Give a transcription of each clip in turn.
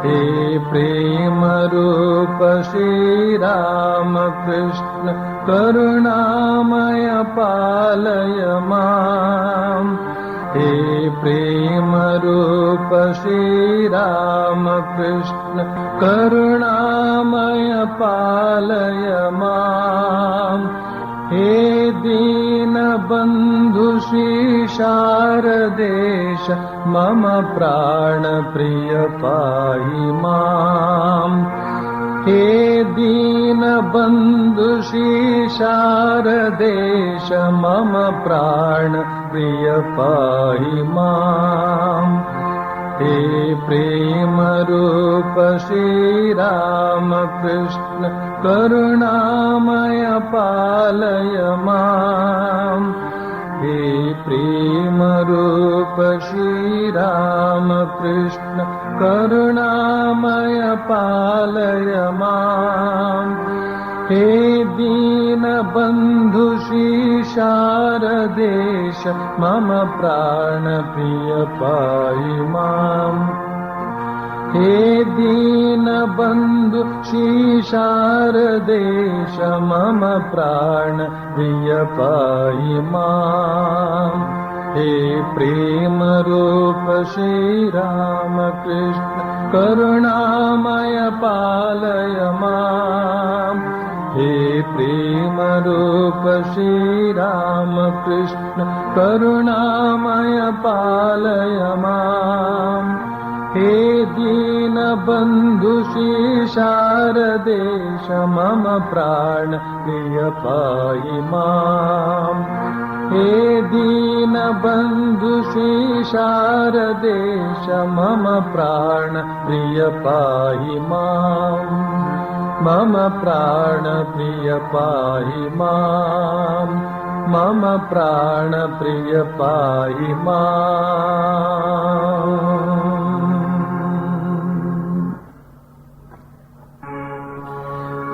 हे प्रेम रूप श्री राम कृष्ण करुणामय पालय माम्। हे प्रेम रूप श्री राम कृष्ण करुणामय पालय माम्। हे दीन बंधु श्री शारदेश मम प्राण प्रिय पाहि माम्। हे दीन बंधु श्री शारदेश मम प्राण प्रिय पाहि माम्। हे प्रेम रूप श्री राम कृष्ण करुणामय पालय माम्। हे प्रेम रूप श्री राम कृष्ण करुणामय पालय माम्। हे दीन बंधु श्री शारदेश मम प्राण प्रिय पाहि माम्। हे दीन बंधु श्री शारदेश मम प्राण प्रिय पाहि माम्। हे प्रेम रूप श्री राम कृष्ण करुणामय पालय माम्। हे प्रेम रूप श्री राम कृष्ण करुणामय पालय माम्। हे दीन बंधु श्री शारदेश मम प्राण प्रिय पाहि माम्। हे दीन बंधु श्री शारदेश मम प्राण प्रिय पाहि माम्। मम प्राण प्रिय पाहि माम्। मम प्राण प्रिय पाहि माम्।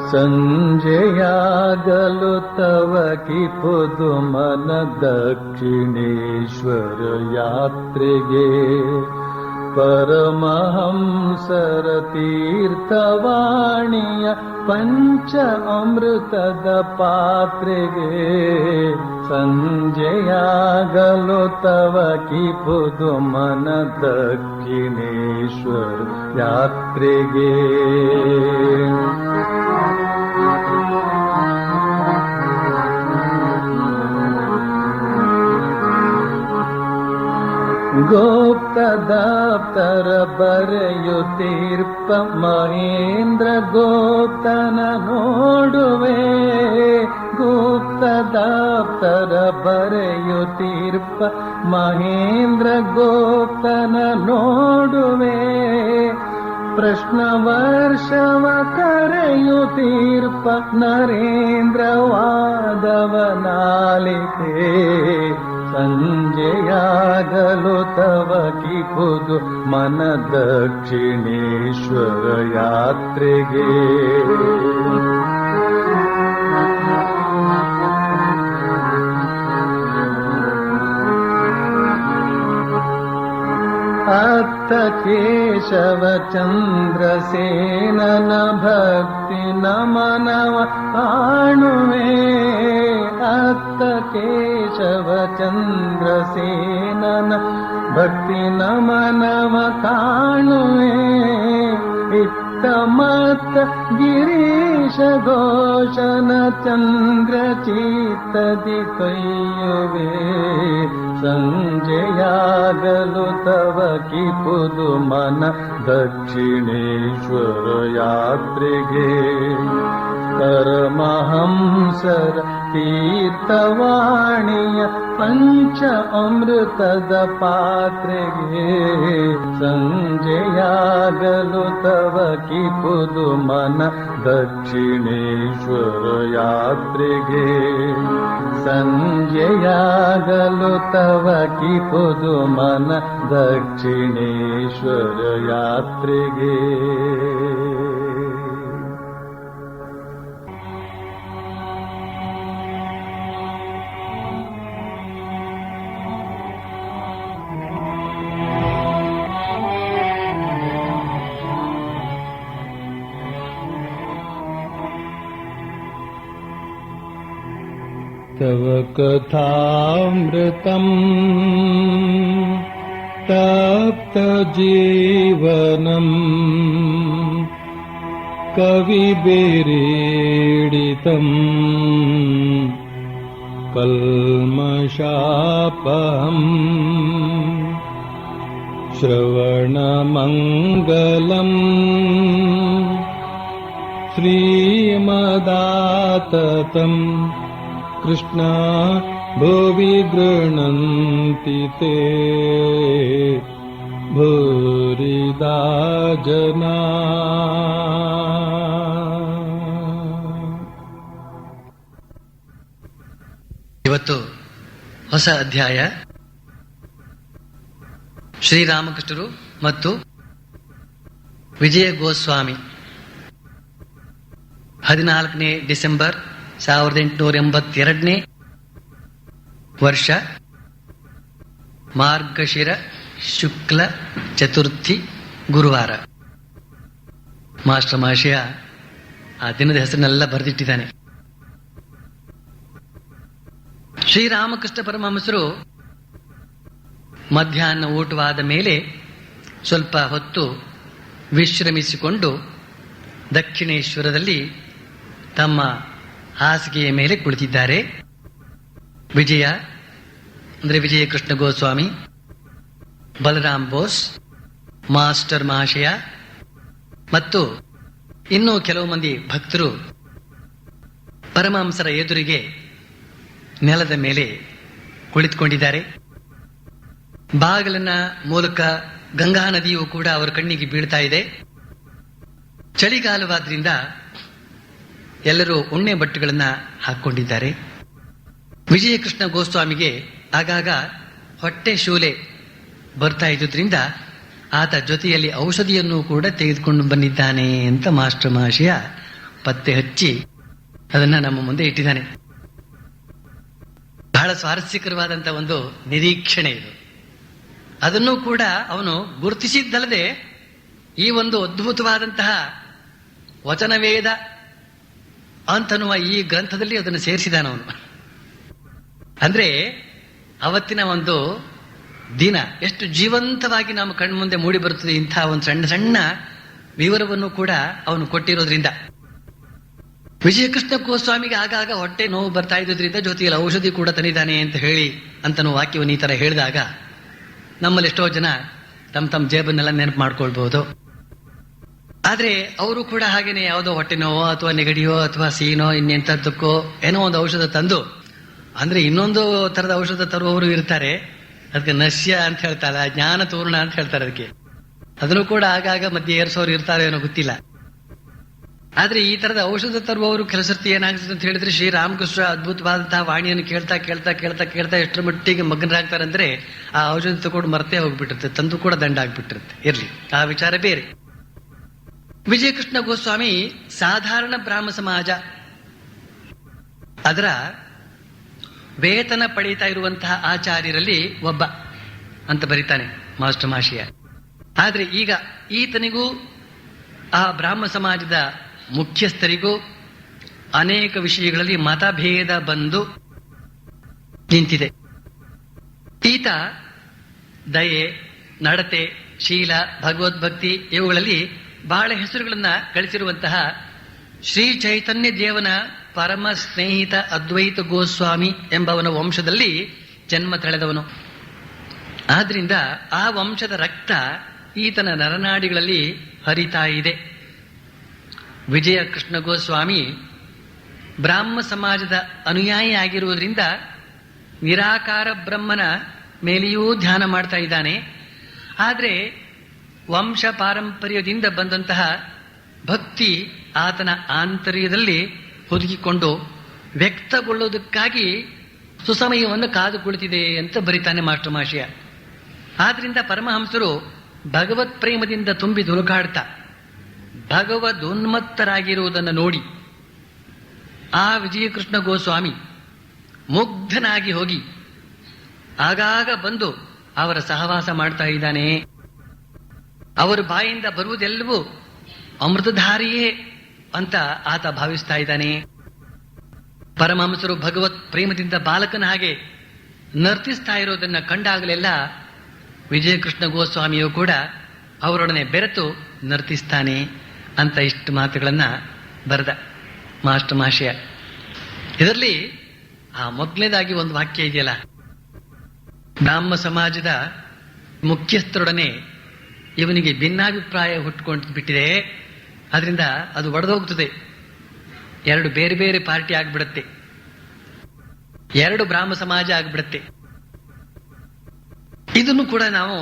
संजयागलो तव की पुदुमन दक्षिणेश्वर यात्ರೆಗೆ परमहंसर तीर्थवाणीय पंच अमृतद पात्ರೆಗೆ संजयागलो तव की पुदुमन दक्षिणेश्वर यात्ರೆಗೆ गोप्त दप्तर बರೆಯುತ್ತೀರ್ಪ ಮಹೇಂದ್ರ ಗೋಪ್ತನ ನೋಡುವೆ। ಗುಪ್ತ ದಪ್ತರ ಬರೆಯುತ್ತೀರ್ಪ ಮಹೇಂದ್ರ ಗೋಪ್ತನ ನೋಡುವೆ। ಪ್ರಶ್ನ ವರ್ಷವ ಕರೆಯುತ್ತೀರ್ಪ ನರೇಂದ್ರ ವಾದವನಾಲಿಕೆ। ಸಂಜೆಯಾಗಲು ತವ की पुदु मन दक्षिणेश्वर यात्ರೆಗೆ अत्त केशव चंद्रसेनन भक्ति नमनव काणुवे। अत्त केशव चंद्रसेनन भक्ति नमनव काणुवे। इत्त मत्त गिरीश घोषन चंद्र चित्तदि कೈಯುವೆ। संजयागलो तव की पुदु मन दक्षिणेश्वर यात्ರೆಗೆ परमहंसर तीर्थवाणीय पंच अमृतद पात्ರೆಗೆ संजयागलो तव की पुदु मन दक्षिणेश्वर यात्ರೆಗೆ संजयागलो तव की पुदु मन दक्षिणेश्वर यात्ರೆಗೆ तव कथामृतम् तप्तजीवनम् कविभिरीडितम् कल्मषापहम् श्रवणमङ्गलम् श्रीमदाततम् कृष्ण भुवि गृह्णन्ति ते भूरिदा जना। ಇವತ್ತು ಹೊಸ ಅಧ್ಯಾಯ. ಶ್ರೀರಾಮಕೃಷ್ಣರು ಮತ್ತು ವಿಜಯ ಗೋಸ್ವಾಮಿ 14ನೇ ಡಿಸೆಂಬರ್ 1882ನೇ ವರ್ಷ ಮಾರ್ಗಶಿರ ಶುಕ್ಲ ಚತುರ್ಥಿ ಗುರುವಾರ. ಮಾಸ್ಟರ್ ಮಹಾಶಯ ಆ ದಿನದ ಹೆಸರನ್ನೆಲ್ಲ ಬರೆದಿಟ್ಟಿದ್ದಾನೆ. ಶ್ರೀರಾಮಕೃಷ್ಣ ಪರಮಹಂಸರು ಮಧ್ಯಾಹ್ನ ಊಟವಾದ ಮೇಲೆ ಸ್ವಲ್ಪ ಹೊತ್ತು ವಿಶ್ರಮಿಸಿಕೊಂಡು ದಕ್ಷಿಣೇಶ್ವರದಲ್ಲಿ ತಮ್ಮ ಹಾಸಿಗೆಯ ಮೇಲೆ ಕುಳಿತಿದ್ದಾರೆ. ವಿಜಯ ಅಂದರೆ ವಿಜಯ ಕೃಷ್ಣ ಗೋಸ್ವಾಮಿ, ಬಲರಾಮ್ ಬೋಸ್, ಮಾಸ್ಟರ್ ಮಹಾಶಯ ಮತ್ತು ಇನ್ನೂ ಕೆಲವು ಮಂದಿ ಭಕ್ತರು ಪರಮಹಂಸರ ಎದುರಿಗೆ ನೆಲದ ಮೇಲೆ ಕುಳಿತುಕೊಂಡಿದ್ದಾರೆ. ಬಾಗಿಲಿನ ಮೂಲಕ ಗಂಗಾ ನದಿಯೂ ಕೂಡ ಅವರ ಕಣ್ಣಿಗೆ ಬೀಳ್ತಾ ಇದೆ. ಚಳಿಗಾಲವಾದ್ರಿಂದ ಎಲ್ಲರೂ ಉಣ್ಣೆ ಬಟ್ಟೆಗಳನ್ನ ಹಾಕೊಂಡಿದ್ದಾರೆ. ವಿಜಯಕೃಷ್ಣ ಗೋಸ್ವಾಮಿಗೆ ಆಗಾಗ ಹೊಟ್ಟೆ ಶೂಲೆ ಬರ್ತಾ ಇದ್ದುದರಿಂದ ಆತ ಜೊತೆಯಲ್ಲಿ ಔಷಧಿಯನ್ನು ಕೂಡ ತೆಗೆದುಕೊಂಡು ಬಂದಿದ್ದಾನೆ ಅಂತ ಮಾಸ್ಟರ್ ಮಹಾಶಯ ಪತ್ತೆ ಹಚ್ಚಿ ಅದನ್ನ ನಮ್ಮ ಮುಂದೆ ಇಟ್ಟಿದ್ದಾನೆ. ಬಹಳ ಸ್ವಾರಸ್ಯಕರವಾದಂತಹ ಒಂದು ನಿರೀಕ್ಷಣೆ ಇದು. ಅದನ್ನು ಕೂಡ ಅವನು ಗುರುತಿಸಿದ್ದಲ್ಲದೆ ಈ ಒಂದು ಅದ್ಭುತವಾದಂತಹ ವಚನವೇದ ಅಂತನ್ನುವ ಈ ಗ್ರಂಥದಲ್ಲಿ ಅದನ್ನು ಸೇರಿಸಿದಾನವನು. ಅಂದ್ರೆ ಅವತ್ತಿನ ಒಂದು ದಿನ ಎಷ್ಟು ಜೀವಂತವಾಗಿ ನಮ್ಮ ಕಣ್ಮುಂದೆ ಮೂಡಿ ಬರುತ್ತದೆ ಇಂತಹ ಒಂದು ಸಣ್ಣ ಸಣ್ಣ ವಿವರವನ್ನು ಕೂಡ ಅವನು ಕೊಟ್ಟಿರೋದ್ರಿಂದ. ವಿಜಯಕೃಷ್ಣ ಗೋಸ್ವಾಮಿಗೆ ಆಗಾಗ ಹೊಟ್ಟೆ ನೋವು ಬರ್ತಾ ಇದ್ದುದರಿಂದ ಜೊತೆಯಲ್ಲಿ ಔಷಧಿ ಕೂಡ ತಂದಿದ್ದಾನೆ ಅಂತ ಹೇಳಿ ಅಂತನೂ ವಾಕ್ಯವನ್ನು ಈ ತರ ಹೇಳಿದಾಗ ನಮ್ಮಲ್ಲಿ ಎಷ್ಟೋ ಜನ ತಮ್ಮ ಜೇಬನ್ನೆಲ್ಲ ನೆನಪು ಮಾಡ್ಕೊಳ್ಬಹುದು. ಆದ್ರೆ ಅವರು ಕೂಡ ಹಾಗೇನೆ ಯಾವುದೋ ಹೊಟ್ಟೆ ನೋವೋ ಅಥವಾ ನೆಗಡಿಯೋ ಅಥವಾ ಸೀನೋ ಇನ್ನೆಂಥದ್ದಕ್ಕೋ ಏನೋ ಒಂದು ಔಷಧ ತಂದು, ಅಂದ್ರೆ ಇನ್ನೊಂದು ತರದ ಔಷಧ ತರುವವರು ಇರ್ತಾರೆ, ಅದಕ್ಕೆ ನಶ್ಯ ಅಂತ ಹೇಳ್ತಾರೆ, ಜ್ಞಾನ ತೋರಣ ಅಂತ ಹೇಳ್ತಾರೆ ಅದಕ್ಕೆ. ಅದನ್ನು ಕೂಡ ಆಗಾಗ ಮಧ್ಯೆ ಏರ್ಸೋರು ಇರ್ತಾರೆ ಏನೋ ಗೊತ್ತಿಲ್ಲ. ಆದ್ರೆ ಈ ತರದ ಔಷಧ ತರುವವರು ಕೆಲಸರ್ತಿ ಏನಾಗ್ತದೆ ಅಂತ ಹೇಳಿದ್ರೆ ಶ್ರೀರಾಮಕೃಷ್ಣ ಅದ್ಭುತವಾದಂತಹ ವಾಣಿಯನ್ನು ಕೇಳ್ತಾ ಕೇಳ್ತಾ ಕೇಳ್ತಾ ಕೇಳ್ತಾ ಎಷ್ಟರ ಮಟ್ಟಿಗೆ ಮಗ್ನರಾಗ್ತಾರೆ ಅಂದ್ರೆ ಆ ಔಷಧ ತಗೊಂಡು ಮರ್ತೇ ಹೋಗ್ಬಿಟ್ಟಿರುತ್ತೆ, ತಂದು ಕೂಡ ದಂಡ ಆಗ್ಬಿಟ್ಟಿರುತ್ತೆ. ಇರ್ಲಿ, ಆ ವಿಚಾರ ಬೇರೆ. ವಿಜಯಕೃಷ್ಣ ಗೋಸ್ವಾಮಿ ಸಾಧಾರಣ ಬ್ರಾಹ್ಮ ಸಮಾಜ ಅದರ ವೇತನ ಪಡೀತಾ ಇರುವಂತಹ ಆಚಾರ್ಯರಲ್ಲಿ ಒಬ್ಬ ಅಂತ ಬರೀತಾನೆ ಮಾಸ್ಟರ್ ಮಹಾಶಯ. ಆದ್ರೆ ಈಗ ಈತನಿಗೂ ಆ ಬ್ರಾಹ್ಮ ಸಮಾಜದ ಮುಖ್ಯಸ್ಥರಿಗೂ ಅನೇಕ ವಿಷಯಗಳಲ್ಲಿ ಮತಭೇದ ಬಂದು ನಿಂತಿದೆ. ಈತ ದಯೆ, ನಡತೆ, ಶೀಲ, ಭಗವದ್ಭಕ್ತಿ ಇವುಗಳಲ್ಲಿ ಬಹಳ ಹೆಸರುಗಳನ್ನ ಗಳಿಸಿರುವಂತಹ ಶ್ರೀ ಚೈತನ್ಯ ದೇವನ ಪರಮ ಸ್ನೇಹಿತ ಅದ್ವೈತ ಗೋಸ್ವಾಮಿ ಎಂಬವನ ವಂಶದಲ್ಲಿ ಜನ್ಮ ತಳೆದವನು. ಆದ್ರಿಂದ ಆ ವಂಶದ ರಕ್ತ ಈತನ ನರನಾಡಿಗಳಲ್ಲಿ ಹರಿತಾ ಇದೆ. ವಿಜಯ ಕೃಷ್ಣ ಗೋಸ್ವಾಮಿ ಬ್ರಾಹ್ಮ ಸಮಾಜದ ಅನುಯಾಯಿ ಆಗಿರುವುದರಿಂದ ನಿರಾಕಾರ ಬ್ರಹ್ಮನ ಮೇಲೆಯೂ ಧ್ಯಾನ ಮಾಡ್ತಾ ಇದ್ದಾನೆ. ಆದರೆ ವಂಶ ಪಾರಂಪರ್ಯದಿಂದ ಬಂದಂತಹ ಭಕ್ತಿ ಆತನ ಆಂತರ್ಯದಲ್ಲಿ ಹುದುಗಿಕೊಂಡು ವ್ಯಕ್ತಗೊಳ್ಳುವುದಕ್ಕಾಗಿ ಸುಸಮಯವನ್ನು ಕಾದು ಕುಳಿತಿದೆ ಅಂತ ಬರೀತಾನೆ ಮಾಸ್ಟರ್ ಮಹಾಶಯ. ಆದ್ರಿಂದ ಪರಮಹಂಸರು ಭಗವತ್ ಪ್ರೇಮದಿಂದ ತುಂಬಿ ದುಲುಕಾಡ್ತಾ ಭಗವದೋನ್ಮತ್ತರಾಗಿರುವುದನ್ನು ನೋಡಿ ಆ ವಿಜಯಕೃಷ್ಣ ಗೋಸ್ವಾಮಿ ಮುಗ್ಧನಾಗಿ ಹೋಗಿ ಆಗಾಗ ಬಂದು ಅವರ ಸಹವಾಸ ಮಾಡ್ತಾ ಇದ್ದಾನೆ. ಅವರ ಬಾಯಿಂದ ಬರುವುದೆಲ್ಲವೂ ಅಮೃತಧಾರಿಯೇ ಅಂತ ಆತ ಭಾವಿಸ್ತಾ ಇದ್ದಾನೆ. ಪರಮಹಂಸರು ಭಗವತ್ ಪ್ರೇಮದಿಂದ ಬಾಲಕನ ಹಾಗೆ ನರ್ತಿಸ್ತಾ ಇರೋದನ್ನ ಕಂಡಾಗಲೆಲ್ಲ ವಿಜಯಕೃಷ್ಣ ಗೋಸ್ವಾಮಿಯು ಕೂಡ ಅವರೊಡನೆ ಬೆರೆತು ನರ್ತಿಸ್ತಾನೆ ಅಂತ ಇಷ್ಟು ಮಾತುಗಳನ್ನ ಬರೆದ ಮಾಸ್ಟರ್ ಮಹಾಶಯ. ಇದರಲ್ಲಿ ಆ ಮೊದಲನೇದಾಗಿ ಒಂದು ವಾಕ್ಯ ಇದೆಯಲ್ಲ, ಬ್ರಾಹ್ಮ ಸಮಾಜದ ಮುಖ್ಯಸ್ಥರೊಡನೆ ಇವನಿಗೆ ಭಿನ್ನಾಭಿಪ್ರಾಯ ಹುಟ್ಟುಕೊಂಡು ಬಿಟ್ಟಿದೆ, ಅದರಿಂದ ಅದು ಒಡೆದೋಗ್ತದೆ, ಎರಡು ಬೇರೆ ಬೇರೆ ಪಾರ್ಟಿ ಆಗ್ಬಿಡುತ್ತೆ, ಎರಡು ಬ್ರಾಹ್ಮ ಸಮಾಜ ಆಗ್ಬಿಡುತ್ತೆ. ಇದನ್ನು ಕೂಡ ನಾವು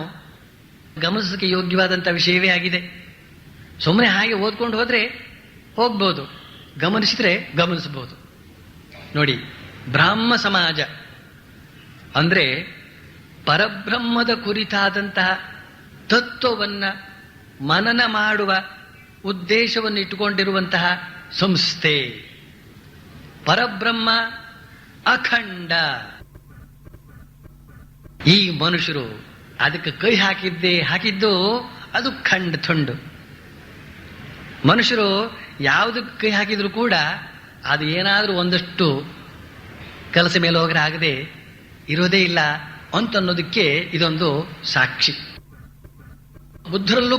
ಗಮನಿಸಕ್ಕೆ ಯೋಗ್ಯವಾದಂತಹ ವಿಷಯವೇ ಆಗಿದೆ. ಸುಮ್ಮನೆ ಹಾಗೆ ಓದ್ಕೊಂಡು ಹೋದ್ರೆ ಹೋಗ್ಬೋದು, ಗಮನಿಸಿದ್ರೆ ಗಮನಿಸಬಹುದು. ನೋಡಿ, ಬ್ರಾಹ್ಮ ಸಮಾಜ ಅಂದ್ರೆ ಪರಬ್ರಹ್ಮದ ಕುರಿತಾದಂತಹ ತತ್ವವನ್ನ ಮನನ ಮಾಡುವ ಉದ್ದೇಶವನ್ನು ಇಟ್ಟುಕೊಂಡಿರುವಂತಹ ಸಂಸ್ಥೆ. ಪರಬ್ರಹ್ಮ ಅಖಂಡ. ಈ ಮನುಷ್ಯರು ಅದಕ್ಕೆ ಕೈ ಹಾಕಿದ್ದು ಅದು ಖಂಡ ತುಂಡು. ಮನುಷ್ಯರು ಯಾವುದಕ್ಕೆ ಕೈ ಹಾಕಿದ್ರು ಕೂಡ ಅದು ಏನಾದ್ರೂ ಒಂದಷ್ಟು ಕೆಲಸ ಮೇಲೆ ಹೋಗರೆ ಆಗದೆ ಇರೋದೇ ಇಲ್ಲ ಅಂತನ್ನೋದಕ್ಕೆ ಇದೊಂದು ಸಾಕ್ಷಿ. ಬೌದ್ಧರಲ್ಲೂ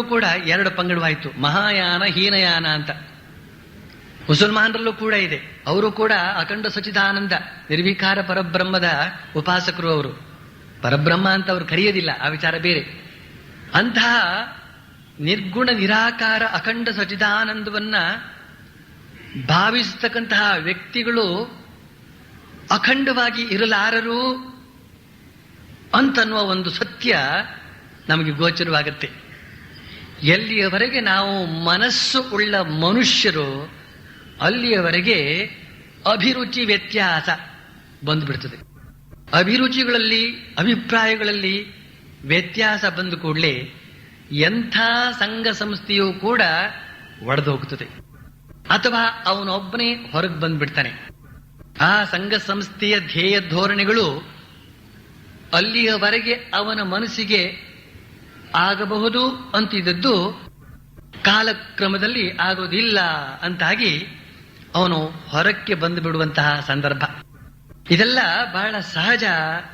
ಕೂಡ ಎರಡು ಪಂಗಡವಾಯಿತು, ಮಹಾಯಾನ ಹೀನಯಾನ ಅಂತ. ಮುಸಲ್ಮಾನರಲ್ಲೂ ಕೂಡ ಇದೆ, ಅವರು ಕೂಡ ಅಖಂಡ ಸಚಿದಾನಂದ ನಿರ್ವಿಕಾರ ಪರಬ್ರಹ್ಮದ ಉಪಾಸಕರು. ಅವರು ಪರಬ್ರಹ್ಮ ಅಂತ ಅವರು ಕರೆಯೋದಿಲ್ಲ, ಆ ವಿಚಾರ ಬೇರೆ. ಅಂತಹ ನಿರ್ಗುಣ ನಿರಾಕಾರ ಅಖಂಡ ಸಚಿದಾನಂದವನ್ನ ಭಾವಿಸತಕ್ಕಂತಹ ವ್ಯಕ್ತಿಗಳು ಅಖಂಡವಾಗಿ ಇರಲಾರರು ಅಂತನ್ನುವ ಒಂದು ಸತ್ಯ ನಮಗೆ ಗೋಚರವಾಗುತ್ತೆ. ಎಲ್ಲಿಯವರೆಗೆ ನಾವು ಮನಸ್ಸು ಉಳ್ಳ ಮನುಷ್ಯರು ಅಲ್ಲಿಯವರೆಗೆ ಅಭಿರುಚಿ ವ್ಯತ್ಯಾಸ ಬಂದುಬಿಡ್ತದೆ. ಅಭಿರುಚಿಗಳಲ್ಲಿ, ಅಭಿಪ್ರಾಯಗಳಲ್ಲಿ ವ್ಯತ್ಯಾಸ ಬಂದ ಕೂಡಲೇ ಎಂಥ ಸಂಘ ಸಂಸ್ಥೆಯೂ ಕೂಡ ಒಡೆದೋಗ್ತದೆ, ಅಥವಾ ಅವನೊಬ್ಬನೇ ಹೊರಗೆ ಬಂದ್ಬಿಡ್ತಾನೆ. ಆ ಸಂಘ ಸಂಸ್ಥೆಯ ಧ್ಯೇಯ ಧೋರಣೆಗಳು ಅಲ್ಲಿಯವರೆಗೆ ಅವನ ಮನಸ್ಸಿಗೆ ಆಗಬಹುದು ಅಂತಿದ್ದದ್ದು ಕಾಲಕ್ರಮದಲ್ಲಿ ಆಗೋದಿಲ್ಲ ಅಂತಾಗಿ ಅವನು ಹೊರಕ್ಕೆ ಬಂದು ಬಿಡುವಂತಹ ಸಂದರ್ಭ. ಇದೆಲ್ಲ ಬಹಳ ಸಹಜ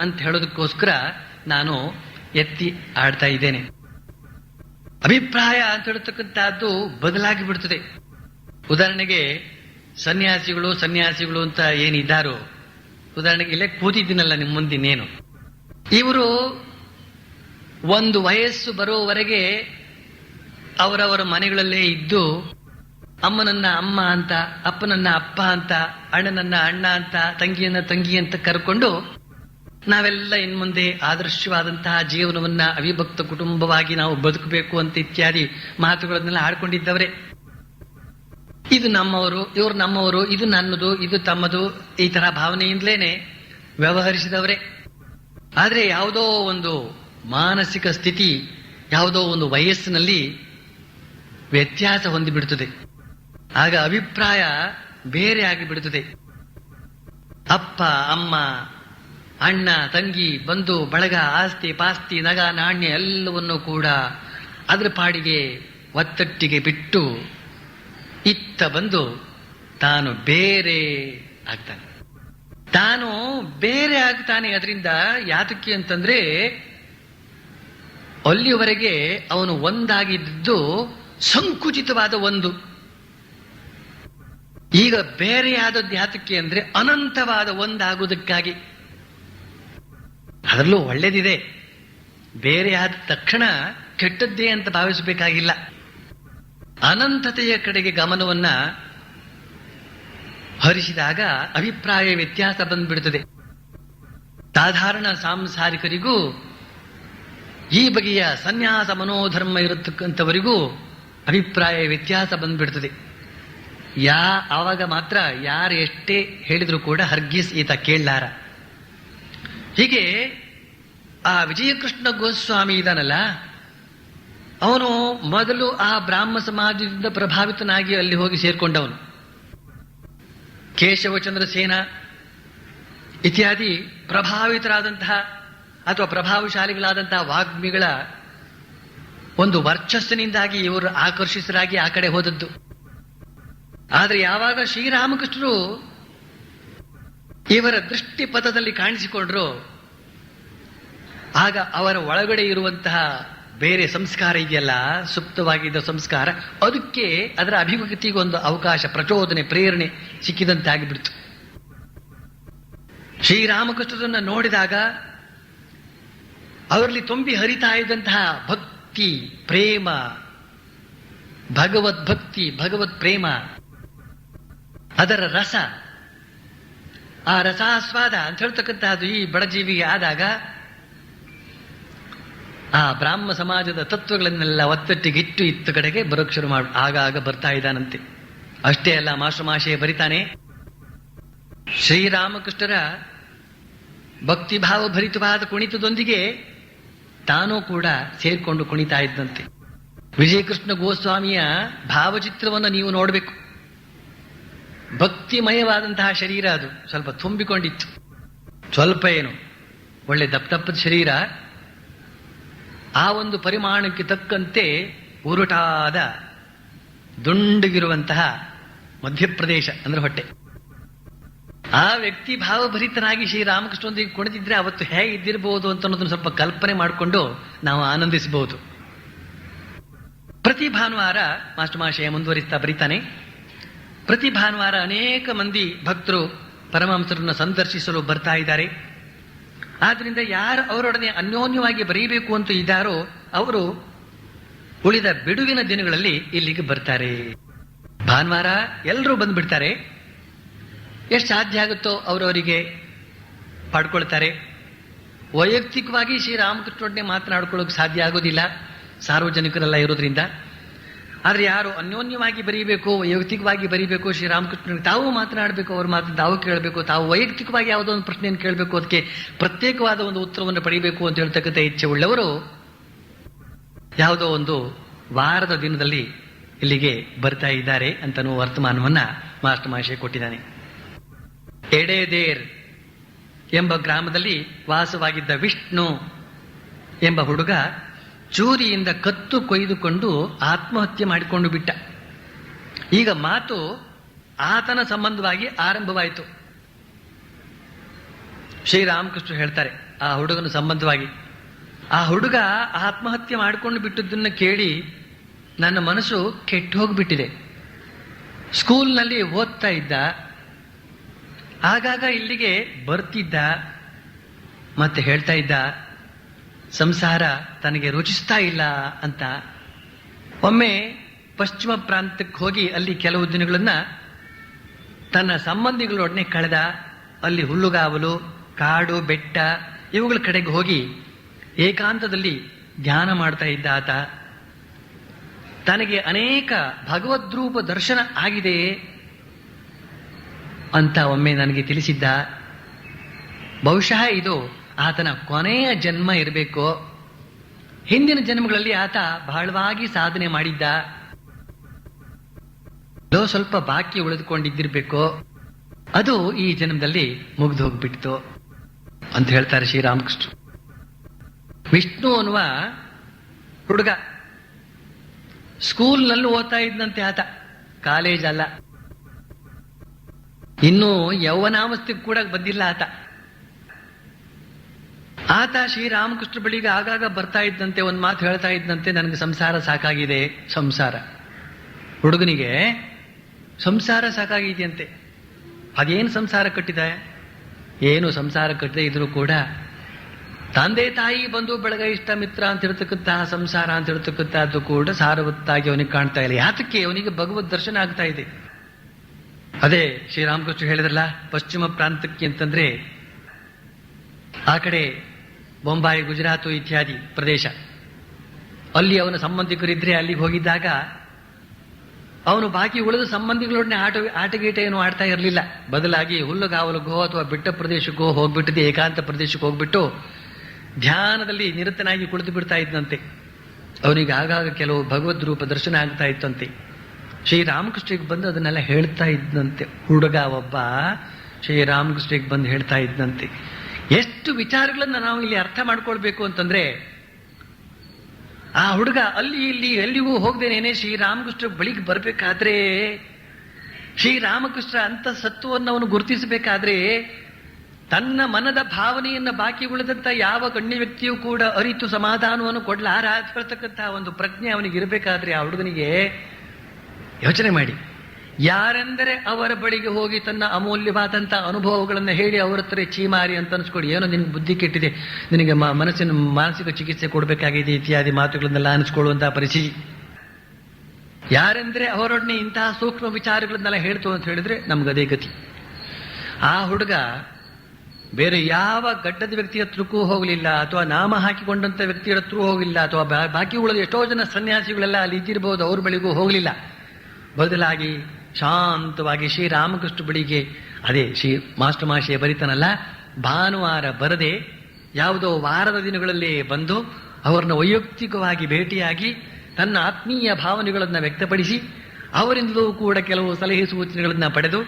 ಅಂತ ಹೇಳೋದಕ್ಕೋಸ್ಕರ ನಾನು ಎತ್ತಿ ಆಡ್ತಾ ಇದ್ದೇನೆ. ಅಭಿಪ್ರಾಯ ಅಂತ ಹೇಳ್ತಕ್ಕಂಥದ್ದು ಬದಲಾಗಿ ಬಿಡ್ತದೆ. ಉದಾಹರಣೆಗೆ ಸನ್ಯಾಸಿಗಳು ಅಂತ ಏನಿದ್ದಾರೋ, ಉದಾಹರಣೆಗೆ ಇಲ್ಲೇ ಕೂತಿದ್ದೀನಲ್ಲ ನಿಮ್ಮ ಮುಂದಿನೇನು, ಇವರು ಒಂದು ವಯಸ್ಸು ಬರೋವರೆಗೆ ಅವರವರ ಮನೆಗಳಲ್ಲೇ ಇದ್ದು ಅಮ್ಮನನ್ನ ಅಮ್ಮ ಅಂತ, ಅಪ್ಪನನ್ನ ಅಪ್ಪ ಅಂತ, ಅಣ್ಣನನ್ನ ಅಣ್ಣ ಅಂತ, ತಂಗಿಯನ್ನ ತಂಗಿ ಅಂತ ಕರ್ಕೊಂಡು ನಾವೆಲ್ಲ ಇನ್ಮುಂದೆ ಆದರ್ಶವಾದಂತಹ ಜೀವನವನ್ನ ಅವಿಭಕ್ತ ಕುಟುಂಬವಾಗಿ ನಾವು ಬದುಕಬೇಕು ಅಂತ ಇತ್ಯಾದಿ ಮಾತುಗಳನ್ನೆಲ್ಲ ಆಡ್ಕೊಂಡಿದ್ದವರೇ. ಇದು ನಮ್ಮವರು, ಇವರು ನಮ್ಮವರು, ಇದು ನನ್ನದು, ಇದು ತಮ್ಮದು, ಈ ತರ ಭಾವನೆಯಿಂದಲೇನೆ ವ್ಯವಹರಿಸಿದವರೇ. ಆದ್ರೆ ಯಾವುದೋ ಒಂದು ಮಾನಸಿಕ ಸ್ಥಿತಿ, ಯಾವುದೋ ಒಂದು ವಯಸ್ಸಿನಲ್ಲಿ ವ್ಯತ್ಯಾಸ ಹೊಂದಿಬಿಡುತ್ತದೆ. ಆಗ ಅಭಿಪ್ರಾಯ ಬೇರೆ ಆಗಿಬಿಡುತ್ತದೆ. ಅಪ್ಪ ಅಮ್ಮ, ಅಣ್ಣ ತಂಗಿ, ಬಂಧು ಬಳಗ, ಆಸ್ತಿ ಪಾಸ್ತಿ, ನಗ ನಾಣ್ಯ ಎಲ್ಲವನ್ನೂ ಕೂಡ ಅದರ ಪಾಡಿಗೆ ಒತ್ತಟ್ಟಿಗೆ ಬಿಟ್ಟು ಇತ್ತ ಬಂದು ತಾನು ಬೇರೆ ಆಗ್ತಾನೆ. ತಾನು ಬೇರೆ ಆಗ್ತಾನೆ. ಅದರಿಂದ ಯಾತಕ್ಕೆ ಅಂತಂದ್ರೆ ಅಲ್ಲಿಯವರೆಗೆ ಅವನು ಒಂದಾಗಿದ್ದು ಸಂಕುಚಿತವಾದ ಒಂದು. ಈಗ ಬೇರೆಯಾದದ್ದು ಯಾತಕ್ಕೆ ಅಂದ್ರೆ ಅನಂತವಾದ ಒಂದಾಗುವುದಕ್ಕಾಗಿ. ಅದರಲ್ಲೂ ಒಳ್ಳೇದಿದೆ, ಬೇರೆ ಆದ ತಕ್ಷಣ ಕೆಟ್ಟದ್ದೇ ಅಂತ ಭಾವಿಸಬೇಕಾಗಿಲ್ಲ. ಅನಂತತೆಯ ಕಡೆಗೆ ಗಮನವನ್ನ ಹರಿಸಿದಾಗ ಅಭಿಪ್ರಾಯ ವ್ಯತ್ಯಾಸ ಬಂದ್ಬಿಡುತ್ತದೆ. ಸಾಧಾರಣ ಸಾಂಸಾರಿಕರಿಗೂ ಈ ಬಗೆಯ ಸನ್ಯಾಸ ಮನೋಧರ್ಮ ಇರತಕ್ಕಂಥವರಿಗೂ ಅಭಿಪ್ರಾಯ ವ್ಯತ್ಯಾಸ ಬಂದ್ಬಿಡ್ತದೆ. ಆವಾಗ ಮಾತ್ರ ಯಾರು ಎಷ್ಟೇ ಹೇಳಿದ್ರು ಕೂಡ ಹರ್ಗಿಸ್ ಈತ ಕೇಳಲಾರ. ಹೀಗೆ ಆ ವಿಜಯಕೃಷ್ಣ ಗೋಸ್ವಾಮಿ ಇದಾನಲ್ಲ, ಅವನು ಮೊದಲು ಆ ಬ್ರಾಹ್ಮ ಸಮಾಜದಿಂದ ಪ್ರಭಾವಿತನಾಗಿ ಅಲ್ಲಿ ಹೋಗಿ ಸೇರ್ಕೊಂಡವನು. ಕೇಶವಚಂದ್ರ ಸೇನ ಇತ್ಯಾದಿ ಪ್ರಭಾವಿತರಾದಂತಹ ಅಥವಾ ಪ್ರಭಾವಶಾಲಿಗಳಾದಂತಹ ವಾಗ್ಮಿಗಳ ಒಂದು ವರ್ಚಸ್ಸಿನಿಂದಾಗಿ ಇವರು ಆಕರ್ಷಿತರಾಗಿ ಆ ಕಡೆ ಹೋದದ್ದು. ಆದರೆ ಯಾವಾಗ ಶ್ರೀರಾಮಕೃಷ್ಣರು ಇವರ ದೃಷ್ಟಿ ಪಥದಲ್ಲಿ ಕಾಣಿಸಿಕೊಂಡ್ರು. ಆಗ ಅವರ ಒಳಗಡೆ ಇರುವಂತಹ ಬೇರೆ ಸಂಸ್ಕಾರ ಇದೆಯಲ್ಲ, ಸುಪ್ತವಾಗಿದ್ದ ಸಂಸ್ಕಾರ, ಅದಕ್ಕೆ ಅದರ ಅಭಿವ್ಯಕ್ತಿಗೊಂದು ಅವಕಾಶ, ಪ್ರಚೋದನೆ, ಪ್ರೇರಣೆ ಸಿಕ್ಕಿದಂತೆ ಆಗಿಬಿಡ್ತು. ಶ್ರೀರಾಮಕೃಷ್ಣರನ್ನ ನೋಡಿದಾಗ ಅವರಲ್ಲಿ ತುಂಬಿ ಹರಿತಾ ಇದ್ದಂತಹ ಭಕ್ತಿ, ಪ್ರೇಮ, ಭಗವದ್ಭಕ್ತಿ, ಭಗವತ್ ಪ್ರೇಮ, ಅದರ ರಸ, ಆ ರಸಾಸ್ವಾದ ಅಂತ ಹೇಳ್ತಕ್ಕಂತಹದ್ದು ಈ ಬಡಜೀವಿಗೆ ಆದಾಗ ಆ ಬ್ರಾಹ್ಮ ಸಮಾಜದ ತತ್ವಗಳನ್ನೆಲ್ಲ ಒತ್ತಟ್ಟಿಗಿಟ್ಟು ಇತ್ತ ಕಡೆಗೆ ಬರೋಕ್ ಶುರು ಮಾಡಿ ಆಗಾಗ ಬರ್ತಾ ಇದ್ದಾನಂತೆ. ಅಷ್ಟೇ ಅಲ್ಲ, ಮಾಸ್ಟರ್ ಮಾಶೆ ಬರಿತಾನೆ, ಶ್ರೀರಾಮಕೃಷ್ಣರ ಭಕ್ತಿಭಾವ ಭರಿತವಾದ ಕುಣಿತದೊಂದಿಗೆ ತಾನೂ ಕೂಡ ಸೇರ್ಕೊಂಡು ಕುಣಿತಾ ಇದ್ದಂತೆ. ವಿಜಯಕೃಷ್ಣ ಗೋಸ್ವಾಮಿಯ ಭಾವಚಿತ್ರವನ್ನು ನೀವು ನೋಡಬೇಕು. ಭಕ್ತಿಮಯವಾದಂತಹ ಶರೀರ, ಅದು ಸ್ವಲ್ಪ ತುಂಬಿಕೊಂಡಿತ್ತು, ಸ್ವಲ್ಪ ಏನು ಒಳ್ಳೆ ದಪ್ಪದ ಶರೀರ. ಆ ಒಂದು ಪರಿಮಾಣಕ್ಕೆ ತಕ್ಕಂತೆ ಉರುಟಾದ ದುಂಡಗಿರುವಂತಹ ಮಧ್ಯಪ್ರದೇಶ ಅಂದ್ರೆ ಹೊಟ್ಟೆ. ಆ ವ್ಯಕ್ತಿ ಭಾವಭರಿತನಾಗಿ ಶ್ರೀರಾಮಕೃಷ್ಣನೊಂದಿಗೆ ಕುಣಿದಿದ್ರೆ ಅವತ್ತು ಹೇಗೆ ಇದ್ದಿರಬಹುದು ಅಂತ ಅನ್ನೋದನ್ನು ಸ್ವಲ್ಪ ಕಲ್ಪನೆ ಮಾಡಿಕೊಂಡು ನಾವು ಆನಂದಿಸಬಹುದು. ಪ್ರತಿ ಭಾನುವಾರ ಮಾಸ್ಟರ್ ಮಾಶಯ ಮುಂದುವರಿಸ್ತಾ ಬರೀತಾನೆ, ಪ್ರತಿ ಭಾನುವಾರ ಅನೇಕ ಮಂದಿ ಭಕ್ತರು ಪರಮಹಂಸರನ್ನು ಸಂದರ್ಶಿಸಲು ಬರ್ತಾ ಇದ್ದಾರೆ. ಆದ್ರಿಂದ ಯಾರು ಅವರೊಡನೆ ಅನ್ಯೋನ್ಯವಾಗಿ ಬರೀಬೇಕು ಅಂತ ಇದ್ದಾರೋ ಅವರು ಉಳಿದ ಬಿಡುವಿನ ದಿನಗಳಲ್ಲಿ ಇಲ್ಲಿಗೆ ಬರ್ತಾರೆ. ಭಾನುವಾರ ಎಲ್ಲರೂ ಬಂದ್ಬಿಡ್ತಾರೆ. ಎಷ್ಟು ಸಾಧ್ಯ ಆಗುತ್ತೋ ಅವರವರಿಗೆ ಪಡ್ಕೊಳ್ತಾರೆ. ವೈಯಕ್ತಿಕವಾಗಿ ಶ್ರೀರಾಮಕೃಷ್ಣೊಡನೆ ಮಾತನಾಡ್ಕೊಳ್ಳೋಕೆ ಸಾಧ್ಯ ಆಗೋದಿಲ್ಲ, ಸಾರ್ವಜನಿಕರೆಲ್ಲ ಇರೋದ್ರಿಂದ. ಆದ್ರೆ ಯಾರು ಅನ್ಯೋನ್ಯವಾಗಿ ಬರೀಬೇಕು, ವೈಯಕ್ತಿಕವಾಗಿ ಬರೀಬೇಕು, ಶ್ರೀರಾಮಕೃಷ್ಣನಿಗೆ ತಾವು ಮಾತನಾಡಬೇಕು, ಅವ್ರ ಮಾತು ತಾವು ಕೇಳಬೇಕು, ತಾವು ವೈಯಕ್ತಿಕವಾಗಿ ಯಾವುದೋ ಒಂದು ಪ್ರಶ್ನೆಯನ್ನು ಕೇಳಬೇಕು, ಅದಕ್ಕೆ ಪ್ರತ್ಯೇಕವಾದ ಒಂದು ಉತ್ತರವನ್ನು ಪಡೆಯಬೇಕು ಅಂತ ಹೇಳ್ತಕ್ಕಂಥ ಇಚ್ಛೆ ಉಳ್ಳವರು ಯಾವುದೋ ಒಂದು ವಾರದ ದಿನದಲ್ಲಿ ಇಲ್ಲಿಗೆ ಬರ್ತಾ ಇದ್ದಾರೆ ಅಂತನೂ ವರ್ತಮಾನವನ್ನ ಮಾಸ್ಟರ್ ಮಾಶೆ ಕೊಟ್ಟಿದ್ದಾನೆ. ಎಡೆದೇರ್ ಎಂಬ ಗ್ರಾಮದಲ್ಲಿ ವಾಸವಾಗಿದ್ದ ವಿಷ್ಣು ಎಂಬ ಹುಡುಗ ಚೂರಿಯಿಂದ ಕತ್ತು ಕೊಯ್ದುಕೊಂಡು ಆತ್ಮಹತ್ಯೆ ಮಾಡಿಕೊಂಡು ಬಿಟ್ಟ. ಈಗ ಮಾತು ಆತನ ಸಂಬಂಧವಾಗಿ ಆರಂಭವಾಯಿತು. ಶ್ರೀರಾಮಕೃಷ್ಣ ಹೇಳ್ತಾರೆ ಆ ಹುಡುಗನ ಸಂಬಂಧವಾಗಿ, ಆ ಹುಡುಗ ಆತ್ಮಹತ್ಯೆ ಮಾಡಿಕೊಂಡು ಬಿಟ್ಟದ್ದನ್ನು ಕೇಳಿ ನನ್ನ ಮನಸ್ಸು ಕೆಟ್ಟು ಹೋಗ್ಬಿಟ್ಟಿದೆ. ಸ್ಕೂಲ್ನಲ್ಲಿ ಓದ್ತಾ ಇದ್ದ, ಆಗಾಗ ಇಲ್ಲಿಗೆ ಬರ್ತಿದ್ದ, ಮತ್ತೆ ಹೇಳ್ತಾ ಇದ್ದ ಸಂಸಾರ ತನಗೆ ರುಚಿಸ್ತಾ ಇಲ್ಲ ಅಂತ. ಒಮ್ಮೆ ಪಶ್ಚಿಮ ಪ್ರಾಂತಕ್ಕೆ ಹೋಗಿ ಅಲ್ಲಿ ಕೆಲವು ದಿನಗಳನ್ನ ತನ್ನ ಸಂಬಂಧಿಗಳೊಡನೆ ಕಳೆದ. ಅಲ್ಲಿ ಹುಲ್ಲುಗಾವಲು, ಕಾಡು, ಬೆಟ್ಟ ಇವುಗಳ ಕಡೆಗೆ ಹೋಗಿ ಏಕಾಂತದಲ್ಲಿ ಧ್ಯಾನ ಮಾಡ್ತಾ ಇದ್ದ ಆತ. ತನಗೆ ಅನೇಕ ಭಗವದ್ರೂಪ ದರ್ಶನ ಆಗಿದೆ ಅಂತ ಒಮ್ಮೆ ನನಗೆ ತಿಳಿಸಿದ್ದ. ಬಹುಶಃ ಇದು ಆತನ ಕೊನೆಯ ಜನ್ಮ ಇರಬೇಕು. ಹಿಂದಿನ ಜನ್ಮಗಳಲ್ಲಿ ಆತ ಬಹಳವಾಗಿ ಸಾಧನೆ ಮಾಡಿದ್ದ, ಸ್ವಲ್ಪ ಬಾಕಿ ಉಳಿದುಕೊಂಡಿದ್ದಿರ್ಬೇಕು, ಅದು ಈ ಜನ್ಮದಲ್ಲಿ ಮುಗಿದು ಹೋಗ್ಬಿಟ್ಟಿತು ಅಂತ ಹೇಳ್ತಾರೆ ಶ್ರೀರಾಮಕೃಷ್ಣ. ವಿಷ್ಣು ಅನ್ನುವ ಹುಡುಗ ಸ್ಕೂಲ್ನಲ್ಲಿ ಓದ್ತಾ ಇದ್ದಂತೆ ಆತ, ಕಾಲೇಜ್ ಅಲ್ಲ, ಇನ್ನೂ ಯೌವನಾವಸ್ಥೆಗೆ ಕೂಡ ಬಂದಿಲ್ಲ ಆತ. ಆತ ಶ್ರೀರಾಮಕೃಷ್ಣ ಬಳಿಗೆ ಆಗಾಗ ಬರ್ತಾ ಇದ್ದಂತೆ ಒಂದು ಮಾತು ಹೇಳ್ತಾ ಇದ್ದಂತೆ, ನನಗೆ ಸಂಸಾರ ಸಾಕಾಗಿದೆ. ಸಂಸಾರ, ಹುಡುಗನಿಗೆ ಸಂಸಾರ ಸಾಕಾಗಿದೆಯಂತೆ. ಅದೇನು ಸಂಸಾರ ಕಟ್ಟಿದೆ? ಏನು ಸಂಸಾರ ಕಟ್ಟದೆ ಇದ್ರೂ ಕೂಡ ತಂದೆ ತಾಯಿ ಬಂಧು ಬಳಗ ಇಷ್ಟ ಮಿತ್ರ ಅಂತ ಹೇಳ್ತಕ್ಕಂತಹ ಸಂಸಾರ ಅಂತ ಹೇಳ್ತಕ್ಕಂಥದ್ದು ಕೂಡ ಸಾರವತ್ತಾಗಿ ಅವನಿಗೆ ಕಾಣ್ತಾ ಇಲ್ಲ. ಯಾತಕ್ಕೆ? ಅವನಿಗೆ ಭಗವದ್ ದರ್ಶನ ಆಗ್ತಾ ಇದೆ. ಅದೇ ಶ್ರೀರಾಮಕೃಷ್ಣ ಹೇಳಿದ್ರಲ್ಲ, ಪಶ್ಚಿಮ ಪ್ರಾಂತಕ್ಕೆ ಅಂತಂದ್ರೆ ಆ ಕಡೆ ಬೊಂಬಾಯಿ, ಗುಜರಾತು ಇತ್ಯಾದಿ ಪ್ರದೇಶ, ಅಲ್ಲಿ ಅವನ ಸಂಬಂಧಿಕರಿದ್ರೆ ಅಲ್ಲಿಗೆ ಹೋಗಿದ್ದಾಗ ಅವನು ಬಾಕಿ ಉಳಿದ ಸಂಬಂಧಿಗಳೊಡನೆ ಆಟಗೀಟ ಏನು ಆಡ್ತಾ ಇರಲಿಲ್ಲ. ಬದಲಾಗಿ ಹುಲ್ಲುಗಾವಲಿಗೋ ಅಥವಾ ಬಿಟ್ಟ ಪ್ರದೇಶಕ್ಕೋ ಹೋಗ್ಬಿಟ್ಟಿದೆ, ಏಕಾಂತ ಪ್ರದೇಶಕ್ಕೆ ಹೋಗ್ಬಿಟ್ಟು ಧ್ಯಾನದಲ್ಲಿ ನಿರತನಾಗಿ ಕುಳಿತು ಬಿಡ್ತಾ ಇದ್ದಂತೆ. ಅವನಿಗೆ ಆಗಾಗ ಕೆಲವು ಭಗವದ್ ರೂಪ ದರ್ಶನ ಆಗ್ತಾ ಇತ್ತಂತೆ. ಶ್ರೀರಾಮಕೃಷ್ಣಿಗೆ ಬಂದು ಅದನ್ನೆಲ್ಲ ಹೇಳ್ತಾ ಇದ್ದಂತೆ. ಹುಡುಗ ಒಬ್ಬ ಶ್ರೀರಾಮಕೃಷ್ಣಿಗೆ ಬಂದು ಹೇಳ್ತಾ ಇದ್ದಂತೆ. ಎಷ್ಟು ವಿಚಾರಗಳನ್ನ ನಾವು ಇಲ್ಲಿ ಅರ್ಥ ಮಾಡ್ಕೊಳ್ಬೇಕು ಅಂತಂದ್ರೆ, ಆ ಹುಡುಗ ಅಲ್ಲಿ ಇಲ್ಲಿ ಎಲ್ಲಿಗೂ ಹೋಗದೇನೇನೆ ಶ್ರೀರಾಮಕೃಷ್ಣ ಬಳಿಗೆ ಬರಬೇಕಾದ್ರೆ, ಶ್ರೀರಾಮಕೃಷ್ಣ ಅಂತ ಸತ್ವವನ್ನು ಅವನು ಗುರುತಿಸಬೇಕಾದ್ರೆ ತನ್ನ ಮನದ ಭಾವನೆಯನ್ನ ಬಾಕಿ ಉಳಿದಂತ ಯಾವ ಗಣ್ಯ ವ್ಯಕ್ತಿಯೂ ಕೂಡ ಅರಿತು ಸಮಾಧಾನವನ್ನು ಕೊಡ್ಲಾರತಕ್ಕಂಥ ಒಂದು ಪ್ರಜ್ಞೆ ಅವನಿಗೆ ಇರಬೇಕಾದ್ರೆ ಆ ಹುಡುಗನಿಗೆ ಯೋಚನೆ ಮಾಡಿ, ಯಾರೆಂದರೆ ಅವರ ಬಳಿಗೆ ಹೋಗಿ ತನ್ನ ಅಮೂಲ್ಯವಾದಂತಹ ಅನುಭವಗಳನ್ನು ಹೇಳಿ ಅವರ ಹತ್ರ ಚೀಮಾರಿ ಅಂತ ಅನ್ಸ್ಕೊಡಿ, ಏನೋ ನಿನಗೆ ಬುದ್ಧಿ ಕೆಟ್ಟಿದೆ, ನಿನಗೆ ಮಾನಸಿಕ ಚಿಕಿತ್ಸೆ ಕೊಡಬೇಕಾಗಿದೆ ಇತ್ಯಾದಿ ಮಾತುಗಳನ್ನೆಲ್ಲ ಅನಿಸ್ಕೊಳ್ಳುವಂತಹ ಪರಿಸ್ಥಿತಿ. ಯಾರೆಂದ್ರೆ ಅವರೊಡನೆ ಇಂತಹ ಸೂಕ್ಷ್ಮ ವಿಚಾರಗಳನ್ನೆಲ್ಲ ಹೇಳ್ತು ಅಂತ ಹೇಳಿದ್ರೆ ನಮ್ಗದೇ ಗತಿ. ಆ ಹುಡುಗ ಬೇರೆ ಯಾವ ಗಡ್ಡದ ವ್ಯಕ್ತಿ ಹತ್ರಕ್ಕೂ ಹೋಗಲಿಲ್ಲ, ಅಥವಾ ನಾಮ ಹಾಕಿಕೊಂಡಂತ ವ್ಯಕ್ತಿಗಳ ಹತ್ರ ಹೋಗಲಿಲ್ಲ, ಅಥವಾ ಬಾಕಿ ಉಳಿದ ಎಷ್ಟೋ ಜನ ಸನ್ಯಾಸಿಗಳೆಲ್ಲ ಅಲ್ಲಿ ಇದ್ದಿರಬಹುದು, ಅವ್ರ ಬಳಿಗೂ ಹೋಗಲಿಲ್ಲ. ಬದಲಾಗಿ ಶಾಂತವಾಗಿ ಶ್ರೀರಾಮಕೃಷ್ಣ ಬಳಿಗೆ, ಅದೇ ಶ್ರೀ ಮಾಸ್ಟರ್ ಮಾಷೆ ಬರಿತಾನಲ್ಲ, ಭಾನುವಾರ ಬರದೆ ಯಾವುದೋ ವಾರದ ದಿನಗಳಲ್ಲಿ ಬಂದು ಅವರನ್ನ ವೈಯಕ್ತಿಕವಾಗಿ ಭೇಟಿಯಾಗಿ ತನ್ನ ಆತ್ಮೀಯ ಭಾವನೆಗಳನ್ನು ವ್ಯಕ್ತಪಡಿಸಿ ಅವರಿಂದಲೂ ಕೂಡ ಕೆಲವು ಸಲಹೆ ಸೂಚನೆಗಳನ್ನ ಪಡೆದು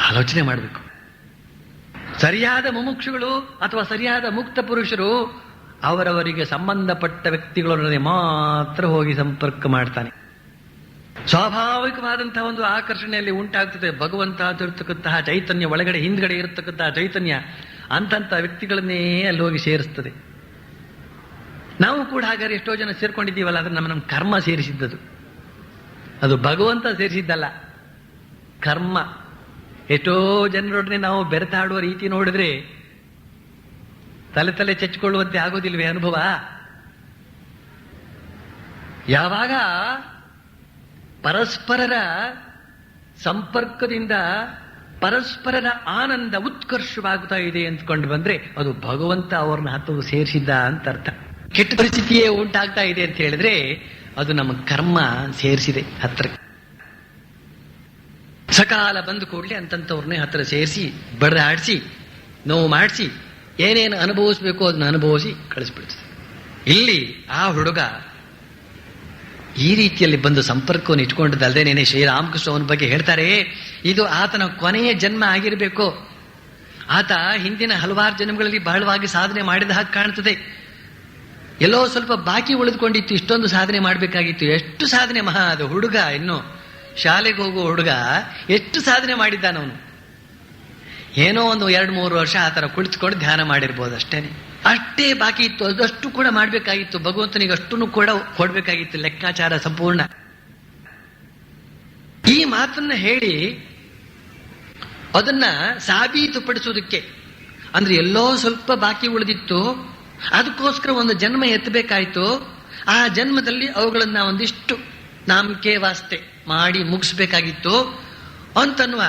ಆಲೋಚನೆ ಮಾಡಬೇಕು. ಸರಿಯಾದ ಮುಮುಕ್ಷುಗಳು ಅಥವಾ ಸರಿಯಾದ ಮುಕ್ತ ಪುರುಷರು ಅವರವರಿಗೆ ಸಂಬಂಧಪಟ್ಟ ವ್ಯಕ್ತಿಗಳೊಡನೆ ಮಾತ್ರ ಹೋಗಿ ಸಂಪರ್ಕ ಮಾಡ್ತಾನೆ. ಸ್ವಾಭಾವಿಕವಾದಂತಹ ಒಂದು ಆಕರ್ಷಣೆಯಲ್ಲಿ ಉಂಟಾಗ್ತದೆ. ಭಗವಂತ ಅಂತ ಇರತಕ್ಕಂತಹ ಚೈತನ್ಯ ಒಳಗಡೆ ಹಿಂದ್ಗಡೆ ಇರತಕ್ಕಂತಹ ಚೈತನ್ಯ ಅಂತಂತ ವ್ಯಕ್ತಿಗಳನ್ನೇ ಅಲ್ಲಿ ಹೋಗಿ ಸೇರಿಸ್ತದೆ. ನಾವು ಕೂಡ ಹಾಗಾದ್ರೆ ಎಷ್ಟೋ ಜನ ಸೇರ್ಕೊಂಡಿದ್ದೀವಲ್ಲ, ಅದನ್ನ ನಮ್ಮ ಕರ್ಮ ಸೇರಿಸಿದ್ದದು, ಅದು ಭಗವಂತ ಸೇರಿಸಿದ್ದಲ್ಲ, ಕರ್ಮ. ಎಷ್ಟೋ ಜನರೊಡನೆ ನಾವು ಬೆರೆತಾಡುವ ರೀತಿ ನೋಡಿದ್ರೆ ತಲೆ ತಲೆ ಚಚ್ಚಿಕೊಳ್ಳುವಂತೆ ಆಗೋದಿಲ್ವೇ ಅನುಭವ? ಯಾವಾಗ ಪರಸ್ಪರರ ಸಂಪರ್ಕದಿಂದ ಪರಸ್ಪರರ ಆನಂದ ಉತ್ಕರ್ಷವಾಗುತ್ತಾ ಇದೆ ಅಂದ್ಕೊಂಡು ಬಂದ್ರೆ ಅದು ಭಗವಂತ ಅವ್ರನ್ನ ಹತ್ತು ಸೇರಿಸಿದ್ದ ಅಂತ ಅರ್ಥ. ಕೆಟ್ಟ ಪರಿಸ್ಥಿತಿಯೇ ಉಂಟಾಗ್ತಾ ಇದೆ ಅಂತ ಹೇಳಿದ್ರೆ ಅದು ನಮ್ಮ ಕರ್ಮ ಸೇರಿಸಿದೆ ಹತ್ರ. ಸಕಾಲ ಬಂದು ಕೂಡಲೇ ಅಂತಂತವ್ರನ್ನೇ ಹತ್ರ ಸೇರಿಸಿ ಬಡದಾಡಿಸಿ ನೋವು ಮಾಡಿಸಿ ಏನೇನು ಅನುಭವಿಸ್ಬೇಕು ಅದನ್ನ ಅನುಭವಿಸಿ ಕಳಿಸ್ಬಿಡ್ತದೆ. ಇಲ್ಲಿ ಆ ಹುಡುಗ ಈ ರೀತಿಯಲ್ಲಿ ಬಂದು ಸಂಪರ್ಕವನ್ನು ಇಟ್ಕೊಂಡದಲ್ಲದೇನೆ ಶ್ರೀರಾಮಕೃಷ್ಣ ಅವನ ಬಗ್ಗೆ ಹೇಳ್ತಾರೆ, ಇದು ಆತನ ಕೊನೆಯ ಜನ್ಮ ಆಗಿರಬೇಕು. ಆತ ಹಿಂದಿನ ಹಲವಾರು ಜನ್ಮಗಳಲ್ಲಿ ಬಹಳವಾಗಿ ಸಾಧನೆ ಮಾಡಿದ ಹಾಗೆ ಕಾಣ್ತದೆ. ಎಲ್ಲೋ ಸ್ವಲ್ಪ ಬಾಕಿ ಉಳಿದುಕೊಂಡಿತ್ತು, ಇಷ್ಟೊಂದು ಸಾಧನೆ ಮಾಡಬೇಕಾಗಿತ್ತು. ಎಷ್ಟು ಸಾಧನೆ ಮಹಾ ಅದು ಹುಡುಗ, ಇನ್ನು ಶಾಲೆಗೆ ಹೋಗುವ ಹುಡುಗ ಎಷ್ಟು ಸಾಧನೆ ಮಾಡಿದ್ದಾನವನು. ಏನೋ ಒಂದು 2-3 ವರ್ಷ ಆ ಥರ ಕುಳಿತುಕೊಂಡು ಧ್ಯಾನ ಮಾಡಿರ್ಬೋದು ಅಷ್ಟೇನೆ. ಅಷ್ಟೇ ಬಾಕಿ ಇತ್ತು, ಅದಷ್ಟು ಕೂಡ ಮಾಡಬೇಕಾಗಿತ್ತು. ಭಗವಂತನಿಗೆ ಅಷ್ಟನ್ನು ಕೂಡ ಕೊಡ್ಬೇಕಾಗಿತ್ತು, ಲೆಕ್ಕಾಚಾರ ಸಂಪೂರ್ಣ. ಈ ಮಾತನ್ನ ಹೇಳಿ ಅದನ್ನ ಸಾಬೀತುಪಡಿಸೋದಕ್ಕೆ, ಅಂದ್ರೆ ಎಲ್ಲೋ ಸ್ವಲ್ಪ ಬಾಕಿ ಉಳಿದಿತ್ತು, ಅದಕ್ಕೋಸ್ಕರ ಒಂದು ಜನ್ಮ ಎತ್ತಬೇಕಾಯ್ತು. ಆ ಜನ್ಮದಲ್ಲಿ ಅವುಗಳನ್ನ ಒಂದಿಷ್ಟು ನಾಮಕೆ ವಾಸ್ತೆ ಮಾಡಿ ಮುಗಿಸ್ಬೇಕಾಗಿತ್ತು ಅಂತನ್ನುವ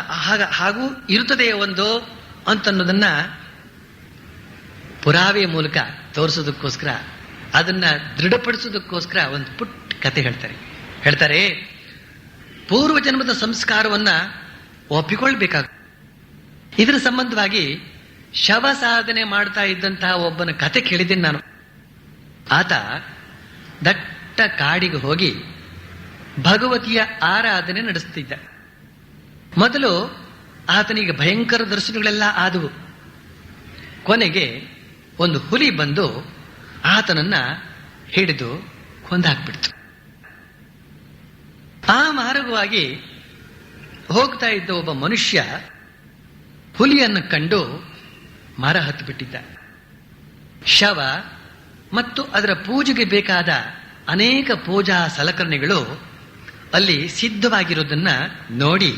ಹಾಗೂ ಇರುತ್ತದೆ ಒಂದು ಅಂತನ್ನೋದನ್ನ ಪುರಾವೆಯ ಮೂಲಕ ತೋರಿಸೋದಕ್ಕೋಸ್ಕರ, ಅದನ್ನ ದೃಢಪಡಿಸೋದಕ್ಕೋಸ್ಕರ ಒಂದು ಪುಟ್ಟ ಕತೆ ಹೇಳ್ತಾರೆ. ಪೂರ್ವ ಜನ್ಮದ ಸಂಸ್ಕಾರವನ್ನ ಒಪ್ಪಿಕೊಳ್ಬೇಕಾಗ ಇದರ ಸಂಬಂಧವಾಗಿ ಶವ ಸಾಧನೆ ಮಾಡ್ತಾ ಇದ್ದಂತಹ ಒಬ್ಬನ ಕತೆ ಕೇಳಿದ್ದೇನೆ ನಾನು. ಆತ ದಟ್ಟ ಕಾಡಿಗೆ ಹೋಗಿ ಭಗವತಿಯ ಆರಾಧನೆ ನಡೆಸ್ತಿದ್ದ. ಮೊದಲು ಆತನಿಗೆ ಭಯಂಕರ ದರ್ಶನಗಳೆಲ್ಲ ಆದವು. ಕೊನೆಗೆ ಒಂದು ಹುಲಿ ಬಂದು ಆತನನ್ನ ಹಿಡಿದು ಕೊಂದಾಕ್ಬಿಡ್ತು. ಆ ಮಾರ್ಗವಾಗಿ ಹೋಗ್ತಾ ಇದ್ದ ಒಬ್ಬ ಮನುಷ್ಯ ಹುಲಿಯನ್ನು ಕಂಡು ಮರ ಹತ್ತು ಬಿಟ್ಟಿದ್ದ. ಶವ ಮತ್ತು ಅದರ ಪೂಜೆಗೆ ಬೇಕಾದ ಅನೇಕ ಪೂಜಾ ಸಲಕರಣೆಗಳು ಅಲ್ಲಿ ಸಿದ್ಧವಾಗಿರುವುದನ್ನ ನೋಡಿ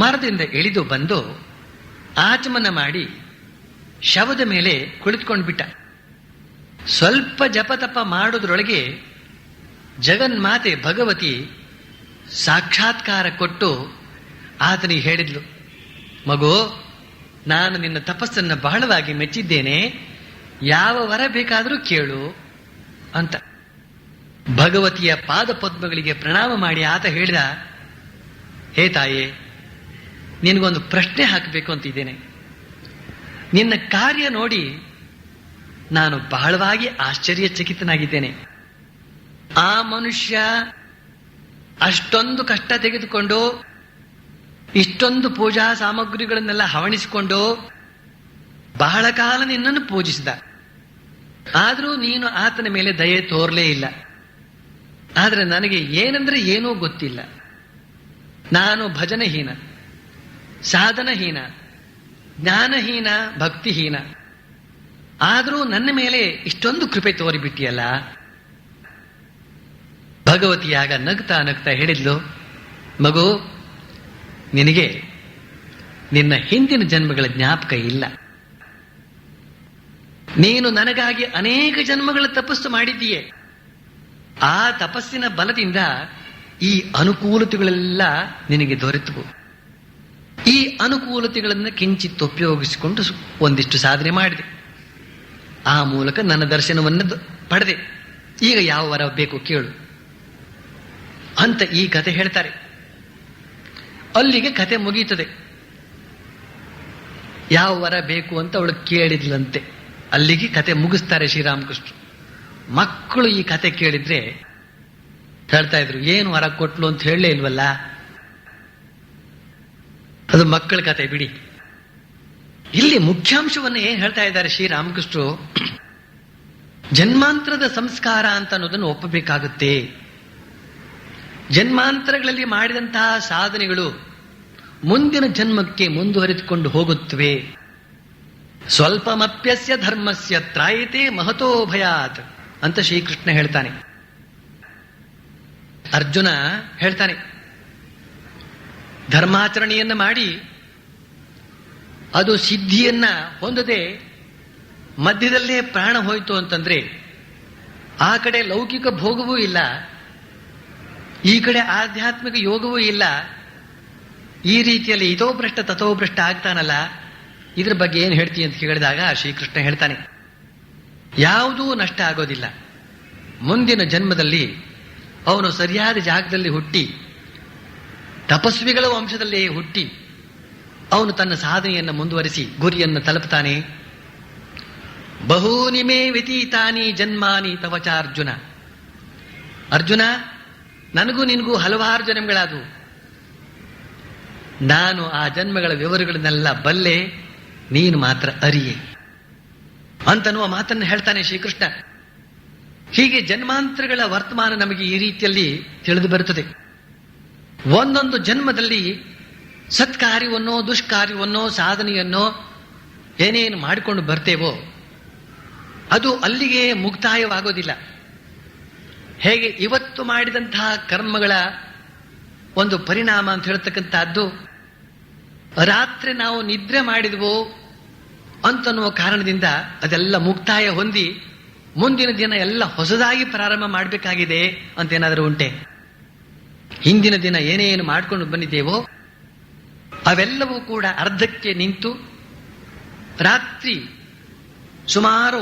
ಮರದಿಂದ ಇಳಿದು ಬಂದು ಆಚಮನ ಮಾಡಿ ಶವದ ಮೇಲೆ ಕುಳಿತುಕೊಂಡ್ಬಿಟ್ಟ. ಸ್ವಲ್ಪ ಜಪತಪ ಮಾಡೋದ್ರೊಳಗೆ ಜಗನ್ಮಾತೆ ಭಗವತಿ ಸಾಕ್ಷಾತ್ಕಾರ ಕೊಟ್ಟು ಆತನಿಗೆ ಹೇಳಿದ್ಲು, ಮಗು, ನಾನು ನಿನ್ನ ತಪಸ್ಸನ್ನು ಬಹಳವಾಗಿ ಮೆಚ್ಚಿದ್ದೇನೆ, ಯಾವ ವರ ಬೇಕಾದರೂ ಕೇಳು ಅಂತ. ಭಗವತಿಯ ಪಾದ ಪದ್ಮಗಳಿಗೆ ಪ್ರಣಾಮ ಮಾಡಿ ಆತ ಹೇಳಿದ, ಹೇ ತಾಯೇ, ನಿನಗೊಂದು ಪ್ರಶ್ನೆ ಹಾಕಬೇಕು ಅಂತಿದ್ದೇನೆ. ನಿನ್ನ ಕಾರ್ಯ ನೋಡಿ ನಾನು ಬಹಳವಾಗಿ ಆಶ್ಚರ್ಯಚಕಿತನಾಗಿದ್ದೇನೆ. ಆ ಮನುಷ್ಯ ಅಷ್ಟೊಂದು ಕಷ್ಟ ತೆಗೆದುಕೊಂಡು ಇಷ್ಟೊಂದು ಪೂಜಾ ಸಾಮಗ್ರಿಗಳನ್ನೆಲ್ಲ ಹವಣಿಸಿಕೊಂಡು ಬಹಳ ಕಾಲ ನಿನ್ನನ್ನು ಪೂಜಿಸಿದ. ಆದರೂ ನೀನು ಆತನ ಮೇಲೆ ದಯೆ ತೋರ್ಲೇ ಇಲ್ಲ. ಆದರೆ ನನಗೆ ಏನಂದ್ರೆ ಏನೂ ಗೊತ್ತಿಲ್ಲ. ನಾನು ಭಜನಹೀನ, ಸಾಧನಹೀನ, ಜ್ಞಾನಹೀನ, ಭಕ್ತಿಹೀನ. ಆದರೂ ನನ್ನ ಮೇಲೆ ಇಷ್ಟೊಂದು ಕೃಪೆ ತೋರಿಬಿಟ್ಟಿಯಲ್ಲ. ಭಗವತಿಯಾಗ ನಗ್ತಾ ನಗ್ತಾ ಹೇಳಿದ್ಲು, ಮಗು, ನಿನಗೆ ನಿನ್ನ ಹಿಂದಿನ ಜನ್ಮಗಳ ಜ್ಞಾಪಕ ಇಲ್ಲ. ನೀನು ನನಗಾಗಿ ಅನೇಕ ಜನ್ಮಗಳ ತಪಸ್ಸು ಮಾಡಿದ್ದೀಯೆ. ಆ ತಪಸ್ಸಿನ ಬಲದಿಂದ ಈ ಅನುಕೂಲತೆಗಳೆಲ್ಲ ನಿನಗೆ ದೊರೆತವು. ಈ ಅನುಕೂಲತೆಗಳನ್ನು ಕಿಂಚಿತ್ ಉಪಯೋಗಿಸಿಕೊಂಡು ಒಂದಿಷ್ಟು ಸಾಧನೆ ಮಾಡಿದೆ. ಆ ಮೂಲಕ ನನ್ನ ದರ್ಶನವನ್ನು ಪಡೆದೆ. ಈಗ ಯಾವ ವರ ಬೇಕು ಕೇಳು ಅಂತ ಈ ಕತೆ ಹೇಳ್ತಾರೆ. ಅಲ್ಲಿಗೆ ಕತೆ ಮುಗೀತದೆ. ಯಾವ ವರ ಬೇಕು ಅಂತ ಅವಳು ಕೇಳಿದ್ಲಂತೆ. ಅಲ್ಲಿಗೆ ಕತೆ ಮುಗಿಸ್ತಾರೆ ಶ್ರೀರಾಮಕೃಷ್ಣ. ಮಕ್ಕಳು ಈ ಕತೆ ಕೇಳಿದ್ರೆ ಹೇಳ್ತಾ ಇದ್ರು, ಏನು ವರ ಕೊಟ್ಲು ಅಂತ ಹೇಳಲೇ ಇಲ್ವಲ್ಲ. ಅದು ಮಕ್ಕಳ ಕತೆ ಬಿಡಿ. ಇಲ್ಲಿ ಮುಖ್ಯಾಂಶವನ್ನೇ ಏನ್ ಹೇಳ್ತಾ ಇದ್ದಾರೆ ಶ್ರೀರಾಮಕೃಷ್ಣರು, ಜನ್ಮಾಂತರದ ಸಂಸ್ಕಾರ ಅಂತ ಅನ್ನೋದನ್ನು ಒಪ್ಪಬೇಕಾಗುತ್ತೆ. ಜನ್ಮಾಂತರಗಳಲ್ಲಿ ಮಾಡಿದಂತಹ ಸಾಧನೆಗಳು ಮುಂದಿನ ಜನ್ಮಕ್ಕೆ ಮುಂದುವರೆದುಕೊಂಡು ಹೋಗುತ್ತವೆ. ಸ್ವಲ್ಪಮಪ್ಯಸ್ಯ ಧರ್ಮಸ್ಯ ತ್ರಾಯತೆ ಮಹತೋ ಭಯಾತ್ ಅಂತ ಶ್ರೀಕೃಷ್ಣ ಹೇಳ್ತಾನೆ. ಅರ್ಜುನ ಹೇಳ್ತಾನೆ, ಧರ್ಮಾಚರಣೆಯನ್ನ ಮಾಡಿ ಅದು ಸಿದ್ಧಿಯನ್ನ ಹೊಂದದೆ ಮಧ್ಯದಲ್ಲೇ ಪ್ರಾಣ ಹೋಯಿತು ಅಂತಂದ್ರೆ ಆ ಕಡೆ ಲೌಕಿಕ ಭೋಗವೂ ಇಲ್ಲ, ಈ ಕಡೆ ಆಧ್ಯಾತ್ಮಿಕ ಯೋಗವೂ ಇಲ್ಲ. ಈ ರೀತಿಯಲ್ಲಿ ಇತೋಭ್ರಷ್ಟ ತಥೋಭ್ರಷ್ಟ ಆಗ್ತಾನಲ್ಲ, ಇದ್ರ ಬಗ್ಗೆ ಏನು ಹೇಳ್ತೀಯ ಅಂತ ಕೇಳಿದಾಗ ಶ್ರೀಕೃಷ್ಣ ಹೇಳ್ತಾನೆ, ಯಾವುದೂ ನಷ್ಟ ಆಗೋದಿಲ್ಲ. ಮುಂದಿನ ಜನ್ಮದಲ್ಲಿ ಅವನು ಸರಿಯಾದ ಜಾಗದಲ್ಲಿ ಹುಟ್ಟಿ ತಪಸ್ವಿಗಳ ವಂಶದಲ್ಲೇ ಹುಟ್ಟಿ ಅವನು ತನ್ನ ಸಾಧನೆಯನ್ನು ಮುಂದುವರಿಸಿ ಗುರಿಯನ್ನು ತಲುಪುತ್ತಾನೆ. ಬಹೂನಿ ಮೇ ವ್ಯತೀತಾನಿ ಜನ್ಮಾನಿ ತವಚಾರ್ಜುನ. ಅರ್ಜುನ, ನನಗೂ ನಿನಗೂ ಹಲವಾರು ಜನ್ಮಗಳಾದವು. ನಾನು ಆ ಜನ್ಮಗಳ ವಿವರಗಳನ್ನೆಲ್ಲ ಬಲ್ಲೆ, ನೀನು ಮಾತ್ರ ಅರಿಯೆ ಅಂತನ್ನುವ ಮಾತನ್ನು ಹೇಳ್ತಾನೆ ಶ್ರೀಕೃಷ್ಣ. ಹೀಗೆ ಜನ್ಮಾಂತರಗಳ ವರ್ತಮಾನ ನಮಗೆ ಈ ರೀತಿಯಲ್ಲಿ ತಿಳಿದು ಬರುತ್ತದೆ. ಒಂದೊಂದು ಜನ್ಮದಲ್ಲಿ ಸತ್ಕಾರ್ಯವನ್ನೋ ದುಷ್ಕಾರ್ಯವನ್ನೋ ಸಾಧನೆಯನ್ನೋ ಏನೇನು ಮಾಡಿಕೊಂಡು ಬರ್ತೇವೋ ಅದು ಅಲ್ಲಿಗೆ ಮುಕ್ತಾಯವಾಗೋದಿಲ್ಲ. ಹೇಗೆ ಇವತ್ತು ಮಾಡಿದಂತಹ ಕರ್ಮಗಳ ಒಂದು ಪರಿಣಾಮ ಅಂತ ಹೇಳ್ತಕ್ಕಂಥದ್ದು, ರಾತ್ರಿ ನಾವು ನಿದ್ರೆ ಮಾಡಿದ್ವೋ ಅಂತನ್ನುವ ಕಾರಣದಿಂದ ಅದೆಲ್ಲ ಮುಕ್ತಾಯ ಹೊಂದಿ ಮುಂದಿನ ದಿನ ಎಲ್ಲ ಹೊಸದಾಗಿ ಪ್ರಾರಂಭ ಮಾಡಬೇಕಾಗಿದೆ ಅಂತ ಏನಾದರೂ ಉಂಟೆ? ಹಿಂದಿನ ದಿನ ಏನೇನು ಮಾಡಿಕೊಂಡು ಬಂದಿದ್ದೇವೋ ಅವೆಲ್ಲವೂ ಕೂಡ ಅರ್ಧಕ್ಕೆ ನಿಂತು ರಾತ್ರಿ ಸುಮಾರು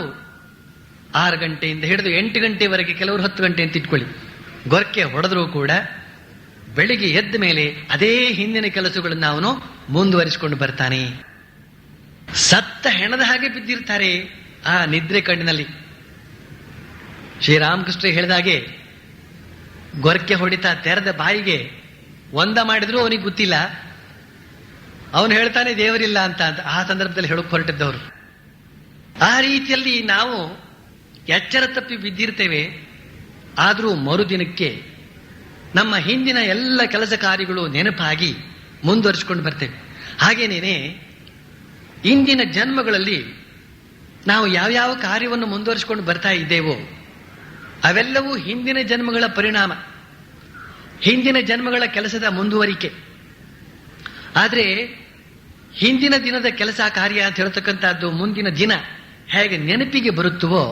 6 ಗಂಟೆಯಿಂದ ಹಿಡಿದು 8 ಗಂಟೆವರೆಗೆ, ಕೆಲವರು 10 ಗಂಟೆ ಅಂತ ಇಟ್ಕೊಳ್ಳಿ, ಗೊರಕೆ ಹೊಡೆದರೂ ಕೂಡ ಬೆಳಿಗ್ಗೆ ಎದ್ದ ಮೇಲೆ ಅದೇ ಹಿಂದಿನ ಕೆಲಸಗಳನ್ನು ಅವನು ಮುಂದುವರಿಸಿಕೊಂಡು ಬರ್ತಾನೆ. ಸತ್ತ ಹೆಣದ ಹಾಗೆ ಬಿದ್ದಿರ್ತಾರೆ ಆ ನಿದ್ರೆ ಕಣ್ಣಿನಲ್ಲಿ. ಶ್ರೀರಾಮಕೃಷ್ಣ ಹೇಳಿದಾಗೆ ಗೊರಕೆ ಹೊಡಿತಾ ತೆರೆದ ಬಾಯಿಗೆ ಒಂದ ಮಾಡಿದ್ರು ಅವನಿಗೆ ಗೊತ್ತಿಲ್ಲ, ಅವನು ಹೇಳ್ತಾನೆ ದೇವರಿಲ್ಲ ಅಂತ. ಆ ಸಂದರ್ಭದಲ್ಲಿ ಹೇಳೋಕೆ ಹೊರಟಿದ್ದವರು. ಆ ರೀತಿಯಲ್ಲಿ ನಾವು ಎಚ್ಚರ ತಪ್ಪಿ ಬಿದ್ದಿರ್ತೇವೆ. ಆದರೂ ಮರುದಿನಕ್ಕೆ ನಮ್ಮ ಹಿಂದಿನ ಎಲ್ಲ ಕೆಲಸ ಕಾರ್ಯಗಳು ನೆನಪಾಗಿ ಮುಂದುವರಿಸಿಕೊಂಡು ಬರ್ತೇವೆ. ಹಾಗೇನೇನೆ ಇಂದಿನ ಜನ್ಮಗಳಲ್ಲಿ ನಾವು ಯಾವ್ಯಾವ ಕಾರ್ಯವನ್ನು ಮುಂದುವರಿಸಿಕೊಂಡು ಬರ್ತಾ ಇದ್ದೇವೋ ಅವೆಲ್ಲವೂ ಹಿಂದಿನ ಜನ್ಮಗಳ ಪರಿಣಾಮ, ಹಿಂದಿನ ಜನ್ಮಗಳ ಕೆಲಸದ ಮುಂದುವರಿಕೆ. ಆದರೆ ಹಿಂದಿನ ದಿನದ ಕೆಲಸ ಕಾರ್ಯ ಅಂತ ಹೇಳ್ತಕ್ಕಂಥದ್ದು ಮುಂದಿನ ದಿನ ಹೇಗೆ ನೆನಪಿಗೆ ಬರುತ್ತವೋ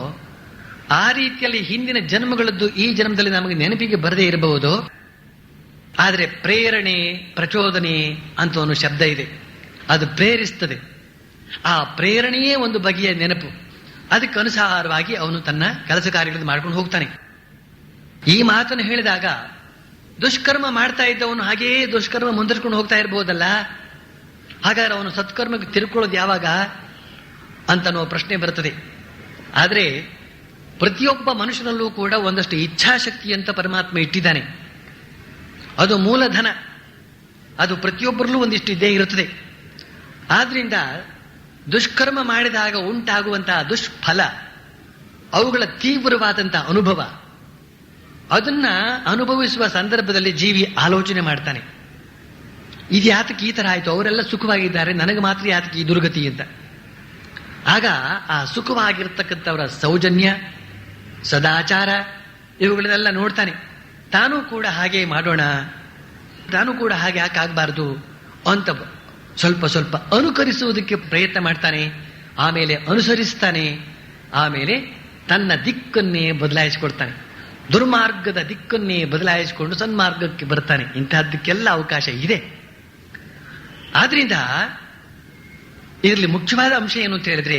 ಆ ರೀತಿಯಲ್ಲಿ ಹಿಂದಿನ ಜನ್ಮಗಳದ್ದು ಈ ಜನ್ಮದಲ್ಲಿ ನಮಗೆ ನೆನಪಿಗೆ ಬರದೇ ಇರಬಹುದು. ಆದರೆ ಪ್ರೇರಣೆ, ಪ್ರಚೋದನೆ ಅಂತ ಒಂದು ಶಬ್ದ ಇದೆ, ಅದು ಪ್ರೇರಿಸ್ತದೆ. ಆ ಪ್ರೇರಣೆಯೇ ಒಂದು ಬಗೆಯ ನೆನಪು. ಅದಕ್ಕೆ ಅನುಸಾರವಾಗಿ ಅವನು ತನ್ನ ಕೆಲಸ ಕಾರ್ಯಗಳನ್ನು ಮಾಡ್ಕೊಂಡು ಹೋಗ್ತಾನೆ. ಈ ಮಾತನ್ನು ಹೇಳಿದಾಗ ದುಷ್ಕರ್ಮ ಮಾಡ್ತಾ ಇದ್ದವನು ಹಾಗೆಯೇ ದುಷ್ಕರ್ಮ ಮುಂದುವರಿಸ್ಕೊಂಡು ಹೋಗ್ತಾ ಇರಬಹುದಲ್ಲ, ಹಾಗಾದ್ರೆ ಅವನು ಸತ್ಕರ್ಮಕ್ಕೆ ತಿರ್ಕೊಳ್ಳೋದು ಯಾವಾಗ ಅಂತನೋ ಪ್ರಶ್ನೆ ಬರುತ್ತದೆ. ಆದರೆ ಪ್ರತಿಯೊಬ್ಬ ಮನುಷ್ಯನಲ್ಲೂ ಕೂಡ ಒಂದಷ್ಟು ಇಚ್ಛಾಶಕ್ತಿ ಅಂತ ಪರಮಾತ್ಮ ಇಟ್ಟಿದ್ದಾನೆ. ಅದು ಮೂಲಧನ, ಅದು ಪ್ರತಿಯೊಬ್ಬರಲ್ಲೂ ಒಂದಿಷ್ಟು ಇದ್ದೇ ಇರುತ್ತದೆ. ಆದ್ರಿಂದ ದುಷ್ಕರ್ಮ ಮಾಡಿದಾಗ ಉಂಟಾಗುವಂತಹ ದುಷ್ಫಲ, ಅವುಗಳ ತೀವ್ರವಾದಂತಹ ಅನುಭವ, ಅದನ್ನ ಅನುಭವಿಸುವ ಸಂದರ್ಭದಲ್ಲಿ ಜೀವಿ ಆಲೋಚನೆ ಮಾಡ್ತಾನೆ. ಇದು ಯಾತಕ್ಕೆ ಈ ತರ ಆಯ್ತು, ಅವರೆಲ್ಲ ಸುಖವಾಗಿದ್ದಾರೆ, ನನಗೆ ಮಾತ್ರ ಯಾತಕ್ಕೆ ಈ ದುರ್ಗತಿ ಅಂತ. ಆಗ ಆ ಸುಖವಾಗಿರ್ತಕ್ಕಂಥವರ ಸೌಜನ್ಯ, ಸದಾಚಾರ ಇವುಗಳನ್ನೆಲ್ಲ ನೋಡ್ತಾನೆ. ತಾನೂ ಕೂಡ ಹಾಗೆ ಮಾಡೋಣ, ತಾನೂ ಕೂಡ ಹಾಗೆ ಯಾಕಾಗಬಾರದು ಅಂತ ಸ್ವಲ್ಪ ಸ್ವಲ್ಪ ಅನುಕರಿಸುವುದಕ್ಕೆ ಪ್ರಯತ್ನ ಮಾಡ್ತಾನೆ. ಆಮೇಲೆ ಅನುಸರಿಸ್ತಾನೆ. ಆಮೇಲೆ ತನ್ನ ದಿಕ್ಕನ್ನೇ ಬದಲಾಯಿಸಿಕೊಡ್ತಾನೆ. ದುರ್ಮಾರ್ಗದ ದಿಕ್ಕನ್ನೇ ಬದಲಾಯಿಸಿಕೊಂಡು ಸನ್ಮಾರ್ಗಕ್ಕೆ ಬರ್ತಾನೆ. ಇಂತಹದ್ದಕ್ಕೆಲ್ಲ ಅವಕಾಶ ಇದೆ. ಆದ್ರಿಂದ ಇದರಲ್ಲಿ ಮುಖ್ಯವಾದ ಅಂಶ ಏನು ಅಂತ ಹೇಳಿದ್ರೆ,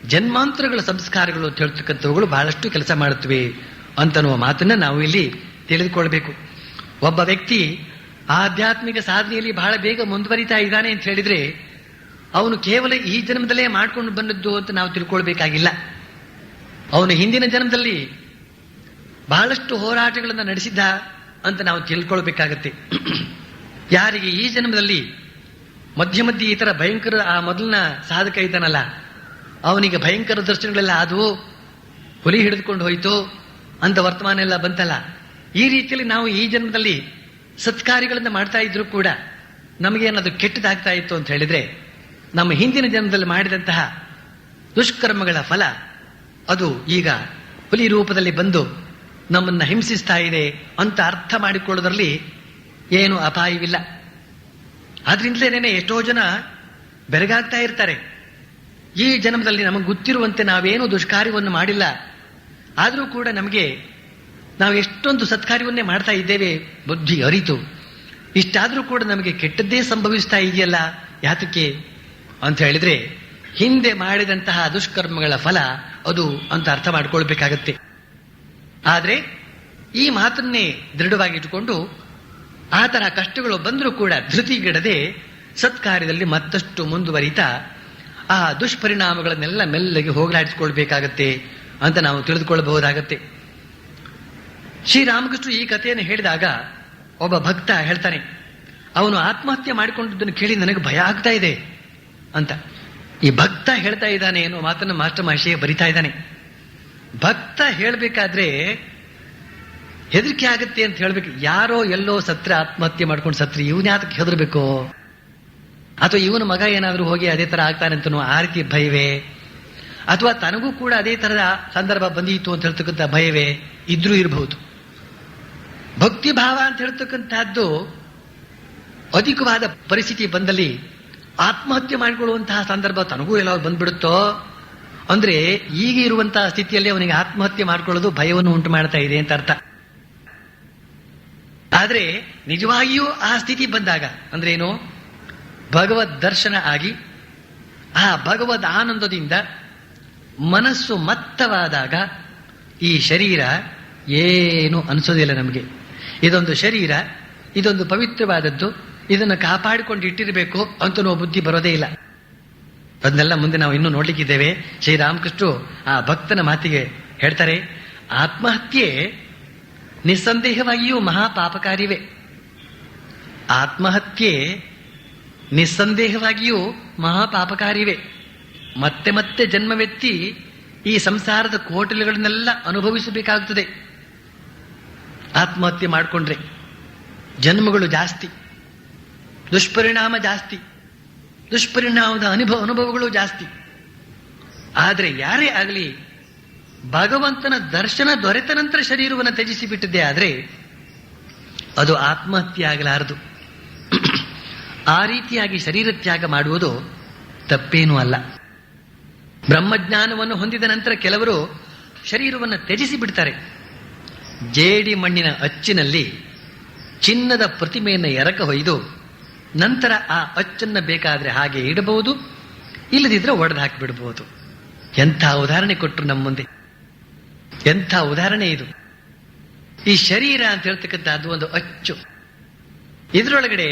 ಜನ್ಮಾಂತರಗಳ ಸಂಸ್ಕಾರಗಳು ಅಂತ ಹೇಳ್ತಕ್ಕಂಥವುಗಳು ಬಹಳಷ್ಟು ಕೆಲಸ ಮಾಡುತ್ತವೆ ಅಂತನ್ನುವ ಮಾತನ್ನ ನಾವು ಇಲ್ಲಿ ತಿಳಿದುಕೊಳ್ಬೇಕು. ಒಬ್ಬ ವ್ಯಕ್ತಿ ಆಧ್ಯಾತ್ಮಿಕ ಸಾಧನೆಯಲ್ಲಿ ಬಹಳ ಬೇಗ ಮುಂದುವರಿತಾ ಇದ್ದಾನೆ ಅಂತ ಹೇಳಿದ್ರೆ, ಅವನು ಕೇವಲ ಈ ಜನ್ಮದಲ್ಲೇ ಮಾಡ್ಕೊಂಡು ಬಂದದ್ದು ಅಂತ ನಾವು ತಿಳ್ಕೊಳ್ಬೇಕಾಗಿಲ್ಲ. ಅವನು ಹಿಂದಿನ ಜನ್ಮದಲ್ಲಿ ಬಹಳಷ್ಟು ಹೋರಾಟಗಳನ್ನು ನಡೆಸಿದ್ದ ಅಂತ ನಾವು ತಿಳ್ಕೊಳ್ಬೇಕಾಗತ್ತೆ. ಯಾರಿಗೆ ಈ ಜನ್ಮದಲ್ಲಿ ಮಧ್ಯ ಮಧ್ಯೆ ಈ ತರ ಭಯಂಕರ, ಆ ಮೊದಲಿನ ಸಾಧಕ ಇದ್ದಾನಲ್ಲ, ಅವನಿಗೆ ಭಯಂಕರ ದರ್ಶನಗಳೆಲ್ಲ ಆದವು, ಹುಲಿ ಹಿಡಿದುಕೊಂಡು ಹೋಯ್ತು ಅಂತ ವರ್ತಮಾನ ಎಲ್ಲ ಬಂತಲ್ಲ. ಈ ರೀತಿಯಲ್ಲಿ ನಾವು ಈ ಜನ್ಮದಲ್ಲಿ ಸತ್ಕಾರ್ಯಗಳನ್ನು ಮಾಡ್ತಾ ಇದ್ರು ಕೂಡ ನಮಗೇನದು ಕೆಟ್ಟದಾಗ್ತಾ ಇತ್ತು ಅಂತ ಹೇಳಿದ್ರೆ, ನಮ್ಮ ಹಿಂದಿನ ಜನ್ಮದಲ್ಲಿ ಮಾಡಿದಂತಹ ದುಷ್ಕರ್ಮಗಳ ಫಲ ಅದು ಈಗ ಹುಲಿ ರೂಪದಲ್ಲಿ ಬಂದು ನಮ್ಮನ್ನ ಹಿಂಸಿಸ್ತಾ ಇದೆ ಅಂತ ಅರ್ಥ ಮಾಡಿಕೊಳ್ಳೋದ್ರಲ್ಲಿ ಏನು ಅಪಾಯವಿಲ್ಲ. ಆದ್ರಿಂದಲೇನೆ ಎಷ್ಟೋ ಜನ ಬೆರಗಾಗ್ತಾ ಇರ್ತಾರೆ. ಈ ಜನ್ಮದಲ್ಲಿ ನಮಗೆ ಗೊತ್ತಿರುವಂತೆ ನಾವೇನು ದುಷ್ಕಾರ್ಯವನ್ನು ಮಾಡಿಲ್ಲ, ಆದರೂ ಕೂಡ ನಮಗೆ ನಾವು ಎಷ್ಟೊಂದು ಸತ್ಕಾರ್ಯವನ್ನೇ ಮಾಡ್ತಾ ಇದ್ದೇವೆ, ಬುದ್ಧಿ ಅರಿತು. ಇಷ್ಟಾದ್ರೂ ಕೂಡ ನಮಗೆ ಕೆಟ್ಟದ್ದೇ ಸಂಭವಿಸ್ತಾ ಇದೆಯಲ್ಲ, ಯಾತಕ್ಕೆ ಅಂತ ಹೇಳಿದ್ರೆ ಹಿಂದೆ ಮಾಡಿದಂತಹ ದುಷ್ಕರ್ಮಗಳ ಫಲ ಅದು ಅಂತ ಅರ್ಥ ಮಾಡ್ಕೊಳ್ಬೇಕಾಗತ್ತೆ. ಆದ್ರೆ ಈ ಮಾತನ್ನೇ ದೃಢವಾಗಿಟ್ಟುಕೊಂಡು ಆ ತರ ಕಷ್ಟಗಳು ಬಂದರೂ ಕೂಡ ಧೃತಿಗೆಡದೆ ಸತ್ಕಾರ್ಯದಲ್ಲಿ ಮತ್ತಷ್ಟು ಮುಂದುವರಿತಾ ಆ ದುಷ್ಪರಿಣಾಮಗಳನ್ನೆಲ್ಲ ಮೆಲ್ಲಗೆ ಹೋಗಲಾಡಿಸಿಕೊಳ್ಬೇಕಾಗತ್ತೆ ಅಂತ ನಾವು ತಿಳಿದುಕೊಳ್ಳಬಹುದಾಗತ್ತೆ. ಶ್ರೀರಾಮಕೃಷ್ಣ ಈ ಕಥೆಯನ್ನು ಹೇಳಿದಾಗ ಒಬ್ಬ ಭಕ್ತ ಹೇಳ್ತಾನೆ, ಅವನು ಆತ್ಮಹತ್ಯೆ ಮಾಡಿಕೊಂಡಿದ್ದನ್ನು ಕೇಳಿ ನನಗೆ ಭಯ ಆಗ್ತಾ ಇದೆ ಅಂತ. ಈ ಭಕ್ತ ಹೇಳ್ತಾ ಇದ್ದಾನೆ ಅನ್ನೋ ಮಾತನ್ನು ಮಾಸ್ಟರ್ ಮಹರ್ಷಿಯೇ ಬರಿತಾ ಇದ್ದಾನೆ. ಭಕ್ತ ಹೇಳ್ಬೇಕಾದ್ರೆ ಹೆದರಿಕೆ ಆಗುತ್ತೆ ಅಂತ ಹೇಳ್ಬೇಕು. ಯಾರೋ ಎಲ್ಲೋ ಸತ್ರ, ಆತ್ಮಹತ್ಯೆ ಮಾಡ್ಕೊಂಡು ಸತ್ರಿ, ಇವನ್ ಯಾತಕ್ಕೆ ಹೆದರ್ಬೇಕು? ಅಥವಾ ಇವನ ಮಗ ಏನಾದ್ರೂ ಹೋಗಿ ಅದೇ ತರ ಆಗ್ತಾನೆ ಅಂತನೋ ಆ ರೀತಿ ಭಯವೇ? ಅಥವಾ ತನಗೂ ಕೂಡ ಅದೇ ತರದ ಸಂದರ್ಭ ಬಂದಿತ್ತು ಅಂತ ಹೇಳ್ತಕ್ಕಂಥ ಭಯವೇ ಇದ್ರೂ ಇರಬಹುದು. ಭಕ್ತಿ ಭಾವ ಅಂತ ಹೇಳ್ತಕ್ಕಂತಹದ್ದು ಅಧಿಕವಾದ ಪರಿಸ್ಥಿತಿ ಬಂದಲ್ಲಿ ಆತ್ಮಹತ್ಯೆ ಮಾಡಿಕೊಳ್ಳುವಂತಹ ಸಂದರ್ಭ ತನಗೂ ಎಲ್ಲ ಬಂದ್ಬಿಡುತ್ತೋ ಅಂದ್ರೆ ಈಗ ಇರುವಂತಹ ಸ್ಥಿತಿಯಲ್ಲಿ ಅವನಿಗೆ ಆತ್ಮಹತ್ಯೆ ಮಾಡ್ಕೊಳ್ಳೋದು ಭಯವನ್ನು ಉಂಟು ಮಾಡ್ತಾ ಇದೆ ಅಂತ ಅರ್ಥ. ಆದ್ರೆ ನಿಜವಾಗಿಯೂ ಆ ಸ್ಥಿತಿ ಬಂದಾಗ ಅಂದ್ರೆ ಏನು, ಭಗವದ್ ದರ್ಶನ ಆಗಿ ಆ ಭಗವದ್ ಆನಂದದಿಂದ ಮನಸ್ಸು ಮತ್ತವಾದಾಗ ಈ ಶರೀರ ಏನು ಅನಿಸೋದಿಲ್ಲ ನಮಗೆ. ಇದೊಂದು ಶರೀರ, ಇದೊಂದು ಪವಿತ್ರವಾದದ್ದು, ಇದನ್ನು ಕಾಪಾಡಿಕೊಂಡು ಇಟ್ಟಿರಬೇಕು ಅಂತ ನಾವು ಬುದ್ಧಿ ಬರೋದೇ ಇಲ್ಲ. ಅದನ್ನೆಲ್ಲ ಮುಂದೆ ನಾವು ಇನ್ನೂ ನೋಡ್ಲಿಕ್ಕಿದ್ದೇವೆ. ಶ್ರೀರಾಮಕೃಷ್ಣರು ಆ ಭಕ್ತನ ಮಾತಿಗೆ ಹೇಳ್ತಾರೆ, ಆತ್ಮಹತ್ಯೆ ನಿಸ್ಸಂದೇಹವಾಗಿಯೂ ಮಹಾಪಾಪಕಾರಿವೇ. ಆತ್ಮಹತ್ಯೆ ನಿಸ್ಸಂದೇಹವಾಗಿಯೂ ಮಹಾಪಾಪಕಾರಿವೇ. ಮತ್ತೆ ಮತ್ತೆ ಜನ್ಮವೆತ್ತಿ ಈ ಸಂಸಾರದ ಕೋಟಲೆಗಳನ್ನೆಲ್ಲ ಅನುಭವಿಸಬೇಕಾಗುತ್ತದೆ. ಆತ್ಮಹತ್ಯೆ ಮಾಡಿಕೊಂಡ್ರೆ ಜನ್ಮಗಳು ಜಾಸ್ತಿ, ದುಷ್ಪರಿಣಾಮ ಜಾಸ್ತಿ, ದುಷ್ಪರಿಣಾಮದ ಅನುಭವಗಳು ಜಾಸ್ತಿ. ಆದರೆ ಯಾರೇ ಆಗಲಿ ಭಗವಂತನ ದರ್ಶನ ದೊರೆತ ನಂತರ ಶರೀರವನ್ನು ತ್ಯಜಿಸಿ ಬಿಟ್ಟಿದ್ದೆ ಆದ್ರೆ ಅದು ಆತ್ಮಹತ್ಯೆ ಆಗಲಾರದು. ಆ ರೀತಿಯಾಗಿ ಶರೀರ ತ್ಯಾಗ ಮಾಡುವುದು ತಪ್ಪೇನೂ ಅಲ್ಲ. ಬ್ರಹ್ಮಜ್ಞಾನವನ್ನು ಹೊಂದಿದ ನಂತರ ಕೆಲವರು ಶರೀರವನ್ನು ತ್ಯಜಿಸಿ ಬಿಡ್ತಾರೆ. ಜೇಡಿ ಮಣ್ಣಿನ ಅಚ್ಚಿನಲ್ಲಿ ಚಿನ್ನದ ಪ್ರತಿಮೆಯನ್ನು ಎರಕ ಹೊಯ್ದು ನಂತರ ಆ ಅಚ್ಚನ್ನ ಬೇಕಾದ್ರೆ ಹಾಗೆ ಇಡಬಹುದು, ಇಲ್ಲದಿದ್ರೆ ಒಡೆದು ಹಾಕಿಬಿಡಬಹುದು. ಎಂಥ ಉದಾಹರಣೆ ಕೊಟ್ಟರು ನಮ್ಮ ಮುಂದೆ, ಎಂಥ ಉದಾಹರಣೆ ಇದು. ಈ ಶರೀರ ಅಂತ ಹೇಳ್ತಕ್ಕಂಥದ್ದು ಒಂದು ಅಚ್ಚು. ಇದರೊಳಗಡೆ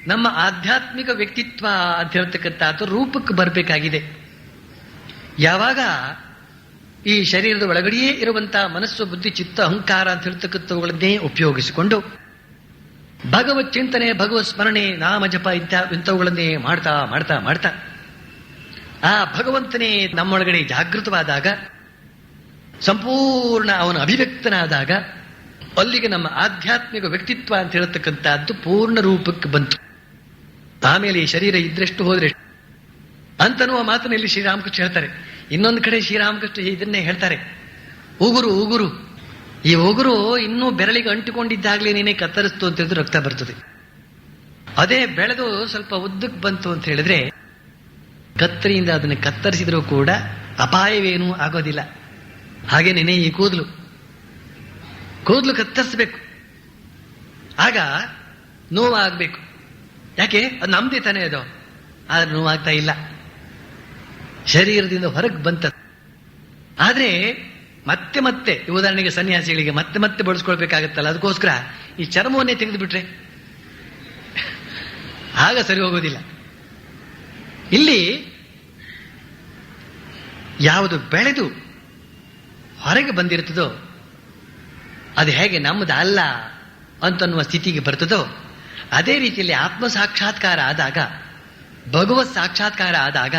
ನಮ್ಮ ಆಧ್ಯಾತ್ಮಿಕ ವ್ಯಕ್ತಿತ್ವ ಅಂತ ಹೇಳ್ತಕ್ಕಂಥದ್ದು ರೂಪಕ್ಕೆ ಬರಬೇಕಾಗಿದೆ. ಯಾವಾಗ ಈ ಶರೀರದ ಒಳಗಡೆಯೇ ಇರುವಂತಹ ಮನಸ್ಸು, ಬುದ್ಧಿ, ಚಿತ್ತ, ಅಹಂಕಾರ ಅಂತ ಹೇಳ್ತಕ್ಕಂಥವುಗಳನ್ನೇ ಉಪಯೋಗಿಸಿಕೊಂಡು ಭಗವತ್ ಚಿಂತನೆ, ಭಗವತ್ ಸ್ಮರಣೆ, ನಾಮ ಜಪ ಇಂಥವುಗಳನ್ನೇ ಮಾಡ್ತಾ ಮಾಡ್ತಾ ಮಾಡ್ತಾ ಆ ಭಗವಂತನೇ ನಮ್ಮೊಳಗಡೆ ಜಾಗೃತವಾದಾಗ, ಸಂಪೂರ್ಣ ಅವನ ಅಭಿವ್ಯಕ್ತನಾದಾಗ ಅಲ್ಲಿಗೆ ನಮ್ಮ ಆಧ್ಯಾತ್ಮಿಕ ವ್ಯಕ್ತಿತ್ವ ಅಂತ ಹೇಳ್ತಕ್ಕಂಥದ್ದು ಪೂರ್ಣ ರೂಪಕ್ಕೆ ಬಂತು. ಆಮೇಲೆ ಈ ಶರೀರ ಇದ್ರೆಷ್ಟು ಹೋದ್ರೆ ಅಂತನ್ನುವ ಮಾತಿನಲ್ಲಿ ಶ್ರೀರಾಮಕೃಷ್ಣ ಹೇಳ್ತಾರೆ. ಇನ್ನೊಂದು ಕಡೆ ಶ್ರೀರಾಮಕೃಷ್ಣ ಇದನ್ನೇ ಹೇಳ್ತಾರೆ, ಉಗುರು ಉಗುರು, ಈ ಉಗುರು ಇನ್ನೂ ಬೆರಳಿಗೆ ಅಂಟಿಕೊಂಡಿದ್ದಾಗಲೇ ನೀನೇ ಕತ್ತರಿಸ್ತು ಅಂತ ಹೇಳಿದ್ರೆ ರಕ್ತ ಬರ್ತದೆ. ಅದೇ ಬೆಳೆದು ಸ್ವಲ್ಪ ಉದ್ದಕ್ಕೆ ಬಂತು ಅಂತ ಹೇಳಿದ್ರೆ ಕತ್ತರಿಯಿಂದ ಅದನ್ನು ಕತ್ತರಿಸಿದ್ರೂ ಕೂಡ ಅಪಾಯವೇನೂ ಆಗೋದಿಲ್ಲ. ಹಾಗೇನೇನೆ ಈ ಕೂದಲು ಕತ್ತರಿಸಬೇಕು, ಆಗ ನೋವಾಗಬೇಕು. ಯಾಕೆ? ಅದು ನಮ್ದೇ ತಾನೇ ಅದು, ಆದ್ರೆ ನೋವಾಗ್ತಾ ಇಲ್ಲ, ಶರೀರದಿಂದ ಹೊರಗೆ ಬಂತ. ಆದ್ರೆ ಮತ್ತೆ ಮತ್ತೆ ಉದಾಹರಣೆಗೆ ಸನ್ಯಾಸಿಗಳಿಗೆ ಮತ್ತೆ ಮತ್ತೆ ಬಳಸ್ಕೊಳ್ಬೇಕಾಗತ್ತಲ್ಲ, ಅದಕ್ಕೋಸ್ಕರ ಈ ಚರ್ಮವನ್ನೇ ತೆಗೆದು ಬಿಟ್ರೆ ಆಗ ಸರಿ ಹೋಗೋದಿಲ್ಲ. ಇಲ್ಲಿ ಯಾವುದು ಬೆಳೆದು ಹೊರಗೆ ಬಂದಿರ್ತದೋ ಅದು ಹೇಗೆ ನಮ್ಮದು ಅಲ್ಲ ಅಂತನ್ನುವ ಸ್ಥಿತಿಗೆ ಬರ್ತದೋ, ಅದೇ ರೀತಿಯಲ್ಲಿ ಆತ್ಮ ಸಾಕ್ಷಾತ್ಕಾರ ಆದಾಗ, ಭಗವತ್ ಸಾಕ್ಷಾತ್ಕಾರ ಆದಾಗ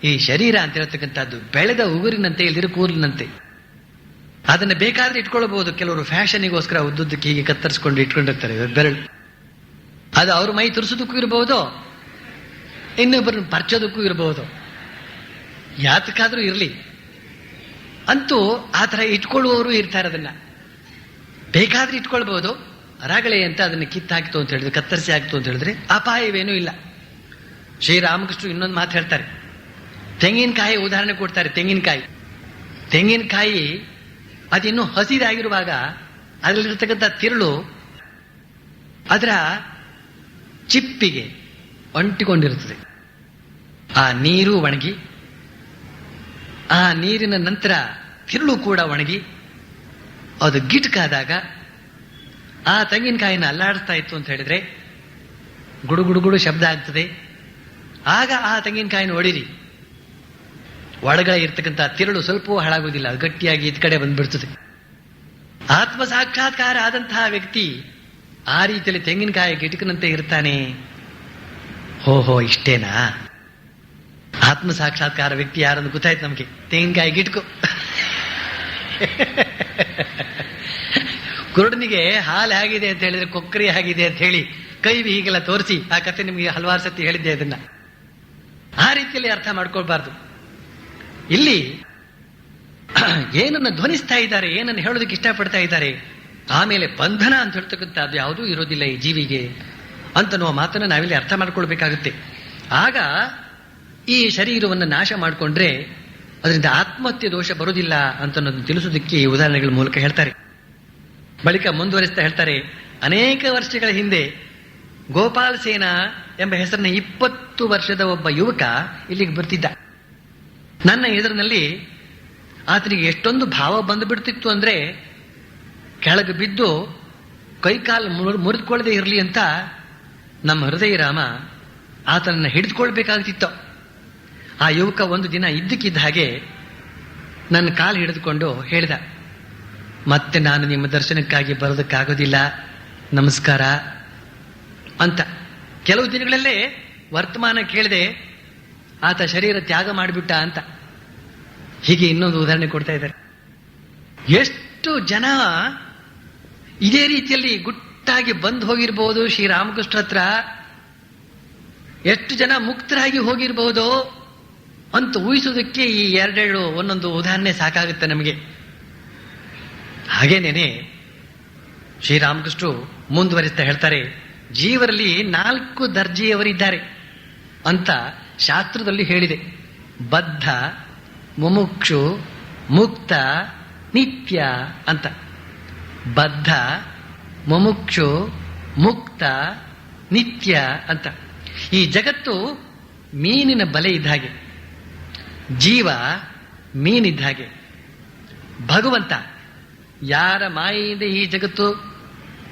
ಈ ಶರೀರ ಅಂತ ಹೇಳ್ತಕ್ಕಂಥದ್ದು ಬೆಳೆದ ಉಗುರಿನಂತೆ, ಇಲ್ದಿರೋ ಕೂದಲಿನಂತೆ. ಅದನ್ನು ಬೇಕಾದ್ರೆ ಇಟ್ಕೊಳ್ಬಹುದು. ಕೆಲವರು ಫ್ಯಾಷನಿಗೋಸ್ಕರ ಉದ್ದುದ್ದಕ್ಕೆ ಹೀಗೆ ಕತ್ತರಿಸ್ಕೊಂಡು ಇಟ್ಕೊಂಡಿರ್ತಾರೆ ಬೆರಳು. ಅದು ಅವ್ರ ಮೈ ತುರಿಸೋದಕ್ಕೂ ಇರಬಹುದು, ಇನ್ನೊಬ್ಬರನ್ನ ಪರ್ಚೋದಕ್ಕೂ ಇರಬಹುದು, ಯಾತಕ್ಕಾದ್ರೂ ಇರಲಿ. ಅಂತೂ ಆ ಥರ ಇಟ್ಕೊಳ್ಳುವವರು ಇರ್ತಾರೆ. ಅದನ್ನ ಬೇಕಾದ್ರೆ ಇಟ್ಕೊಳ್ಬಹುದು. ರಗಳೆ ಅಂತ ಅದನ್ನು ಕಿತ್ತಾಕ್ತು ಅಂತ ಹೇಳಿದ್ರೆ, ಕತ್ತರಿಸಿ ಆಗ್ತು ಅಂತ ಹೇಳಿದ್ರೆ ಅಪಾಯವೇನೂ ಇಲ್ಲ. ಶ್ರೀರಾಮಕೃಷ್ಣ ಇನ್ನೊಂದು ಮಾತು ಹೇಳ್ತಾರೆ. ತೆಂಗಿನಕಾಯಿ ಉದಾಹರಣೆ ಕೊಡ್ತಾರೆ. ತೆಂಗಿನಕಾಯಿ ಅದಿನ್ನೂ ಹಸಿರಾಗಿರುವಾಗ ಅದರಲ್ಲಿರ್ತಕ್ಕಂಥ ತಿರುಳು ಅದರ ಚಿಪ್ಪಿಗೆ ಅಂಟಿಕೊಂಡಿರುತ್ತದೆ. ಆ ನೀರು ಒಣಗಿ, ಆ ನೀರಿನ ನಂತರ ತಿರುಳು ಕೂಡ ಒಣಗಿ ಅದು ಗಿಟ್ಕಾದಾಗ ಆ ತೆಂಗಿನಕಾಯಿನ ಅಲ್ಲಾಡಿಸ್ತಾ ಇತ್ತು ಅಂತ ಹೇಳಿದ್ರೆ ಗುಡು ಶಬ್ದ ಆಗ್ತದೆ. ಆಗ ಆ ತೆಂಗಿನಕಾಯಿನ ಹೊಡಿರಿ, ಒಳಗಡೆ ಇರ್ತಕ್ಕಂಥ ತಿರುಳು ಸ್ವಲ್ಪವೂ ಹಾಳಾಗುವುದಿಲ್ಲ, ಅದು ಗಟ್ಟಿಯಾಗಿ ಇದ್ ಕಡೆ ಬಂದ್ಬಿಡ್ತದೆ. ಆತ್ಮ ಸಾಕ್ಷಾತ್ಕಾರ ಆದಂತಹ ವ್ಯಕ್ತಿ ಆ ರೀತಿಯಲ್ಲಿ ತೆಂಗಿನಕಾಯಿ ಗಿಟಕನಂತೆ ಇರ್ತಾನೆ. ಹೋ ಇಷ್ಟೇನಾ? ಆತ್ಮ ಸಾಕ್ಷಾತ್ಕಾರ ವ್ಯಕ್ತಿ ಯಾರನ್ನು ಗೊತ್ತಾಯ್ತು ನಮಗೆ. ತೆಂಗಿನಕಾಯಿ ಗಿಟಕು. ಕುರುಡನಿಗೆ ಹಾಲು ಆಗಿದೆ ಅಂತ ಹೇಳಿದ್ರೆ ಕೊಕ್ಕರಿ ಆಗಿದೆ ಅಂತ ಹೇಳಿ ಕೈ ಹೀಗೆಲ್ಲ ತೋರಿಸಿ ಆ ಕಥೆ ನಿಮಗೆ ಹಲವಾರು ಸತಿ ಹೇಳಿದ್ದೆ. ಅದನ್ನ ಆ ರೀತಿಯಲ್ಲಿ ಅರ್ಥ ಮಾಡ್ಕೊಳ್ಬಾರ್ದು. ಇಲ್ಲಿ ಏನನ್ನ ಧ್ವನಿಸ್ತಾ ಇದ್ದಾರೆ, ಏನನ್ನು ಹೇಳೋದಕ್ಕೆ ಇಷ್ಟಪಡ್ತಾ ಇದ್ದಾರೆ, ಆಮೇಲೆ ಬಂಧನ ಅಂತ ಹೇಳ್ತಕ್ಕಂಥದ್ದು ಯಾವುದೂ ಇರೋದಿಲ್ಲ ಈ ಜೀವಿಗೆ ಅಂತನ್ನುವ ಮಾತನ್ನು ನಾವಿಲ್ಲಿ ಅರ್ಥ ಮಾಡ್ಕೊಳ್ಬೇಕಾಗುತ್ತೆ. ಆಗ ಈ ಶರೀರವನ್ನು ನಾಶ ಮಾಡಿಕೊಂಡ್ರೆ ಅದರಿಂದ ಆತ್ಮಹತ್ಯೆ ದೋಷ ಬರುವುದಿಲ್ಲ ಅಂತನ್ನೋದನ್ನು ತಿಳಿಸೋದಕ್ಕೆ ಈ ಉದಾಹರಣೆಗಳ ಮೂಲಕ ಹೇಳ್ತಾರೆ. ಬಳಿಕ ಮುಂದುವರಿಸ್ತಾ ಹೇಳ್ತಾರೆ, ಅನೇಕ ವರ್ಷಗಳ ಹಿಂದೆ ಗೋಪಾಲ್ ಸೇನಾ ಎಂಬ ಹೆಸರಿನ 20 ವರ್ಷದ ಒಬ್ಬ ಯುವಕ ಇಲ್ಲಿಗೆ ಬರ್ತಿದ್ದ. ನನ್ನ ಎದುರಿನಲ್ಲಿ ಆತನಿಗೆ ಎಷ್ಟೊಂದು ಭಾವ ಬಂದು ಬಿಡ್ತಿತ್ತು ಅಂದ್ರೆ ಕೆಳಗೆ ಬಿದ್ದು ಕೈಕಾಲು ಮುರಿದುಕೊಳ್ಳದೆ ಇರಲಿ ಅಂತ ನಮ್ಮ ಹೃದಯ ರಾಮ ಆತನನ್ನು ಹಿಡಿದುಕೊಳ್ಬೇಕಾಗ್ತಿತ್ತು. ಆ ಯುವಕ ಒಂದು ದಿನ ಇದ್ದಕ್ಕಿದ್ದ ಹಾಗೆ ನನ್ನ ಕಾಲು ಹಿಡಿದುಕೊಂಡು ಹೇಳಿದ, ಮತ್ತೆ ನಾನು ನಿಮ್ಮ ದರ್ಶನಕ್ಕಾಗಿ ಬರೋದಕ್ಕಾಗೋದಿಲ್ಲ, ನಮಸ್ಕಾರ ಅಂತ. ಕೆಲವು ದಿನಗಳಲ್ಲೇ ವರ್ತಮಾನ ಕೇಳಿದೆ, ಆತ ಶರೀರ ತ್ಯಾಗ ಮಾಡಿಬಿಟ್ಟ ಅಂತ. ಹೀಗೆ ಇನ್ನೊಂದು ಉದಾಹರಣೆ ಕೊಡ್ತಾ ಇದ್ದಾರೆ. ಎಷ್ಟು ಜನ ಇದೇ ರೀತಿಯಲ್ಲಿ ಗುಟ್ಟಾಗಿ ಬಂದು ಹೋಗಿರಬಹುದು ಶ್ರೀರಾಮಕೃಷ್ಣ ಹತ್ರ, ಎಷ್ಟು ಜನ ಮುಕ್ತರಾಗಿ ಹೋಗಿರಬಹುದು ಅಂತ ಊಹಿಸೋದಕ್ಕೆ ಈ ಎರಡೆರಡು ಒಂದೊಂದು ಉದಾಹರಣೆ ಸಾಕಾಗುತ್ತೆ ನಮಗೆ. ಹಾಗೇನೇನೆ ಶ್ರೀರಾಮಕೃಷ್ಣರು ಮುಂದುವರಿಸ್ತಾ ಹೇಳ್ತಾರೆ, ಜೀವರಲ್ಲಿ 4 ದರ್ಜೆಯವರಿದ್ದಾರೆ ಅಂತ ಶಾಸ್ತ್ರದಲ್ಲಿ ಹೇಳಿದೆ. ಬದ್ಧ, ಮುಮುಕ್ಷು, ಮುಕ್ತ, ನಿತ್ಯ ಅಂತ. ಬದ್ಧ, ಮುಮುಕ್ಷು, ಮುಕ್ತ, ನಿತ್ಯ ಅಂತ. ಈ ಜಗತ್ತು ಮೀನಿನ ಬಲೆ ಇದ್ದ ಹಾಗೆ, ಜೀವ ಮೀನಿದ್ದ ಹಾಗೆ, ಭಗವಂತ ಯಾರ ಮಾಯೆಯಿಂದ ಈ ಜಗತ್ತು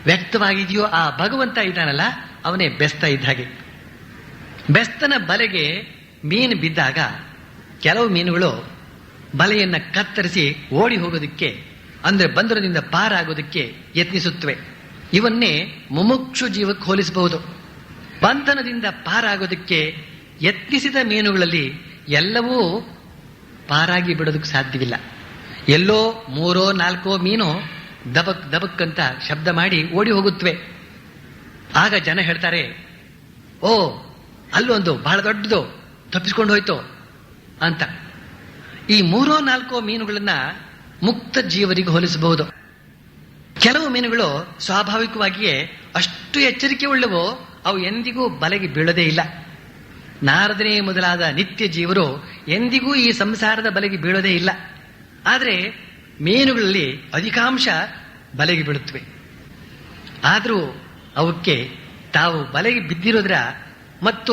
ವ್ಯಕ್ತವಾಗಿದೆಯೋ ಆ ಭಗವಂತ ಇದ್ದಾನಲ್ಲ ಅವನೇ ಬೆಸ್ತ ಇದ್ದ ಹಾಗೆ. ಬೆಸ್ತನ ಬಲೆಗೆ ಮೀನು ಬಿದ್ದಾಗ ಕೆಲವು ಮೀನುಗಳು ಬಲೆಯನ್ನ ಕತ್ತರಿಸಿ ಓಡಿ ಹೋಗೋದಕ್ಕೆ, ಅಂದ್ರೆ ಬಂಧನದಿಂದ ಪಾರಾಗೋದಕ್ಕೆ ಯತ್ನಿಸುತ್ತವೆ. ಇವನ್ನೇ ಮುಮುಕ್ಷು ಜೀವಕ್ಕೆ ಹೋಲಿಸಬಹುದು. ಬಂಧನದಿಂದ ಪಾರಾಗೋದಕ್ಕೆ ಯತ್ನಿಸಿದ ಮೀನುಗಳಲ್ಲಿ ಎಲ್ಲವೂ ಪಾರಾಗಿ ಬಿಡೋದಕ್ಕೆ ಸಾಧ್ಯವಿಲ್ಲ. ಎಲ್ಲೋ 3-4 ಮೀನು ದಬಕ್ ದಬಕ್ ಅಂತ ಶಬ್ದ ಮಾಡಿ ಓಡಿ ಹೋಗುತ್ತವೆ. ಆಗ ಜನ ಹೇಳ್ತಾರೆ, ಓ ಅಲ್ಲೊಂದು ಬಹಳ ದೊಡ್ಡದು ತಪ್ಪಿಸ್ಕೊಂಡು ಹೋಯ್ತು ಅಂತ. ಈ 3-4 ಮೀನುಗಳನ್ನ ಮುಕ್ತ ಜೀವರಿಗೆ ಹೋಲಿಸಬಹುದು. ಕೆಲವು ಮೀನುಗಳು ಸ್ವಾಭಾವಿಕವಾಗಿಯೇ ಅಷ್ಟು ಎಚ್ಚರಿಕೆ ಉಳ್ಳವು, ಅವು ಎಂದಿಗೂ ಬಲೆಗೆ ಬೀಳದೇ ಇಲ್ಲ. ನಾರದನೇ ಮೊದಲಾದ ನಿತ್ಯ ಜೀವರು ಎಂದಿಗೂ ಈ ಸಂಸಾರದ ಬಲೆಗೆ ಬೀಳೋದೇ ಇಲ್ಲ. ಆದರೆ ಮೀನುಗಳಲ್ಲಿ ಅಧಿಕಾಂಶ ಬಲೆಗೆ ಬೀಳುತ್ತವೆ. ಆದರೂ ಅವಕ್ಕೆ ತಾವು ಬಲೆಗೆ ಬಿದ್ದಿರೋದ್ರ ಮತ್ತು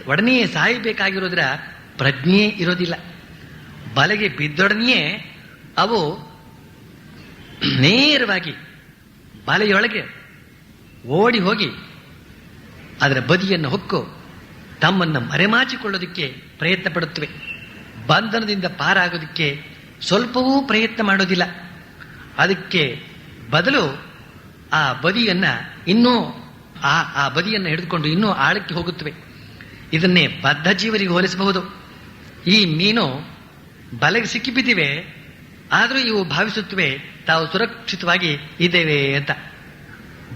ಒಡನೆ ಸಾಯಬೇಕಾಗಿರೋದ್ರ ಪ್ರಜ್ಞೆ ಇರೋದಿಲ್ಲ. ಬಲೆಗೆ ಬಿದ್ದೊಡನೆಯೇ ಅವು ನೇರವಾಗಿ ಬಲೆಯೊಳಗೆ ಓಡಿ ಹೋಗಿ ಅದರ ಬದಿಯನ್ನು ಹೊಕ್ಕು ತಮ್ಮನ್ನು ಮರೆಮಾಚಿಕೊಳ್ಳೋದಕ್ಕೆ ಪ್ರಯತ್ನ ಪಡುತ್ತವೆ. ಬಂಧನದಿಂದ ಪಾರಾಗೋದಕ್ಕೆ ಸ್ವಲ್ಪವೂ ಪ್ರಯತ್ನ ಮಾಡೋದಿಲ್ಲ. ಅದಕ್ಕೆ ಬದಲು ಆ ಬದಿಯನ್ನ ಇನ್ನೂ ಆ ಬದಿಯನ್ನು ಹಿಡಿದುಕೊಂಡು ಇನ್ನೂ ಆಳಕ್ಕೆ ಹೋಗುತ್ತವೆ. ಇದನ್ನೇ ಬದ್ಧ ಜೀವರಿಗೆ ಹೋಲಿಸಬಹುದು. ಈ ಮೀನು ಬಲೆಗೆ ಸಿಕ್ಕಿಬಿದ್ದಿವೆ, ಆದರೂ ಇವು ಭಾವಿಸುತ್ತವೆ ತಾವು ಸುರಕ್ಷಿತವಾಗಿ ಇದ್ದೇವೆ ಅಂತ.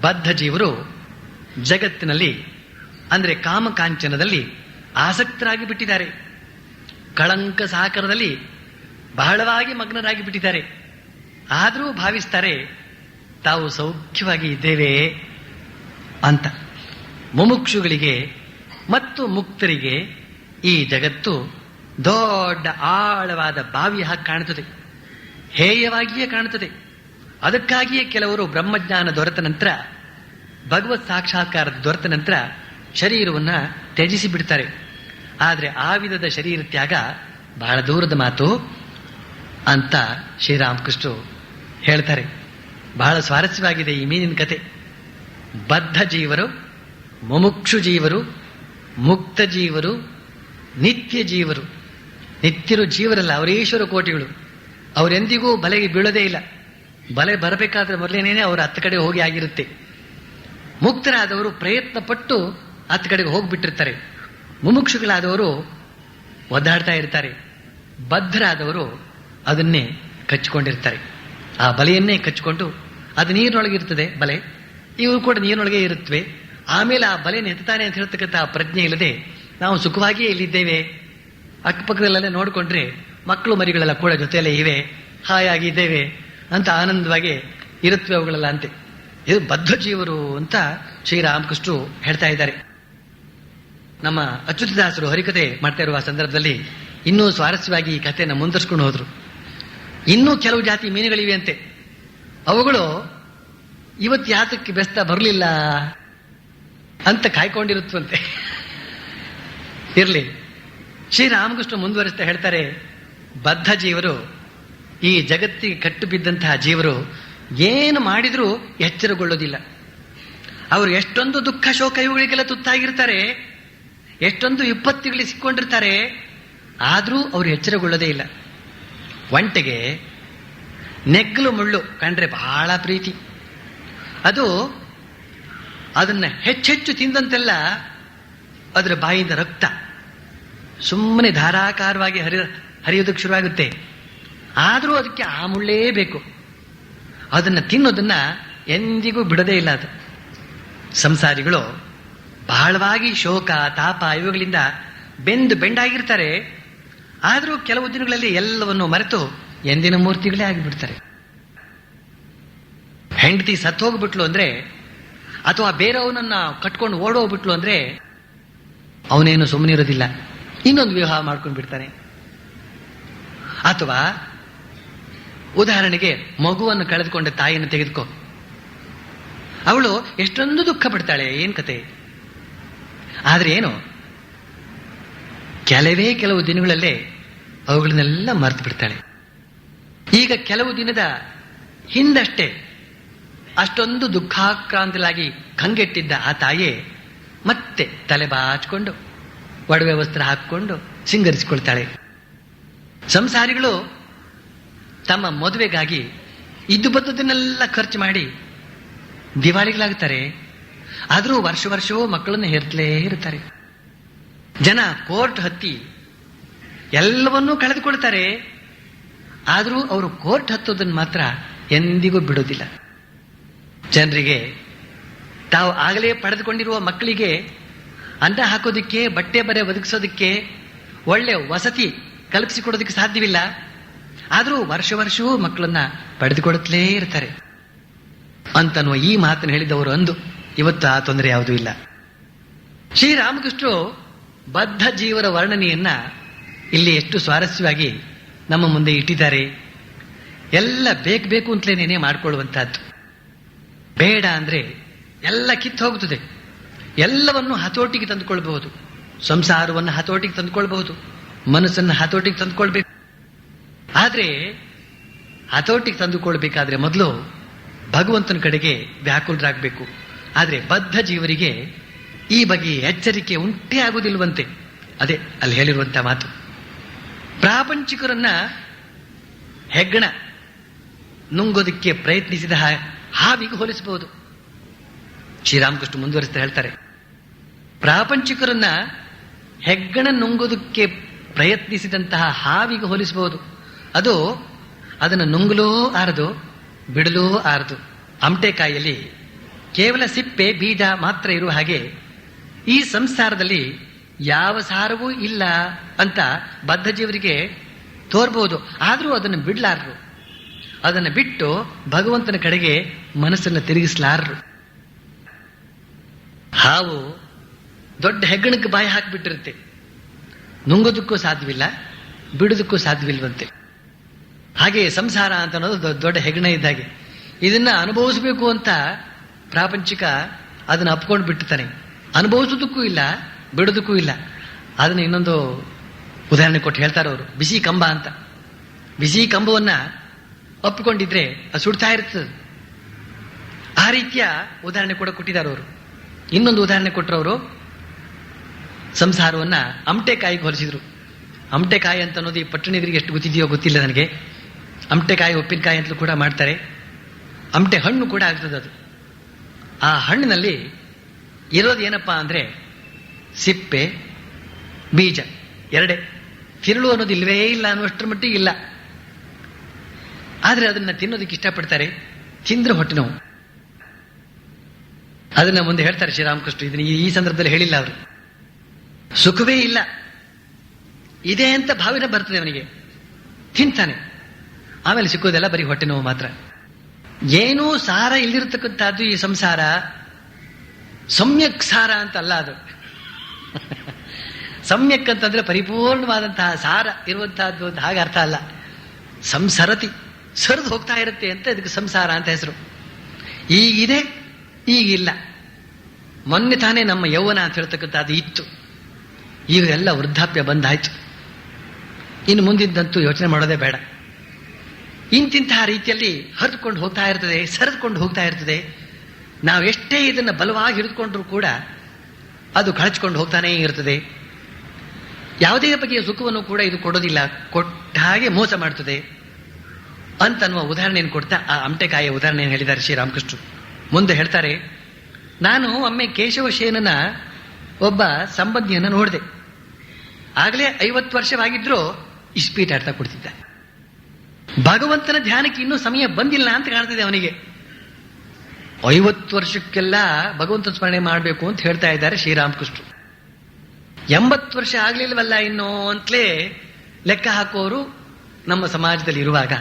ಬದ್ಧ ಜೀವರು ಜಗತ್ತಿನಲ್ಲಿ ಅಂದ್ರೆ ಕಾಮಕಾಂಚನದಲ್ಲಿ ಆಸಕ್ತರಾಗಿ ಬಿಟ್ಟಿದ್ದಾರೆ. ಕಳಂಕ ಸಾಕರದಲ್ಲಿ ಬಹಳವಾಗಿ ಮಗ್ನರಾಗಿ ಬಿಟ್ಟಿದ್ದಾರೆ. ಆದರೂ ಭಾವಿಸ್ತಾರೆ ತಾವು ಸೌಖ್ಯವಾಗಿ ಇದ್ದೇವೆ ಅಂತ. ಮುಮುಕ್ಷುಗಳಿಗೆ ಮತ್ತು ಮುಕ್ತರಿಗೆ ಈ ಜಗತ್ತು ದೊಡ್ಡ ಆಳವಾದ ಬಾವಿಯ ಹಾಗೆ ಕಾಣುತ್ತದೆ, ಹೇಯವಾಗಿಯೇ ಕಾಣುತ್ತದೆ. ಅದಕ್ಕಾಗಿಯೇ ಕೆಲವರು ಬ್ರಹ್ಮಜ್ಞಾನ ದೊರೆತ ನಂತರ, ಭಗವತ್ ಸಾಕ್ಷಾತ್ಕಾರದ ದೊರೆತ ನಂತರ ಶರೀರವನ್ನ ತ್ಯಜಿಸಿ ಬಿಡ್ತಾರೆ. ಆದರೆ ಆ ವಿಧದ ಶರೀರ ತ್ಯಾಗ ಬಹಳ ದೂರದ ಮಾತು ಅಂತ ಶ್ರೀರಾಮಕೃಷ್ಣರು ಹೇಳ್ತಾರೆ. ಬಹಳ ಸ್ವಾರಸ್ಯವಾಗಿದೆ ಈ ಮೀನಿನ ಕತೆ. ಬದ್ಧ ಜೀವರು, ಮುಮುಕ್ಷು ಜೀವರು, ಮುಕ್ತ ಜೀವರು, ನಿತ್ಯ ಜೀವರು. ನಿತ್ಯರು ಜೀವರಲ್ಲ, ಅವರೇಶ್ವರ ಕೋಟಿಗಳು. ಅವರೆಂದಿಗೂ ಬಲೆಗೆ ಬೀಳೋದೇ ಇಲ್ಲ. ಬಲೆ ಬರಬೇಕಾದ್ರೆ ಮೊದಲೇನೇನೆ ಅವರು ಹತ್ತ ಕಡೆ ಹೋಗಿ ಆಗಿರುತ್ತೆ. ಮುಕ್ತರಾದವರು ಪ್ರಯತ್ನ ಪಟ್ಟು ಹತ್ತ ಕಡೆಗೆ ಹೋಗ್ಬಿಟ್ಟಿರ್ತಾರೆ. ಮುಮುಕ್ಷುಗಳಾದವರು ಒದ್ದಾಡ್ತಾ ಇರ್ತಾರೆ. ಬದ್ಧರಾದವರು ಅದನ್ನೇ ಕಚ್ಚಿಕೊಂಡಿರ್ತಾರೆ. ಆ ಬಲೆಯನ್ನೇ ಕಚ್ಚಿಕೊಂಡು, ಅದು ನೀರಿನೊಳಗಿರ್ತದೆ ಬಲೆ, ಇವರು ಕೂಡ ನೀರಿನೊಳಗೆ ಇರುತ್ತವೆ. ಆಮೇಲೆ ಆ ಬಲೆ ನೆತ್ತಾನೆ ಅಂತ ಹೇಳ್ತಕ್ಕಂಥ ಪ್ರಜ್ಞೆ ಇಲ್ಲದೆ ನಾವು ಸುಖವಾಗಿಯೇ ಇಲ್ಲಿದ್ದೇವೆ, ಅಕ್ಕಪಕ್ಕದಲ್ಲೆಲ್ಲ ನೋಡಿಕೊಂಡ್ರೆ ಮಕ್ಕಳು ಮರಿಗಳೆಲ್ಲ ಕೂಡ ಜೊತೆಯಲ್ಲೇ ಇವೆ, ಹಾಯಾಗಿದ್ದೇವೆ ಅಂತ ಆನಂದವಾಗಿ ಇರುತ್ತವೆ ಅವುಗಳೆಲ್ಲ ಅಂತೆ. ಇದು ಬದ್ಧ ಜೀವರು ಅಂತ ಶ್ರೀರಾಮಕೃಷ್ಣರು ಹೇಳ್ತಾ ಇದ್ದಾರೆ. ನಮ್ಮ ಅಚ್ಯುತದಾಸರು ಹರಿಕತೆ ಮಾಡ್ತಾ ಇರುವ ಸಂದರ್ಭದಲ್ಲಿ ಇನ್ನೂ ಸ್ವಾರಸ್ಯವಾಗಿ ಈ ಕಥೆಯನ್ನು ಮುಂದುವರ್ಸ್ಕೊಂಡು ಹೋದ್ರು. ಇನ್ನೂ ಕೆಲವು ಜಾತಿ ಮೀನುಗಳಿವೆ ಅಂತೆ. ಅವುಗಳು ಇವತ್ತು ಯಾತಕ್ಕೆ ಬೆಸ್ತ ಬರಲಿಲ್ಲ ಅಂತ ಕಾಯ್ಕೊಂಡಿರುತ್ತವಂತೆ. ಇರ್ಲಿ, ಶ್ರೀರಾಮಕೃಷ್ಣ ಮುಂದುವರಿಸ್ತಾ ಹೇಳ್ತಾರೆ, ಬದ್ಧ ಜೀವರು, ಈ ಜಗತ್ತಿಗೆ ಕಟ್ಟು ಬಿದ್ದಂತಹ ಜೀವರು ಏನು ಮಾಡಿದ್ರೂ ಎಚ್ಚರಗೊಳ್ಳೋದಿಲ್ಲ. ಅವರು ಎಷ್ಟೊಂದು ದುಃಖ ಶೋಕ ಇವುಗಳಿಗೆಲ್ಲ ತುತ್ತಾಗಿರ್ತಾರೆ, ಎಷ್ಟೊಂದು ವಿಪತ್ತುಗಳಿಗೆ ಸಿಕ್ಕೊಂಡಿರ್ತಾರೆ, ಆದರೂ ಅವರು ಎಚ್ಚರಗೊಳ್ಳೋದೇ ಇಲ್ಲ. ಒಂಟೆಗೆ ನೆಗ್ಗಲು ಮುಳ್ಳು ಕಂಡ್ರೆ ಬಹಳ ಪ್ರೀತಿ. ಅದು ಅದನ್ನ ಹೆಚ್ಚೆಚ್ಚು ತಿಂದಂತೆಲ್ಲ ಅದರ ಬಾಯಿಂದ ರಕ್ತ ಸುಮ್ಮನೆ ಧಾರಾಕಾರವಾಗಿ ಹರಿಯೋದಕ್ಕೆ ಶುರುವಾಗುತ್ತೆ. ಆದರೂ ಅದಕ್ಕೆ ಆ ಮುಳ್ಳೇ ಬೇಕು. ಅದನ್ನ ತಿನ್ನೋದನ್ನ ಎಂದಿಗೂ ಬಿಡದೇ ಇಲ್ಲ ಅದು. ಸಂಸಾರಿಗಳು ಬಹಳವಾಗಿ ಶೋಕ ತಾಪ ಇವುಗಳಿಂದ ಬೆಂಡಾಗಿರ್ತಾರೆ. ಆದರೂ ಕೆಲವು ದಿನಗಳಲ್ಲಿ ಎಲ್ಲವನ್ನು ಮರೆತು ಎಂದಿನ ಮೂರ್ತಿಗಳೇ ಆಗಿಬಿಡ್ತಾರೆ. ಹೆಂಡತಿ ಸತ್ತು ಹೋಗ್ಬಿಟ್ಲು ಅಂದ್ರೆ, ಅಥವಾ ಬೇರೆಯವನನ್ನ ಕಟ್ಕೊಂಡು ಓಡೋಗ್ಬಿಟ್ಲು ಅಂದ್ರೆ ಅವನೇನು ಸುಮ್ಮನಿರೋದಿಲ್ಲ, ಇನ್ನೊಂದು ವಿವಾಹ ಮಾಡ್ಕೊಂಡು ಬಿಡ್ತಾನೆ. ಅಥವಾ ಉದಾಹರಣೆಗೆ ಮಗುವನ್ನು ಕಳೆದುಕೊಂಡ ತಾಯಿಯನ್ನು ತೆಗೆದುಕೋ, ಅವಳು ಎಷ್ಟೊಂದು ದುಃಖ ಪಡ್ತಾಳೆ, ಏನ್ ಕತೆ. ಆದ್ರೆ ಏನು, ಕೆಲವು ದಿನಗಳಲ್ಲೇ ಅವುಗಳನ್ನೆಲ್ಲ ಮರೆತು ಬಿಡ್ತಾಳೆ. ಈಗ ಕೆಲವು ದಿನದ ಹಿಂದಷ್ಟೇ ಅಷ್ಟೊಂದು ದುಃಖಾಕ್ರಾಂತಲಾಗಿ ಕಂಗೆಟ್ಟಿದ್ದ ಆ ತಾಯೇ ಮತ್ತೆ ತಲೆ ಬಾಚಿಕೊಂಡು ಒಡವೆ ವಸ್ತ್ರ ಹಾಕಿಕೊಂಡು ಸಿಂಗರಿಸಿಕೊಳ್ತಾಳೆ. ಸಂಸಾರಿಗಳು ತಮ್ಮ ಮದುವೆಗಾಗಿ ಇದ್ದು ಬದ್ದದನ್ನೆಲ್ಲ ಖರ್ಚು ಮಾಡಿ ದಿವಾಳಿಗಳಾಗ್ತಾರೆ. ಆದರೂ ವರ್ಷವೂ ಮಕ್ಕಳನ್ನು ಹೇರ್ತಲೇ ಇರ್ತಾರೆ. ಜನ ಕೋರ್ಟ್ ಹತ್ತಿ ಎಲ್ಲವನ್ನೂ ಕಳೆದುಕೊಳ್ತಾರೆ. ಆದರೂ ಅವರು ಕೋರ್ಟ್ ಹತ್ತೋದನ್ನು ಮಾತ್ರ ಎಂದಿಗೂ ಬಿಡೋದಿಲ್ಲ. ಜನರಿಗೆ ತಾವು ಆಗಲೇ ಪಡೆದುಕೊಂಡಿರುವ ಮಕ್ಕಳಿಗೆ ಅನ್ನ ಹಾಕೋದಿಕ್ಕೆ, ಬಟ್ಟೆ ಬರೆ ಒದಗಿಸೋದಕ್ಕೆ, ಒಳ್ಳೆ ವಸತಿ ಕಲ್ಪಿಸಿಕೊಡೋದಕ್ಕೆ ಸಾಧ್ಯವಿಲ್ಲ. ಆದರೂ ವರ್ಷವೂ ಮಕ್ಕಳನ್ನ ಪಡೆದುಕೊಡುತ್ತಲೇ ಇರ್ತಾರೆ ಅಂತನ್ನುವ ಈ ಮಾತನ್ನು ಹೇಳಿದವರು ಅಂದು. ಇವತ್ತು ಆ ತೊಂದರೆ ಯಾವುದೂ ಇಲ್ಲ. ಶ್ರೀರಾಮಕೃಷ್ಣರು ಬದ್ಧ ಜೀವರ ವರ್ಣನೆಯನ್ನ ಇಲ್ಲಿ ಎಷ್ಟು ಸ್ವಾರಸ್ಯವಾಗಿ ನಮ್ಮ ಮುಂದೆ ಇಟ್ಟಿದ್ದಾರೆ. ಎಲ್ಲ ಬೇಕು ಅಂತಲೇನೇನೆ ಮಾಡಿಕೊಳ್ಳುವಂತಹದ್ದು. ಬೇಡ ಅಂದ್ರೆ ಎಲ್ಲ ಕಿತ್ತು ಹೋಗುತ್ತದೆ. ಎಲ್ಲವನ್ನು ಹತೋಟಿಗೆ ತಂದುಕೊಳ್ಬಹುದು. ಸಂಸಾರವನ್ನು ಹತೋಟಿಗೆ ತಂದುಕೊಳ್ಬಹುದು, ಮನಸ್ಸನ್ನು ಹತೋಟಿಗೆ ತಂದುಕೊಳ್ಬೇಕು. ಆದ್ರೆ ಹತೋಟಿಗೆ ತಂದುಕೊಳ್ಬೇಕಾದ್ರೆ ಮೊದಲು ಭಗವಂತನ ಕಡೆಗೆ ವ್ಯಾಕುಲರಾಗಬೇಕು. ಆದ್ರೆ ಬದ್ಧ ಜೀವರಿಗೆ ಈ ಬಗ್ಗೆ ಎಚ್ಚರಿಕೆ ಉಂಟೇ ಆಗುವುದಿಲ್ವಂತೆ. ಅದೇ ಅಲ್ಲಿ ಹೇಳಿರುವಂತಹ ಮಾತು. ಪ್ರಾಪಂಚಿಕರನ್ನ ಹೆಗ್ಗಣ ನುಂಗೋದಕ್ಕೆ ಪ್ರಯತ್ನಿಸಿದ ಹಾವಿಗೆ ಹೋಲಿಸಬಹುದು. ಶ್ರೀರಾಮಕೃಷ್ಣ ಮುಂದುವರಿಸ್ತಾ ಹೇಳ್ತಾರೆ, ಪ್ರಾಪಂಚಿಕರನ್ನ ಹೆಗ್ಗಣ ನುಂಗೋದಕ್ಕೆ ಪ್ರಯತ್ನಿಸಿದಂತಹ ಹಾವಿಗೆ ಹೋಲಿಸಬಹುದು. ಅದು ಅದನ್ನು ನುಂಗಲೂ ಆರದು, ಬಿಡಲೂ ಆರದು. ಅಮಟೆಕಾಯಿಯಲ್ಲಿ ಕೇವಲ ಸಿಪ್ಪೆ ಬೀಜ ಮಾತ್ರ ಇರುವ ಹಾಗೆ ಈ ಸಂಸಾರದಲ್ಲಿ ಯಾವ ಸಾರವೂ ಇಲ್ಲ ಅಂತ ಬದ್ಧ ಜೀವರಿಗೆ ತೋರ್ಬಹುದು. ಆದರೂ ಅದನ್ನು ಬಿಡ್ಲಾರರು. ಅದನ್ನು ಬಿಟ್ಟು ಭಗವಂತನ ಕಡೆಗೆ ಮನಸ್ಸನ್ನು ತಿರುಗಿಸಲಾರರು. ಹಾವು ದೊಡ್ಡ ಹೆಗ್ಗಣಕ್ಕೆ ಬಾಯಿ ಹಾಕಿಬಿಟ್ಟಿರುತ್ತೆ. ನುಂಗೋದಕ್ಕೂ ಸಾಧ್ಯವಿಲ್ಲ, ಬಿಡೋದಕ್ಕೂ ಸಾಧ್ಯವಿಲ್ವಂತೆ. ಹಾಗೆ ಸಂಸಾರ ಅಂತ ಅನ್ನೋದು ದೊಡ್ಡ ಹೆಗ್ಗಣ ಇದ್ದಾಗೆ. ಇದನ್ನ ಅನುಭವಿಸಬೇಕು ಅಂತ ಪ್ರಾಪಂಚಿಕ ಅದನ್ನು ಅಪ್ಕೊಂಡು ಬಿಟ್ಟಿರ್ತಾನೆ. ಅನುಭವಿಸೋದಕ್ಕೂ ಇಲ್ಲ, ಬಿಡೋದಕ್ಕೂ ಇಲ್ಲ. ಅದನ್ನ ಇನ್ನೊಂದು ಉದಾಹರಣೆ ಕೊಟ್ಟು ಹೇಳ್ತಾರೆ ಅವರು, ಬಿಸಿ ಕಂಬ ಅಂತ. ಬಿಸಿ ಕಂಬವನ್ನ ಒಪ್ಪಿಕೊಂಡಿದ್ರೆ ಅದು ಸುಡ್ತಾ ಇರ್ತದೆ. ಆ ರೀತಿಯ ಉದಾಹರಣೆ ಕೂಡ ಕೊಟ್ಟಿದ್ದಾರೆ ಅವರು. ಇನ್ನೊಂದು ಉದಾಹರಣೆ ಕೊಟ್ಟರವರು ಸಂಸಾರವನ್ನ ಅಮಟೆಕಾಯಿಗೆ ಹೋಲಿಸಿದ್ರು. ಅಮಟೆಕಾಯಿ ಅಂತ ಅನ್ನೋದು ಈ ಪಟ್ಟಣಿಗರಿಗೆ ಎಷ್ಟು ಗೊತ್ತಿದೆಯೋ ಗೊತ್ತಿಲ್ಲ ನನಗೆ. ಅಮಟೆಕಾಯಿ ಉಪ್ಪಿನಕಾಯಿ ಅಂತಲೂ ಕೂಡ ಮಾಡ್ತಾರೆ. ಅಮಟೆ ಹಣ್ಣು ಕೂಡ ಆಗ್ತದೆ ಅದು. ಆ ಹಣ್ಣಿನಲ್ಲಿ ಇರೋದು ಏನಪ್ಪಾ ಅಂದ್ರೆ ಸಿಪ್ಪೆ, ಬೀಜ ಎರಡೇ. ತಿರುಳು ಅನ್ನೋದು ಇಲ್ಲವೇ ಇಲ್ಲ ಅನ್ನುವಷ್ಟರ ಮಟ್ಟಿಗೆ ಇಲ್ಲ. ಆದ್ರೆ ಅದನ್ನ ತಿನ್ನೋದಕ್ಕೆ ಇಷ್ಟಪಡ್ತಾರೆ. ತಿಂದ್ರೆ ಹೊಟ್ಟೆ ನೋವು. ಅದನ್ನ ಮುಂದೆ ಹೇಳ್ತಾರೆ ಶ್ರೀರಾಮಕೃಷ್ಣ. ಇದನ್ನ ಈ ಸಂದರ್ಭದಲ್ಲಿ ಹೇಳಿಲ್ಲ ಅವರು. ಸುಖವೇ ಇಲ್ಲ ಇದೆ ಅಂತ ಭಾವನೆ ಬರ್ತದೆ ಅವನಿಗೆ, ತಿಂತಾನೆ. ಆಮೇಲೆ ಸಿಕ್ಕೋದೆಲ್ಲ ಬರೀ ಹೊಟ್ಟೆ ನೋವು ಮಾತ್ರ. ಏನೂ ಸಾರ ಇಲ್ಲಿರತಕ್ಕಂಥದ್ದು ಈ ಸಂಸಾರ. ಸಮ್ಯಕ್ ಸಾರ ಅಂತ ಅಲ್ಲ ಅದು. ಸಮ್ಯಕ್ ಅಂತಂದ್ರೆ ಪರಿಪೂರ್ಣವಾದಂತಹ ಸಾರ ಇರುವಂತಹದ್ದು ಅಂತ ಹಾಗೆ ಅರ್ಥ ಅಲ್ಲ. ಸಂಸರತಿ, ಸರಿದು ಹೋಗ್ತಾ ಇರುತ್ತೆ ಅಂತ ಇದಕ್ಕೆ ಸಂಸಾರ ಅಂತ ಹೆಸರು. ಈಗಿದೆ, ಈಗಿಲ್ಲ. ಮೊನ್ನೆ ತಾನೇ ನಮ್ಮ ಯೌವನ ಅಂತ ಹೇಳ್ತಕ್ಕಂಥದ್ದು ಇತ್ತು. ಈಗ ಎಲ್ಲ ವೃದ್ಧಾಪ್ಯ ಬಂದಾಯ್ತು. ಇನ್ನು ಮುಂದಿದ್ದಂತೂ ಯೋಚನೆ ಮಾಡೋದೇ ಬೇಡ. ಇಂತಿಂತಹ ರೀತಿಯಲ್ಲಿ ಹರಿದುಕೊಂಡು ಹೋಗ್ತಾ ಇರ್ತದೆ, ಸರಿದುಕೊಂಡು ಹೋಗ್ತಾ ಇರ್ತದೆ. ನಾವೆಷ್ಟೇ ಇದನ್ನು ಬಲವಾಗಿ ಹಿಡಿದುಕೊಂಡ್ರೂ ಕೂಡ ಅದು ಕಳಚಿಕೊಂಡು ಹೋಗ್ತಾನೇ ಇರ್ತದೆ. ಯಾವುದೇ ಬಗೆಯ ಸುಖವನ್ನು ಕೂಡ ಇದು ಕೊಡೋದಿಲ್ಲ, ಕೊಟ್ಟ ಹಾಗೆ ಮೋಸ ಮಾಡ್ತದೆ ಅಂತನ್ನುವ ಉದಾಹರಣೆಯನ್ನು ಕೊಡ್ತಾ ಆ ಅಮಟೆಕಾಯಿಯ ಉದಾಹರಣೆಯನ್ನು ಹೇಳಿದ್ದಾರೆ ಶ್ರೀರಾಮಕೃಷ್ಣ. ಮುಂದೆ ಹೇಳ್ತಾರೆ, ನಾನು ಒಮ್ಮೆ ಕೇಶವಶೇನನ ಒಬ್ಬ ಸಂಬಂಧಿಯನ್ನ ನೋಡಿದೆ. ಆಗಲೇ 50 ವರ್ಷವಾಗಿದ್ರು ಇಸ್ಪೀಟ್ ಆಡ್ತಾ ಕೊಡ್ತಿದ್ದ. ಭಗವಂತನ ಧ್ಯಾನಕ್ಕೆ ಇನ್ನೂ ಸಮಯ ಬಂದಿಲ್ಲ ಅಂತ ಕಾಣ್ತಿದೆ ಅವನಿಗೆ. 50 ವರ್ಷಕ್ಕೆಲ್ಲ ಭಗವಂತನ ಸ್ಮರಣೆ ಮಾಡಬೇಕು ಅಂತ ಹೇಳ್ತಾ ಇದ್ದಾರೆ ಶ್ರೀರಾಮಕೃಷ್ಣರು. 80 ವರ್ಷ ಆಗ್ಲಿಲ್ವಲ್ಲ ಇನ್ನು ಅಂತಲೇ ಲೆಕ್ಕ ಹಾಕೋರು ನಮ್ಮ ಸಮಾಜದಲ್ಲಿ ಇರುವಾಗ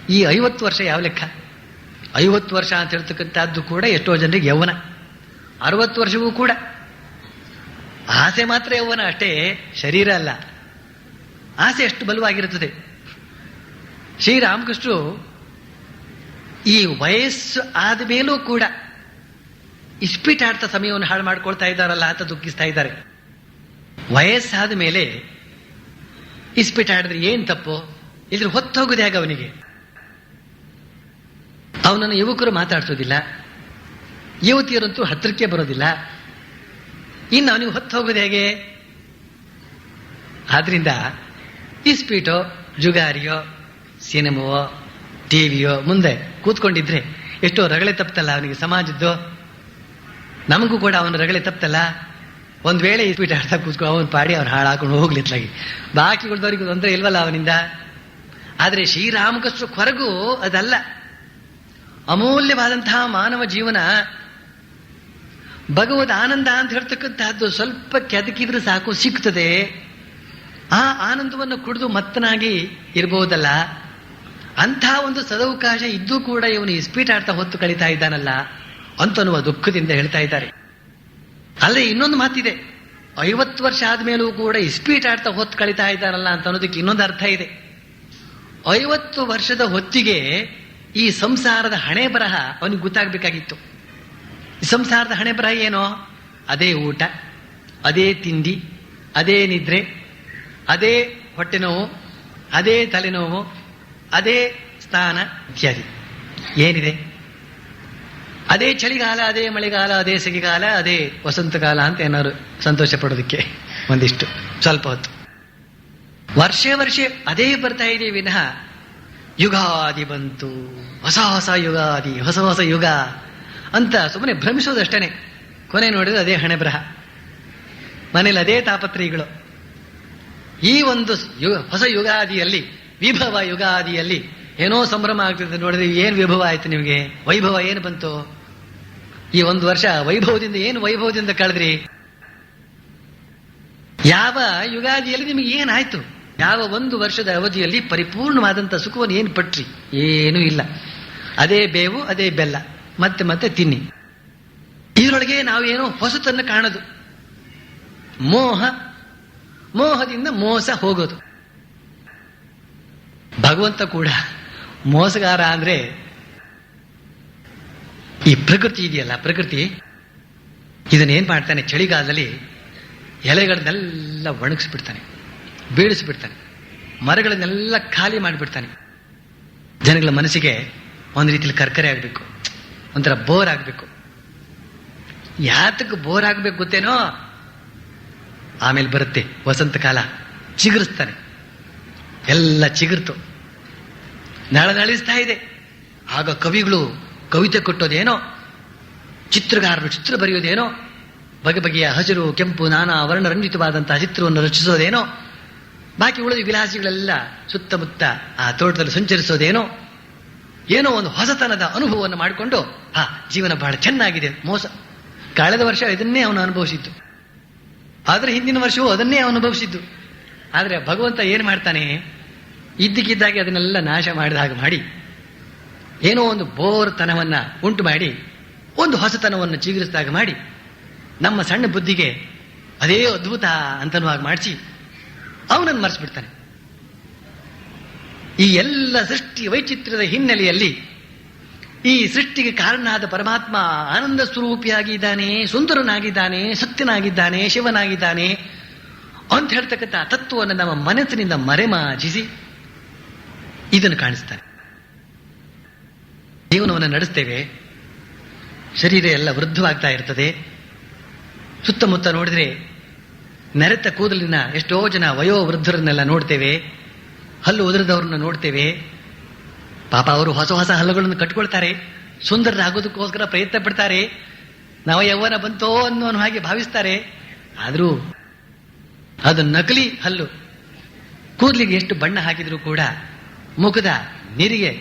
ಈ 50 ವರ್ಷ ಯಾವ ಲೆಕ್ಕ? 50 ವರ್ಷ ಅಂತ ಹೇಳ್ತಕ್ಕಂಥದ್ದು ಕೂಡ ಎಷ್ಟೋ ಜನರಿಗೆ ಯೌವನ. 60 ವರ್ಷವೂ ಕೂಡ ಆಸೆ ಮಾತ್ರ ಯೌವನ ಅಷ್ಟೇ, ಶರೀರ ಅಲ್ಲ. ಆಸೆ ಎಷ್ಟು ಬಲವಾಗಿರುತ್ತದೆ. ಶ್ರೀರಾಮಕೃಷ್ಣರು ಈ ವಯಸ್ಸು ಆದ ಮೇಲೂ ಕೂಡ ಇಸ್ಪೀಟ್ ಆಡ್ತಾ ಸಮಯವನ್ನು ಹಾಳು ಮಾಡ್ಕೊಳ್ತಾ ಇದ್ದಾರಲ್ಲ ಅಂತ ದುಃಖಿಸ್ತಾ ಇದ್ದಾರೆ. ವಯಸ್ಸಾದ ಮೇಲೆ ಇಸ್ಪೀಟ್ ಆಡಿದ್ರೆ ಏನ್ ತಪ್ಪು? ಇದ್ರ ಹೊತ್ತು ಹೋಗುದು ಹೇಗೆ ಅವನಿಗೆ? ಅವನನ್ನು ಯುವಕರು ಮಾತಾಡ್ಸೋದಿಲ್ಲ, ಯುವತಿಯರಂತೂ ಹತ್ತಿರಕ್ಕೆ ಬರೋದಿಲ್ಲ. ಇನ್ನು ಅವನಿಗೆ ಹೊತ್ತು ಹೋಗೋದು ಹೇಗೆ? ಆದ್ರಿಂದ ಇಸ್ಪೀಟೋ, ಜುಗಾರಿಯೋ, ಸಿನಿಮಾವೋ, ಟಿವಿಯೋ ಮುಂದೆ ಕೂತ್ಕೊಂಡಿದ್ರೆ ಎಷ್ಟೋ ರಗಳೆ ತಪ್ಪತಲ್ಲ ಅವನಿಗೆ ಸಮಾಜದ್ದು. ನಮಗೂ ಕೂಡ ಅವನ ರಗಳೆ ತಪ್ಪತಲ್ಲ. ಒಂದ್ ವೇಳೆ ಇಸ್ಪೀಟ್ ಆಡ್ತಾ ಕೂತ್ಕೊಂಡು ಅವನ ಪಾಡಿ ಅವ್ನು ಹಾಳಾಕೊಂಡು ಹೋಗ್ಲಿತ್ಲಾಗಿ ಬಾಕಿಗಳದವರಿಗೂ ತೊಂದರೆ ಇಲ್ವಲ್ಲ ಅವನಿಂದ. ಆದ್ರೆ ಶ್ರೀರಾಮಕೃಷ್ಣ ಹೊರಗೂ ಅದಲ್ಲ. ಅಮೂಲ್ಯವಾದಂತಹ ಮಾನವ ಜೀವನ ಭಗವದ್ ಆನಂದ ಅಂತ ಹೇಳ್ತಕ್ಕಂತಹದ್ದು ಸ್ವಲ್ಪ ಕೆದಕಿದ್ರೆ ಸಾಕು ಸಿಗ್ತದೆ. ಆ ಆನಂದವನ್ನು ಕುಡಿದು ಮತ್ತನಾಗಿ ಇರಬಹುದಲ್ಲ. ಅಂಥ ಒಂದು ಸದವಕಾಶ ಇದ್ದೂ ಕೂಡ ಇವನು ಇಸ್ಪೀಟ್ ಆಡ್ತಾ ಹೊತ್ತು ಕಳೀತಾ ಇದ್ದಾನಲ್ಲ ಅಂತನ್ನುವ ದುಃಖದಿಂದ ಹೇಳ್ತಾ ಇದ್ದಾರೆ. ಅಲ್ಲೇ ಇನ್ನೊಂದು ಮಾತಿದೆ, 50 ವರ್ಷ ಆದ್ಮೇಲೂ ಕೂಡ ಇಸ್ಪೀಟ್ ಆಡ್ತಾ ಹೊತ್ತು ಕಳೀತಾ ಇದ್ದಾನಲ್ಲ ಅಂತ ಅನ್ನೋದಕ್ಕೆ ಇನ್ನೊಂದು ಅರ್ಥ ಇದೆ. 50 ವರ್ಷದ ಹೊತ್ತಿಗೆ ಈ ಸಂಸಾರದ ಹಣೆ ಬರಹ ಅವನಿಗೆ ಗೊತ್ತಾಗಬೇಕಾಗಿತ್ತು. ಈ ಸಂಸಾರದ ಹಣೆ ಬರಹ ಏನೋ, ಅದೇ ಊಟ, ಅದೇ ತಿಂಡಿ, ಅದೇ ನಿದ್ರೆ, ಅದೇ ಹೊಟ್ಟೆ ನೋವು, ಅದೇ ತಲೆನೋವು, ಅದೇ ಸ್ನಾನ ಇತ್ಯಾದಿ. ಏನಿದೆ? ಅದೇ ಚಳಿಗಾಲ, ಅದೇ ಮಳೆಗಾಲ, ಅದೇ ಸೆಗೆಗಾಲ, ಅದೇ ವಸಂತಕಾಲ ಅಂತ ಏನಾದ್ರು ಸಂತೋಷ ಪಡೋದಕ್ಕೆ ಒಂದಿಷ್ಟು ಸ್ವಲ್ಪ ಹೊತ್ತು. ವರ್ಷ ಅದೇ ಬರ್ತಾ ಇದೆ ವಿನಃ ಯುಗಾದಿ ಬಂತು, ಹೊಸ ಹೊಸ ಯುಗಾದಿ, ಹೊಸ ಹೊಸ ಯುಗ ಅಂತ ಸುಮ್ಮನೆ ಭ್ರಮಿಸೋದಷ್ಟೇನೆ. ಕೊನೆ ನೋಡಿದ್ರೆ ಅದೇ ಹಣೆ ಬರಹ, ಮನೇಲಿ ಅದೇ ತಾಪತ್ರಯಗಳು. ಈ ಒಂದು ಹೊಸ ಯುಗಾದಿಯಲ್ಲಿ, ವಿಭವ ಯುಗಾದಿಯಲ್ಲಿ ಏನೋ ಸಂಭ್ರಮ ಆಗ್ತಿದೆ. ನೋಡಿದ್ರೆ ಏನ್ ವಿಭವ ಆಯ್ತು ನಿಮಗೆ? ವೈಭವ ಏನು ಬಂತು? ಈ ಒಂದು ವರ್ಷ ವೈಭವದಿಂದ ಏನು ವೈಭವದಿಂದ ಕಳೆದ್ರಿ? ಯಾವ ಯುಗಾದಿಯಲ್ಲಿ ನಿಮಗೆ ಏನಾಯ್ತು? ಯಾವ ಒಂದು ವರ್ಷದ ಅವಧಿಯಲ್ಲಿ ಪರಿಪೂರ್ಣವಾದಂಥ ಸುಖವನ್ನು ಏನು ಪಟ್ರಿ? ಏನೂ ಇಲ್ಲ. ಅದೇ ಬೇವು, ಅದೇ ಬೆಲ್ಲ, ಮತ್ತೆ ಮತ್ತೆ ತಿನ್ನಿ. ಇದರೊಳಗೆ ನಾವೇನೋ ಹೊಸತನ್ನು ಕಾಣೋದು, ಮೋಹದಿಂದ ಮೋಸ ಹೋಗೋದು. ಭಗವಂತ ಕೂಡ ಮೋಸಗಾರ ಅಂದ್ರೆ ಈ ಪ್ರಕೃತಿ ಇದೆಯಲ್ಲ, ಪ್ರಕೃತಿ ಇದನ್ನೇನ್ ಮಾಡ್ತಾನೆ, ಚಳಿಗಾಲದಲ್ಲಿ ಎಲೆಗಳನ್ನೆಲ್ಲ ಒಣಗಿಸ್ಬಿಡ್ತಾನೆ, ಬೀಳಿಸ್ಬಿಡ್ತಾನೆ, ಮರಗಳನ್ನೆಲ್ಲ ಖಾಲಿ ಮಾಡಿಬಿಡ್ತಾನೆ. ಜನಗಳ ಮನಸ್ಸಿಗೆ ಒಂದು ರೀತಿಯಲ್ಲಿ ಕರ್ಕರೆ ಆಗ್ಬೇಕು, ಒಂಥರ ಬೋರ್ ಆಗ್ಬೇಕು. ಯಾತಕ್ಕೆ ಬೋರ್ ಆಗ್ಬೇಕು ಗೊತ್ತೇನೋ? ಆಮೇಲೆ ಬರುತ್ತೆ ವಸಂತ ಕಾಲ, ಚಿಗುರಿಸ್ತಾನೆ, ಎಲ್ಲ ಚಿಗುರ್ತು ನಳನಳಿಸ್ತಾ ಇದೆ. ಆಗ ಕವಿಗಳು ಕವಿತೆ ಕೊಟ್ಟೋದೇನೋ, ಚಿತ್ರಗಾರರು ಚಿತ್ರ ಬರೆಯೋದೇನೋ, ಬಗೆ ಬಗೆಯ ಹಸಿರು ಕೆಂಪು ನಾನಾ ವರ್ಣರಂಜಿತವಾದಂತಹ ಚಿತ್ರವನ್ನು ರಚಿಸೋದೇನೋ, ಬಾಕಿ ಉಳಿದ ವಿಲಾಸಿಗಳೆಲ್ಲ ಸುತ್ತಮುತ್ತ ಆ ತೋಟದಲ್ಲಿ ಸಂಚರಿಸೋದೇನೋ, ಏನೋ ಒಂದು ಹೊಸತನದ ಅನುಭವವನ್ನು ಮಾಡಿಕೊಂಡು ಜೀವನ ಬಹಳ ಚೆನ್ನಾಗಿದೆ. ಮೋಸ. ಕಳೆದ ವರ್ಷ ಇದನ್ನೇ ಅವನು ಅನುಭವಿಸಿದ್ದು, ಆದ್ರೆ ಹಿಂದಿನ ವರ್ಷವೂ ಅದನ್ನೇ ಅವನು ಅನುಭವಿಸಿದ್ದು. ಆದ್ರೆ ಭಗವಂತ ಏನ್ ಮಾಡ್ತಾನೆ, ಇದ್ದಕ್ಕಿದ್ದಾಗೆ ಅದನ್ನೆಲ್ಲ ನಾಶ ಮಾಡಿದ ಹಾಗೆ ಮಾಡಿ, ಏನೋ ಒಂದು ಬೋರ್ತನವನ್ನ ಉಂಟು ಮಾಡಿ, ಒಂದು ಹೊಸತನವನ್ನು ಚಿಗುರಿಸಿದಾಗ ಮಾಡಿ, ನಮ್ಮ ಸಣ್ಣ ಬುದ್ಧಿಗೆ ಅದೇ ಅದ್ಭುತ ಅಂತನ್ನುವಾಗ ಮಾಡಿಸಿ ಅವನನ್ನು ಮರೆಸ್ಬಿಡ್ತಾನೆ. ಈ ಎಲ್ಲ ಸೃಷ್ಟಿ ವೈಚಿತ್ರ್ಯದ ಹಿನ್ನೆಲೆಯಲ್ಲಿ ಈ ಸೃಷ್ಟಿಗೆ ಕಾರಣನಾದ ಪರಮಾತ್ಮ ಆನಂದ ಸ್ವರೂಪಿಯಾಗಿದ್ದಾನೆ, ಸುಂದರನಾಗಿದ್ದಾನೆ, ಸತ್ಯನಾಗಿದ್ದಾನೆ, ಶಿವನಾಗಿದ್ದಾನೆ ಅಂತ ಹೇಳ್ತಕ್ಕಂಥ ತತ್ವವನ್ನು ನಮ್ಮ ಮನಸ್ಸಿನಿಂದ ಮರೆಮಾಚಿಸಿ ಇದನ್ನು ಕಾಣಿಸ್ತಾನೆ. ಜೀವನವನ್ನು ನಡೆಸ್ತೇವೆ, ಶರೀರ ಎಲ್ಲ ವೃದ್ಧವಾಗ್ತಾ ಇರ್ತದೆ. ಸುತ್ತಮುತ್ತ ನೋಡಿದ್ರೆ ನೆರೆತ ಕೂದಲಿನ ಎಷ್ಟೋ ಜನ ವಯೋವೃದ್ಧರನ್ನೆಲ್ಲ ನೋಡ್ತೇವೆ, ಹಲ್ಲು ಉದುರಿದವ್ರನ್ನ ನೋಡ್ತೇವೆ. ಪಾಪ ಅವರು ಹೊಸ ಹೊಸ ಹಲ್ಲುಗಳನ್ನು ಕಟ್ಕೊಳ್ತಾರೆ, ಸುಂದರರಾಗೋದಕ್ಕೋಸ್ಕರ ಪ್ರಯತ್ನ ಪಡ್ತಾರೆ, ನವ ಯೌವನ ಬಂತೋ ಅನ್ನೋ ಹಾಗೆ ಭಾವಿಸ್ತಾರೆ. ಆದರೂ ಅದು ನಕಲಿ ಹಲ್ಲು. ಕೂದಲಿಗೆ ಎಷ್ಟು ಬಣ್ಣ ಹಾಕಿದ್ರೂ ಕೂಡ ಮುಖದ ನೀರಿಗೆ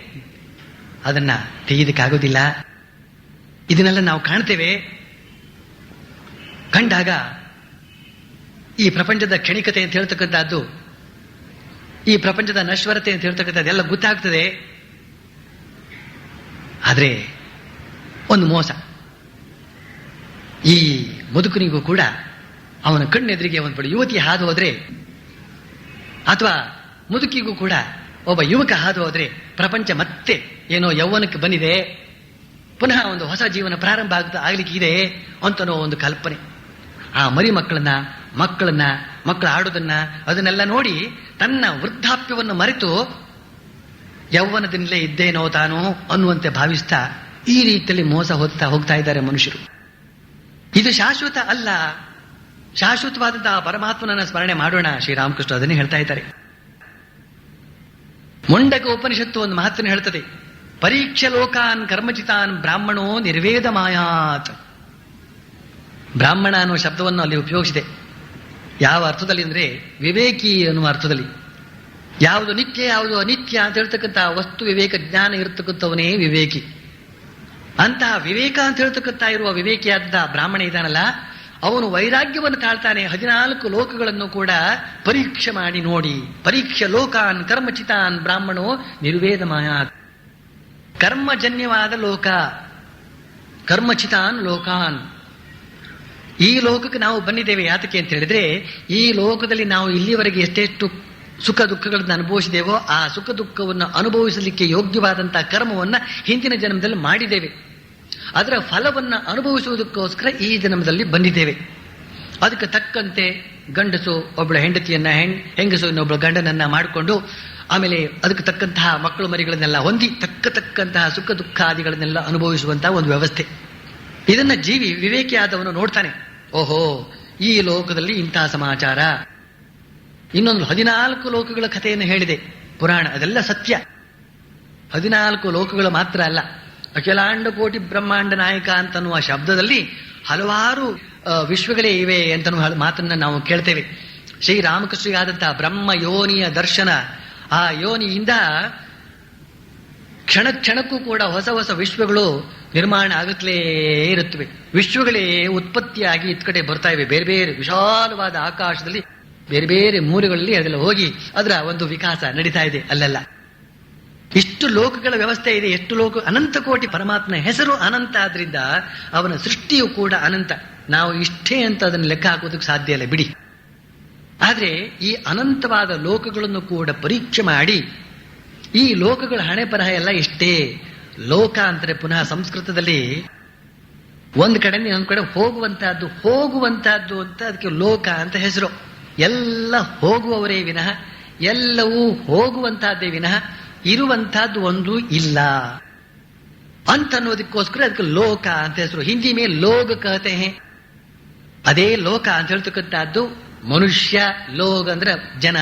ಅದನ್ನ ತೆಗೆಯೋದಕ್ಕಾಗೋದಿಲ್ಲ. ಇದನ್ನೆಲ್ಲ ನಾವು ಕಾಣ್ತೇವೆ. ಕಂಡಾಗ ಈ ಪ್ರಪಂಚದ ಕ್ಷಣಿಕತೆ ಅಂತ ಹೇಳ್ತಕ್ಕಂಥದ್ದು, ಈ ಪ್ರಪಂಚದ ನಶ್ವರತೆ ಅಂತ ಹೇಳ್ತಕ್ಕಂಥದ್ದು ಎಲ್ಲ ಗೊತ್ತಾಗ್ತದೆ. ಆದ್ರೆ ಒಂದು ಮೋಸ. ಈ ಮುದುಕನಿಗೂ ಕೂಡ ಅವನ ಕಣ್ಣೆದುರಿಗೆ ಒಂದು ಯುವತಿ ಹಾದು ಹೋದ್ರೆ, ಅಥವಾ ಮುದುಕಿಗೂ ಕೂಡ ಒಬ್ಬ ಯುವಕ ಹಾದು ಹೋದ್ರೆ, ಪ್ರಪಂಚ ಮತ್ತೆ ಏನೋ ಯೌವನಕ್ಕೆ ಬಂದಿದೆ, ಪುನಃ ಒಂದು ಹೊಸ ಜೀವನ ಪ್ರಾರಂಭ ಆಗ್ಲಿಕ್ಕೆ ಇದೆ ಅಂತನೋ ಒಂದು ಕಲ್ಪನೆ. ಆ ಮರಿ ಮಕ್ಕಳ ಆಡೋದನ್ನ ಅದನ್ನೆಲ್ಲ ನೋಡಿ ತನ್ನ ವೃದ್ಧಾಪ್ಯವನ್ನು ಮರೆತು ಯೌವನದಿಂದಲೇ ಇದ್ದೇನೋ ತಾನೋ ಅನ್ನುವಂತೆ ಭಾವಿಸ್ತಾ ಈ ರೀತಿಯಲ್ಲಿ ಮೋಸ ಹೋಗ್ತಾ ಇದ್ದಾರೆ ಮನುಷ್ಯರು. ಇದು ಶಾಶ್ವತ ಅಲ್ಲ. ಶಾಶ್ವತವಾದಂತಹ ಪರಮಾತ್ಮನನ್ನ ಸ್ಮರಣೆ ಮಾಡೋಣ. ಶ್ರೀರಾಮಕೃಷ್ಣ ಅದನ್ನೇ ಹೇಳ್ತಾ ಇದ್ದಾರೆ. ಮುಂಡಕ ಉಪನಿಷತ್ತು ಒಂದು ಮಹತ್ವನ ಹೇಳ್ತದೆ, ಪರೀಕ್ಷೆ ಲೋಕಾನ್ ಕರ್ಮಚಿತಾನ್ ಬ್ರಾಹ್ಮಣೋ ನಿರ್ವೇದ ಮಾಯಾತ್. ಬ್ರಾಹ್ಮಣ ಅನ್ನುವ ಶಬ್ದವನ್ನು ಅಲ್ಲಿ ಉಪಯೋಗಿಸಿದೆ. ಯಾವ ಅರ್ಥದಲ್ಲಿ ಅಂದ್ರೆ ವಿವೇಕಿ ಅನ್ನುವ ಅರ್ಥದಲ್ಲಿ. ಯಾವುದು ನಿತ್ಯ ಯಾವುದು ಅನಿತ್ಯ ಅಂತ ಹೇಳ್ತಕ್ಕಂಥ ವಸ್ತು ವಿವೇಕ ಜ್ಞಾನ ಇರತಕ್ಕಂಥವನೇ ವಿವೇಕಿ. ಅಂತಹ ವಿವೇಕ ಅಂತ ಹೇಳ್ತಕ್ಕಂಥ ಇರುವ ವಿವೇಕಿಯಾದ ಬ್ರಾಹ್ಮಣ ಇದ್ದಾನಲ್ಲ, ಅವನು ವೈರಾಗ್ಯವನ್ನು ತಾಳ್ತಾನೆ. 14 ಲೋಕಗಳನ್ನು ಕೂಡ ಪರೀಕ್ಷೆ ಮಾಡಿ ನೋಡಿ. ಪರೀಕ್ಷೆ ಲೋಕಾನ್ ಕರ್ಮಚಿತಾನ್ ಬ್ರಾಹ್ಮಣೋ ನಿರ್ವೇದಮಯ. ಕರ್ಮಜನ್ಯವಾದ ಲೋಕ, ಕರ್ಮಚಿತಾನ್ ಲೋಕಾನ್. ಈ ಲೋಕಕ್ಕೆ ನಾವು ಬಂದಿದ್ದೇವೆ ಯಾತಕ್ಕೆ ಅಂತ ಹೇಳಿದ್ರೆ, ಈ ಲೋಕದಲ್ಲಿ ನಾವು ಇಲ್ಲಿವರೆಗೆ ಎಷ್ಟೆಷ್ಟು ಸುಖ ದುಃಖಗಳನ್ನು ಅನುಭವಿಸಿದೇವೋ ಆ ಸುಖ ದುಃಖವನ್ನು ಅನುಭವಿಸಲಿಕ್ಕೆ ಯೋಗ್ಯವಾದಂತಹ ಕರ್ಮವನ್ನ ಹಿಂದಿನ ಜನ್ಮದಲ್ಲಿ ಮಾಡಿದ್ದೇವೆ. ಅದರ ಫಲವನ್ನು ಅನುಭವಿಸುವುದಕ್ಕೋಸ್ಕರ ಈ ಜನ್ಮದಲ್ಲಿ ಬಂದಿದ್ದೇವೆ. ಅದಕ್ಕೆ ತಕ್ಕಂತೆ ಗಂಡಸು ಒಬ್ಬಳ ಹೆಂಡತಿಯನ್ನ, ಹೆಂಗಸು ಇನ್ನೊಬ್ಬಳ ಗಂಡನನ್ನ ಮಾಡಿಕೊಂಡು, ಆಮೇಲೆ ಅದಕ್ಕೆ ತಕ್ಕಂತಹ ಮಕ್ಕಳು ಮರಿಗಳನ್ನೆಲ್ಲ ಹೊಂದಿ ತಕ್ಕಂತಹ ಸುಖ ದುಃಖಾದಿಗಳನ್ನೆಲ್ಲ ಅನುಭವಿಸುವಂತಹ ಒಂದು ವ್ಯವಸ್ಥೆ. ಇದನ್ನ ಜೀವಿ ವಿವೇಕಿಯಾದವನು ನೋಡ್ತಾನೆ. ಓಹೋ, ಈ ಲೋಕದಲ್ಲಿ ಇಂತಹ ಸಮಾಚಾರ. ಇನ್ನೊಂದು 14 ಲೋಕಗಳ ಕಥೆಯನ್ನು ಹೇಳಿದೆ ಪುರಾಣ. ಅದೆಲ್ಲ ಸತ್ಯ. 14 ಲೋಕಗಳು ಮಾತ್ರ ಅಲ್ಲ, ಅಖಿಲಾಂಡ ಕೋಟಿ ಬ್ರಹ್ಮಾಂಡ ನಾಯಕ ಅಂತನ್ನುವ ಶಬ್ದದಲ್ಲಿ ಹಲವಾರು ವಿಶ್ವಗಳೇ ಇವೆ ಅಂತನ್ನುವ ಮಾತನ್ನ ನಾವು ಕೇಳ್ತೇವೆ. ಶ್ರೀರಾಮಕೃಷ್ಣರಿಗಾದಂತಹ ಬ್ರಹ್ಮ ಯೋನಿಯ ದರ್ಶನ, ಆ ಯೋನಿಯಿಂದ ಕ್ಷಣ ಕ್ಷಣಕ್ಕೂ ಕೂಡ ಹೊಸ ಹೊಸ ವಿಶ್ವಗಳು ನಿರ್ಮಾಣ ಆಗುತ್ತಲೇ ಇರುತ್ತವೆ. ವಿಶ್ವಗಳೇ ಉತ್ಪತ್ತಿಯಾಗಿ ಇತ್ ಕಡೆ ಬರ್ತಾ ಇವೆ. ಬೇರೆ ಬೇರೆ ವಿಶಾಲವಾದ ಆಕಾಶದಲ್ಲಿ ಬೇರೆ ಬೇರೆ ಮೂಲೆಗಳಲ್ಲಿ ಅದೆಲ್ಲ ಹೋಗಿ ಅದರ ಒಂದು ವಿಕಾಸ ನಡೀತಾ ಇದೆ ಅಲ್ಲೆಲ್ಲ. ಇಷ್ಟು ಲೋಕಗಳ ವ್ಯವಸ್ಥೆ ಇದೆ. ಎಷ್ಟು ಲೋಕ, ಅನಂತ ಕೋಟಿ. ಪರಮಾತ್ಮನ ಹೆಸರು ಅನಂತ ಆದ್ರಿಂದ ಅವನ ಸೃಷ್ಟಿಯು ಕೂಡ ಅನಂತ. ನಾವು ಇಷ್ಟೇ ಅಂತ ಅದನ್ನು ಲೆಕ್ಕ ಹಾಕೋದಕ್ಕೆ ಸಾಧ್ಯ ಇಲ್ಲ ಬಿಡಿ. ಆದ್ರೆ ಈ ಅನಂತವಾದ ಲೋಕಗಳನ್ನು ಕೂಡ ಪರೀಕ್ಷೆ ಮಾಡಿ, ಈ ಲೋಕಗಳ ಹಣೆ ಬರಹ ಎಲ್ಲ ಇಷ್ಟೇ. ಲೋಕ ಅಂತಾರೆ ಪುನಃ ಸಂಸ್ಕೃತದಲ್ಲಿ ಒಂದ್ ಕಡೆ ಇನ್ನೊಂದ್ ಕಡೆ ಹೋಗುವಂತಹದ್ದು ಅಂತ ಅದಕ್ಕೆ ಲೋಕ ಅಂತ ಹೆಸರು. ಎಲ್ಲ ಹೋಗುವವರೇ ವಿನಃ, ಎಲ್ಲವೂ ಹೋಗುವಂತಹದ್ದೇ ವಿನಃ ಇರುವಂತಹದ್ದು ಒಂದು ಇಲ್ಲ ಅಂತನ್ನೋದಕ್ಕೋಸ್ಕರ ಅದಕ್ಕೆ ಲೋಕ ಅಂತ ಹೆಸರು. ಹಿಂದಿ ಮೇಲೆ ಲೋಗ ಕಹತೆ ಹೇ, ಅದೇ ಲೋಕ ಅಂತ ಹೇಳ್ತಕ್ಕಂಥದ್ದು ಮನುಷ್ಯ. ಲೋಗ ಅಂದ್ರೆ ಜನ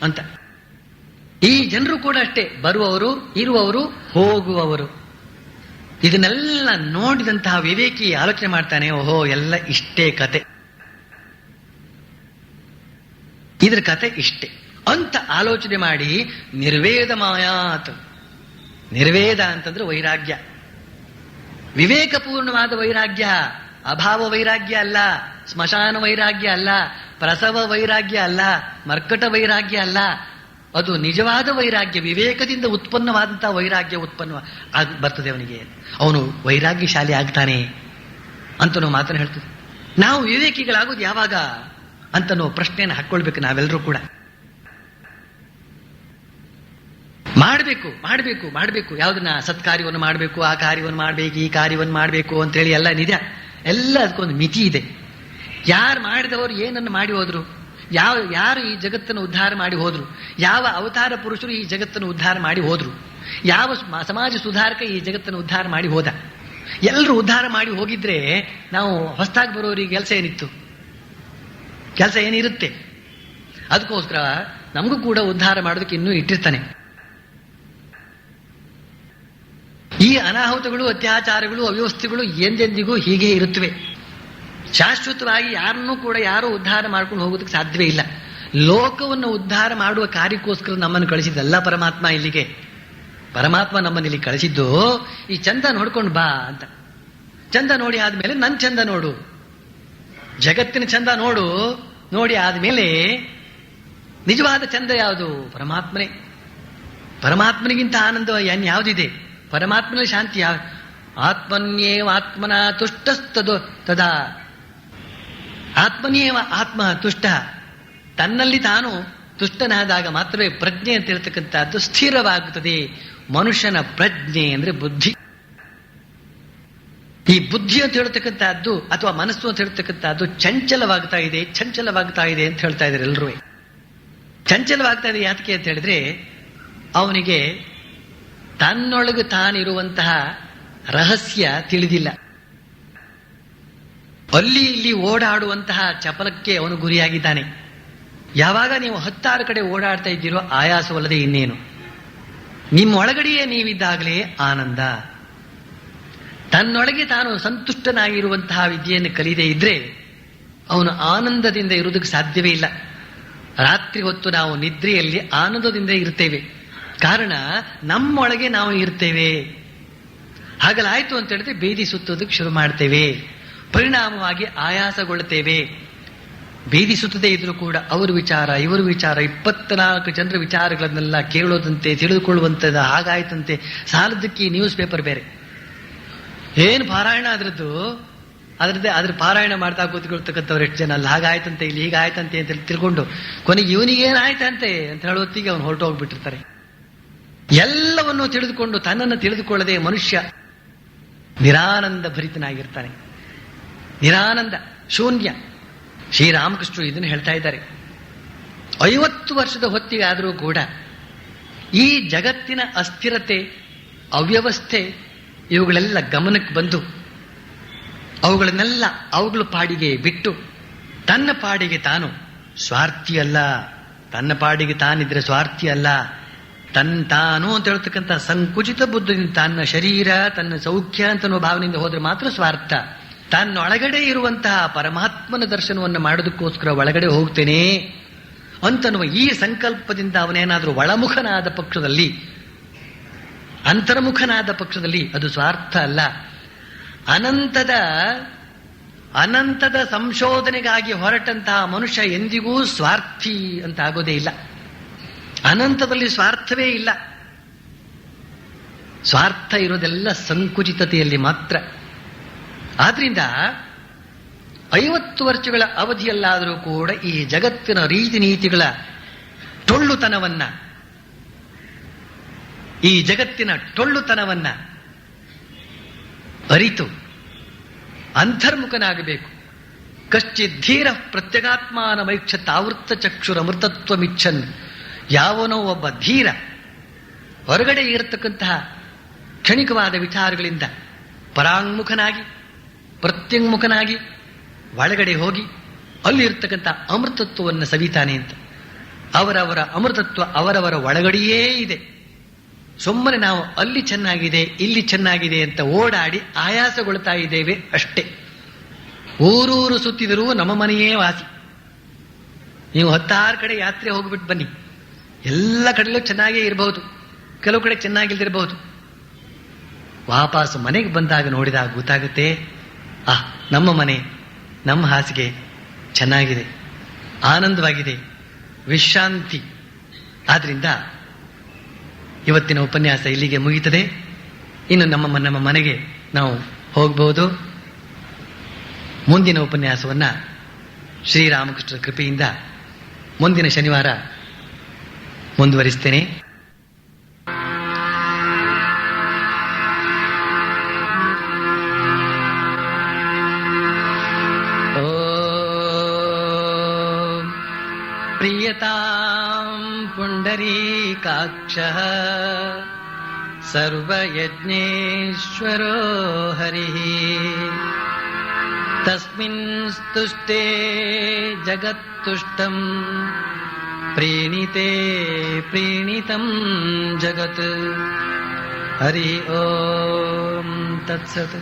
ಅಂತ. ಈ ಜನರು ಕೂಡ ಅಷ್ಟೇ, ಬರುವವರು, ಇರುವವರು, ಹೋಗುವವರು. ಇದನ್ನೆಲ್ಲ ನೋಡಿದಂತಹ ವಿವೇಕಿ ಆಲೋಚನೆ ಮಾಡ್ತಾನೆ, ಓಹೋ ಎಲ್ಲ ಇಷ್ಟೇ ಕತೆ, ಇದ್ರ ಕತೆ ಇಷ್ಟೇ ಅಂತ ಆಲೋಚನೆ ಮಾಡಿ ನಿರ್ವೇದ ಮಾಯಾತ್. ನಿರ್ವೇದ ಅಂತಂದ್ರೆ ವೈರಾಗ್ಯ, ವಿವೇಕಪೂರ್ಣವಾದ ವೈರಾಗ್ಯ. ಅಭಾವ ವೈರಾಗ್ಯ ಅಲ್ಲ, ಸ್ಮಶಾನ ವೈರಾಗ್ಯ ಅಲ್ಲ, ಪ್ರಸವ ವೈರಾಗ್ಯ ಅಲ್ಲ, ಮರ್ಕಟ ವೈರಾಗ್ಯ ಅಲ್ಲ. ಅದು ನಿಜವಾದ ವೈರಾಗ್ಯ, ವಿವೇಕದಿಂದ ಉತ್ಪನ್ನವಾದಂತಹ ವೈರಾಗ್ಯ ಉತ್ಪನ್ನ ಬರ್ತದೆ ಅವನಿಗೆ. ಅವನು ವೈರಾಗ್ಯಶಾಲಿ ಆಗ್ತಾನೆ ಅಂತ ನಾವು ಮಾತನ್ನು ಹೇಳ್ತದೆ. ನಾವು ವಿವೇಕಿಗಳಾಗೋದು ಯಾವಾಗ ಅಂತ ನಾವು ಪ್ರಶ್ನೆಯನ್ನು ಹಾಕೊಳ್ಬೇಕು ನಾವೆಲ್ಲರೂ ಕೂಡ. ಮಾಡಬೇಕು ಯಾವುದನ್ನ, ಸತ್ಕಾರ್ಯವನ್ನು ಮಾಡಬೇಕು, ಆ ಕಾರ್ಯವನ್ನು ಮಾಡಬೇಕು, ಈ ಕಾರ್ಯವನ್ನು ಮಾಡಬೇಕು ಅಂತೇಳಿ ಎಲ್ಲ ನಿಜ. ಎಲ್ಲ ಅದಕ್ಕೊಂದು ಮಿತಿ ಇದೆ. ಯಾರು ಮಾಡಿದವರು ಏನನ್ನು ಮಾಡಿ ಹೋದ್ರು, ಯಾರು ಈ ಜಗತ್ತನ್ನು ಉದ್ಧಾರ ಮಾಡಿ ಹೋದ್ರು, ಯಾವ ಅವತಾರ ಪುರುಷರು ಈ ಜಗತ್ತನ್ನು ಉದ್ಧಾರ ಮಾಡಿ ಹೋದ್ರು, ಯಾವ ಸಮಾಜ ಸುಧಾರಕ ಈ ಜಗತ್ತನ್ನು ಉದ್ಧಾರ ಮಾಡಿ ಹೋದ. ಎಲ್ಲರೂ ಉದ್ಧಾರ ಮಾಡಿ ಹೋಗಿದ್ರೆ ನಾವು ಹೊಸದಾಗಿ ಬರೋರಿಗೆ ಕೆಲಸ ಏನಿತ್ತು? ಕೆಲಸ ಏನಿರುತ್ತೆ? ಅದಕ್ಕೋಸ್ಕರ ನಮಗೂ ಕೂಡ ಉದ್ಧಾರ ಮಾಡೋದಕ್ಕೆ ಇನ್ನೂ ಇಟ್ಟಿರ್ತಾನೆ. ಈ ಅನಾಹುತಗಳು, ಅತ್ಯಾಚಾರಗಳು, ಅವ್ಯವಸ್ಥೆಗಳು ಎಂದೆಂದಿಗೂ ಹೀಗೆ ಇರುತ್ತವೆ. ಶಾಶ್ವತವಾಗಿ ಯಾರನ್ನೂ ಕೂಡ ಯಾರೂ ಉದ್ಧಾರ ಮಾಡ್ಕೊಂಡು ಹೋಗೋದಕ್ಕೆ ಸಾಧ್ಯವೇ ಇಲ್ಲ. ಲೋಕವನ್ನು ಉದ್ಧಾರ ಮಾಡುವ ಕಾರ್ಯಕ್ಕೋಸ್ಕರ ನಮ್ಮನ್ನು ಕಳಿಸಿದ್ದಲ್ಲ ಪರಮಾತ್ಮ ಇಲ್ಲಿಗೆ. ಪರಮಾತ್ಮ ನಮ್ಮನ್ನು ಇಲ್ಲಿ ಕಳಿಸಿದ್ದು ಈ ಚಂದ ನೋಡ್ಕೊಂಡು ಬಾ ಅಂತ. ಚಂದ ನೋಡಿ ಆದ್ಮೇಲೆ ನನ್ನ ಚಂದ ನೋಡು, ಜಗತ್ತಿನ ಚಂದ ನೋಡಿ ಆದ್ಮೇಲೆ ನಿಜವಾದ ಚಂದ ಯಾವುದು? ಪರಮಾತ್ಮನೇ. ಪರಮಾತ್ಮನಿಗಿಂತ ಆನಂದ ಯಾವುದಿದೆ? ಪರಮಾತ್ಮನ ಶಾಂತಿ. ಆತ್ಮನ್ಯೇವ ಆತ್ಮನ ತುಷ್ಟಸ್ತದೋ ತದಾ. ಆತ್ಮನ್ಯೇವ ಆತ್ಮ ತುಷ್ಟ. ತನ್ನಲ್ಲಿ ತಾನು ತುಷ್ಟನಾದಾಗ ಮಾತ್ರವೇ ಪ್ರಜ್ಞೆ ಅಂತ ಹೇಳ್ತಕ್ಕಂಥದ್ದು ಸ್ಥಿರವಾಗುತ್ತದೆ. ಮನುಷ್ಯನ ಪ್ರಜ್ಞೆ ಅಂದ್ರೆ ಬುದ್ಧಿ. ಈ ಬುದ್ಧಿ ಅಂತ ಹೇಳ್ತಕ್ಕಂಥದ್ದು ಅಥವಾ ಮನಸ್ಸು ಅಂತ ಹೇಳ್ತಕ್ಕಂಥದ್ದು ಚಂಚಲವಾಗ್ತಾ ಇದೆ ಅಂತ ಹೇಳ್ತಾ ಇದ್ದಾರೆ ಎಲ್ಲರೂ. ಚಂಚಲವಾಗ್ತಾ ಇದೆ ಯಾತಕ್ಕೆ ಅಂತ ಹೇಳಿದ್ರೆ, ಅವನಿಗೆ ತನ್ನೊಳಗೆ ತಾನಿರುವಂತಹ ರಹಸ್ಯ ತಿಳಿದಿಲ್ಲ. ಅಲ್ಲಿ ಇಲ್ಲಿ ಓಡಾಡುವಂತಹ ಚಪಲಕ್ಕೆ ಅವನು ಗುರಿಯಾಗಿದ್ದಾನೆ. ಯಾವಾಗ ನೀವು 16 ಕಡೆ ಓಡಾಡ್ತಾ ಇದ್ದೀರೋ ಆಯಾಸವಲ್ಲದೆ ಇನ್ನೇನು. ನಿಮ್ಮೊಳಗಡೆಯೇ ನೀವಿದ್ದಾಗಲೇ ಆನಂದ. ತನ್ನೊಳಗೆ ತಾನು ಸಂತುಷ್ಟನಾಗಿರುವಂತಹ ವಿದ್ಯೆಯನ್ನು ಕಲಿಯದೇ ಇದ್ರೆ ಅವನು ಆನಂದದಿಂದ ಇರುವುದಕ್ಕೆ ಸಾಧ್ಯವೇ ಇಲ್ಲ. ರಾತ್ರಿ ಹೊತ್ತು ನಾವು ನಿದ್ರೆಯಲ್ಲಿ ಆನಂದದಿಂದ ಇರ್ತೇವೆ. ಕಾರಣ ನಮ್ಮೊಳಗೆ ನಾವು ಇರ್ತೇವೆ. ಹಾಗಲಾಯ್ತು ಅಂತ ಹೇಳಿದ್ರೆ ಬೀದಿ ಸುತ್ತೋದಕ್ಕೆ ಶುರು ಮಾಡ್ತೇವೆ, ಪರಿಣಾಮವಾಗಿ ಆಯಾಸಗೊಳ್ತೇವೆ. ಬೀದಿ ಸುತ್ತದೇ ಇದ್ರೂ ಕೂಡ ಅವರು ವಿಚಾರ ಇವರು ವಿಚಾರ 24 ಜನರ ವಿಚಾರಗಳನ್ನೆಲ್ಲ ಕೇಳೋದಂತೆ ತಿಳಿದುಕೊಳ್ಳುವಂಥದ್ದು ಹಾಗಾಯ್ತಂತೆ. ಸಾಲದಕ್ಕೆ ನ್ಯೂಸ್ ಪೇಪರ್ ಬೇರೆ ಏನು ಪಾರಾಯಣ ಅದ್ರ ಪಾರಾಯಣ ಮಾಡ್ತಾ ಕೂತ್ಕೊಳ್ತಕ್ಕಂಥವ್ರು ಎಷ್ಟು ಜನ. ಅಲ್ಲಿ ಹಾಗಾಯ್ತಂತೆ ಇಲ್ಲಿ ಹೀಗಾಯ್ತಂತೆ ಅಂತ ತಿಳ್ಕೊಂಡು ಕೊನೆಗೆ ಇವನಿಗೇನಾಯ್ತಂತೆ ಅಂತ ಹೇಳೋತ್ತಿಗೆ ಅವನು ಹೊರಟೋಗ್ಬಿಟ್ಟಿರ್ತಾರೆ. ಎಲ್ಲವನ್ನೂ ತಿಳಿದುಕೊಂಡು ತನ್ನನ್ನು ತಿಳಿದುಕೊಳ್ಳದೆ ಮನುಷ್ಯ ನಿರಾನಂದ ಭರಿತನಾಗಿರ್ತಾನೆ, ನಿರಾನಂದ ಶೂನ್ಯ. ಶ್ರೀರಾಮಕೃಷ್ಣರು ಇದನ್ನು ಹೇಳ್ತಾ ಇದ್ದಾರೆ. 50 ವರ್ಷದ ಹೊತ್ತಿಗೆ ಆದರೂ ಕೂಡ ಈ ಜಗತ್ತಿನ ಅಸ್ಥಿರತೆ ಅವ್ಯವಸ್ಥೆ ಇವುಗಳೆಲ್ಲ ಗಮನಕ್ಕೆ ಬಂದು ಅವುಗಳನ್ನೆಲ್ಲ ಅವುಗಳ ಪಾಡಿಗೆ ಬಿಟ್ಟು ತನ್ನ ಪಾಡಿಗೆ ತಾನು ಸ್ವಾರ್ಥಿ ಅಲ್ಲ, ತನ್ನ ಪಾಡಿಗೆ ತಾನಿದ್ರೆ ಸ್ವಾರ್ಥಿ ಅಲ್ಲ, ತಾನು ಅಂತ ಹೇಳ್ತಕ್ಕಂಥ ಸಂಕುಚಿತ ಬುದ್ಧಿಯಿಂದ ತನ್ನ ಶರೀರ ತನ್ನ ಸೌಖ್ಯ ಅಂತನೋ ಭಾವನೆಯಿಂದ ಹೋದ್ರೆ ಮಾತ್ರ ಸ್ವಾರ್ಥ. ತನ್ನೊಳಗಡೆ ಇರುವಂತಹ ಪರಮಾತ್ಮನ ದರ್ಶನವನ್ನು ಮಾಡೋದಕ್ಕೋಸ್ಕರ ಒಳಗಡೆ ಹೋಗ್ತೇನೆ ಅಂತನ್ನುವ ಈ ಸಂಕಲ್ಪದಿಂದ ಅವನೇನಾದ್ರೂ ಒಳಮುಖನಾದ ಪಕ್ಷದಲ್ಲಿ, ಅಂತರ್ಮುಖನಾದ ಪಕ್ಷದಲ್ಲಿ ಅದು ಸ್ವಾರ್ಥ ಅಲ್ಲ. ಅನಂತದ ಸಂಶೋಧನೆಗಾಗಿ ಹೊರಟಂತಹ ಮನುಷ್ಯ ಎಂದಿಗೂ ಸ್ವಾರ್ಥಿ ಅಂತ ಆಗೋದೇ ಇಲ್ಲ. ಅನಂತದಲ್ಲಿ ಸ್ವಾರ್ಥವೇ ಇಲ್ಲ. ಸ್ವಾರ್ಥ ಇರೋದೆಲ್ಲ ಸಂಕುಚಿತತೆಯಲ್ಲಿ ಮಾತ್ರ. ಆದ್ರಿಂದ 50 ವರ್ಷಗಳ ಅವಧಿಯಲ್ಲಾದರೂ ಕೂಡ ಈ ಜಗತ್ತಿನ ರೀತಿ ನೀತಿಗಳ ಟೊಳ್ಳುತನವನ್ನ ಅರಿತು ಅಂತರ್ಮುಖನಾಗಬೇಕು. ಕಶ್ಚಿದ್ಧೀರ ಪ್ರತ್ಯಗಾತ್ಮಾನಮೈಕ್ಷ ತಾವೃತ್ತ ಚಕ್ಷುರಮೃತತ್ವಮಿಚ್ಛನ್. ಯಾವನೋ ಒಬ್ಬ ಧೀರ ಹೊರಗಡೆ ಇರತಕ್ಕಂತಹ ಕ್ಷಣಿಕವಾದ ವಿಚಾರಗಳಿಂದ ಪರಾಂಗುಖನಾಗಿ ಪ್ರತ್ಯಂಗುಖನಾಗಿ ಒಳಗಡೆ ಹೋಗಿ ಅಲ್ಲಿ ಇರ್ತಕ್ಕಂಥ ಅಮೃತತ್ವವನ್ನು ಸವಿತಾನೆ ಅಂತ. ಅವರವರ ಅಮೃತತ್ವ ಅವರವರ ಒಳಗಡೆಯೇ ಇದೆ. ಸುಮ್ಮನೆ ನಾವು ಅಲ್ಲಿ ಚೆನ್ನಾಗಿದೆ ಇಲ್ಲಿ ಚೆನ್ನಾಗಿದೆ ಅಂತ ಓಡಾಡಿ ಆಯಾಸಗೊಳ್ತಾ ಇದ್ದೇವೆ ಅಷ್ಟೇ. ಊರೂರು ಸುತ್ತಿದರೂ ನಮ್ಮ ಮನೆಯೇ ವಾಸಿ. ನೀವು 16 ಕಡೆ ಯಾತ್ರೆ ಹೋಗ್ಬಿಟ್ಟು ಬನ್ನಿ, ಎಲ್ಲ ಕಡೆಯಲ್ಲೂ ಚೆನ್ನಾಗೇ ಇರಬಹುದು, ಕೆಲವು ಕಡೆ ಚೆನ್ನಾಗಿಲ್ದಿರಬಹುದು. ವಾಪಸ್ ಮನೆಗೆ ಬಂದಾಗ ನೋಡಿದಾಗ ಗೊತ್ತಾಗುತ್ತೆ, ನಮ್ಮ ಮನೆ ನಮ್ಮ ಹಾಸಿಗೆ ಚೆನ್ನಾಗಿದೆ, ಆನಂದವಾಗಿದೆ, ವಿಶ್ರಾಂತಿ. ಆದ್ರಿಂದ ಇವತ್ತಿನ ಉಪನ್ಯಾಸ ಇಲ್ಲಿಗೆ ಮುಗಿಯುತ್ತದೆ. ಇನ್ನು ನಮ್ಮ ಮನೆಗೆ ನಾವು ಹೋಗಬಹುದು. ಮುಂದಿನ ಉಪನ್ಯಾಸವನ್ನ ಶ್ರೀರಾಮಕೃಷ್ಣರ ಕೃಪೆಯಿಂದ ಮುಂದಿನ ಶನಿವಾರ ಮುಂದುವರಿಸ್ತೇನೆ. ಪ್ರಿಯತಾಂ ಪುಂಡರೀಕಾಕ್ಷಃ ಸರ್ವಯಜ್ಞೇಶ್ವರೋ ಹರಿಃ ತಸ್ಮಿನ್ ಸ್ತುಷ್ಟೇ ಜಗತ್ತುಷ್ಟಂ ಪ್ರೀಣಿತೆ ಪ್ರೀಣಿತಂ ಜಗತ್. ಹರಿ ಓಂ ತತ್ಸತ್.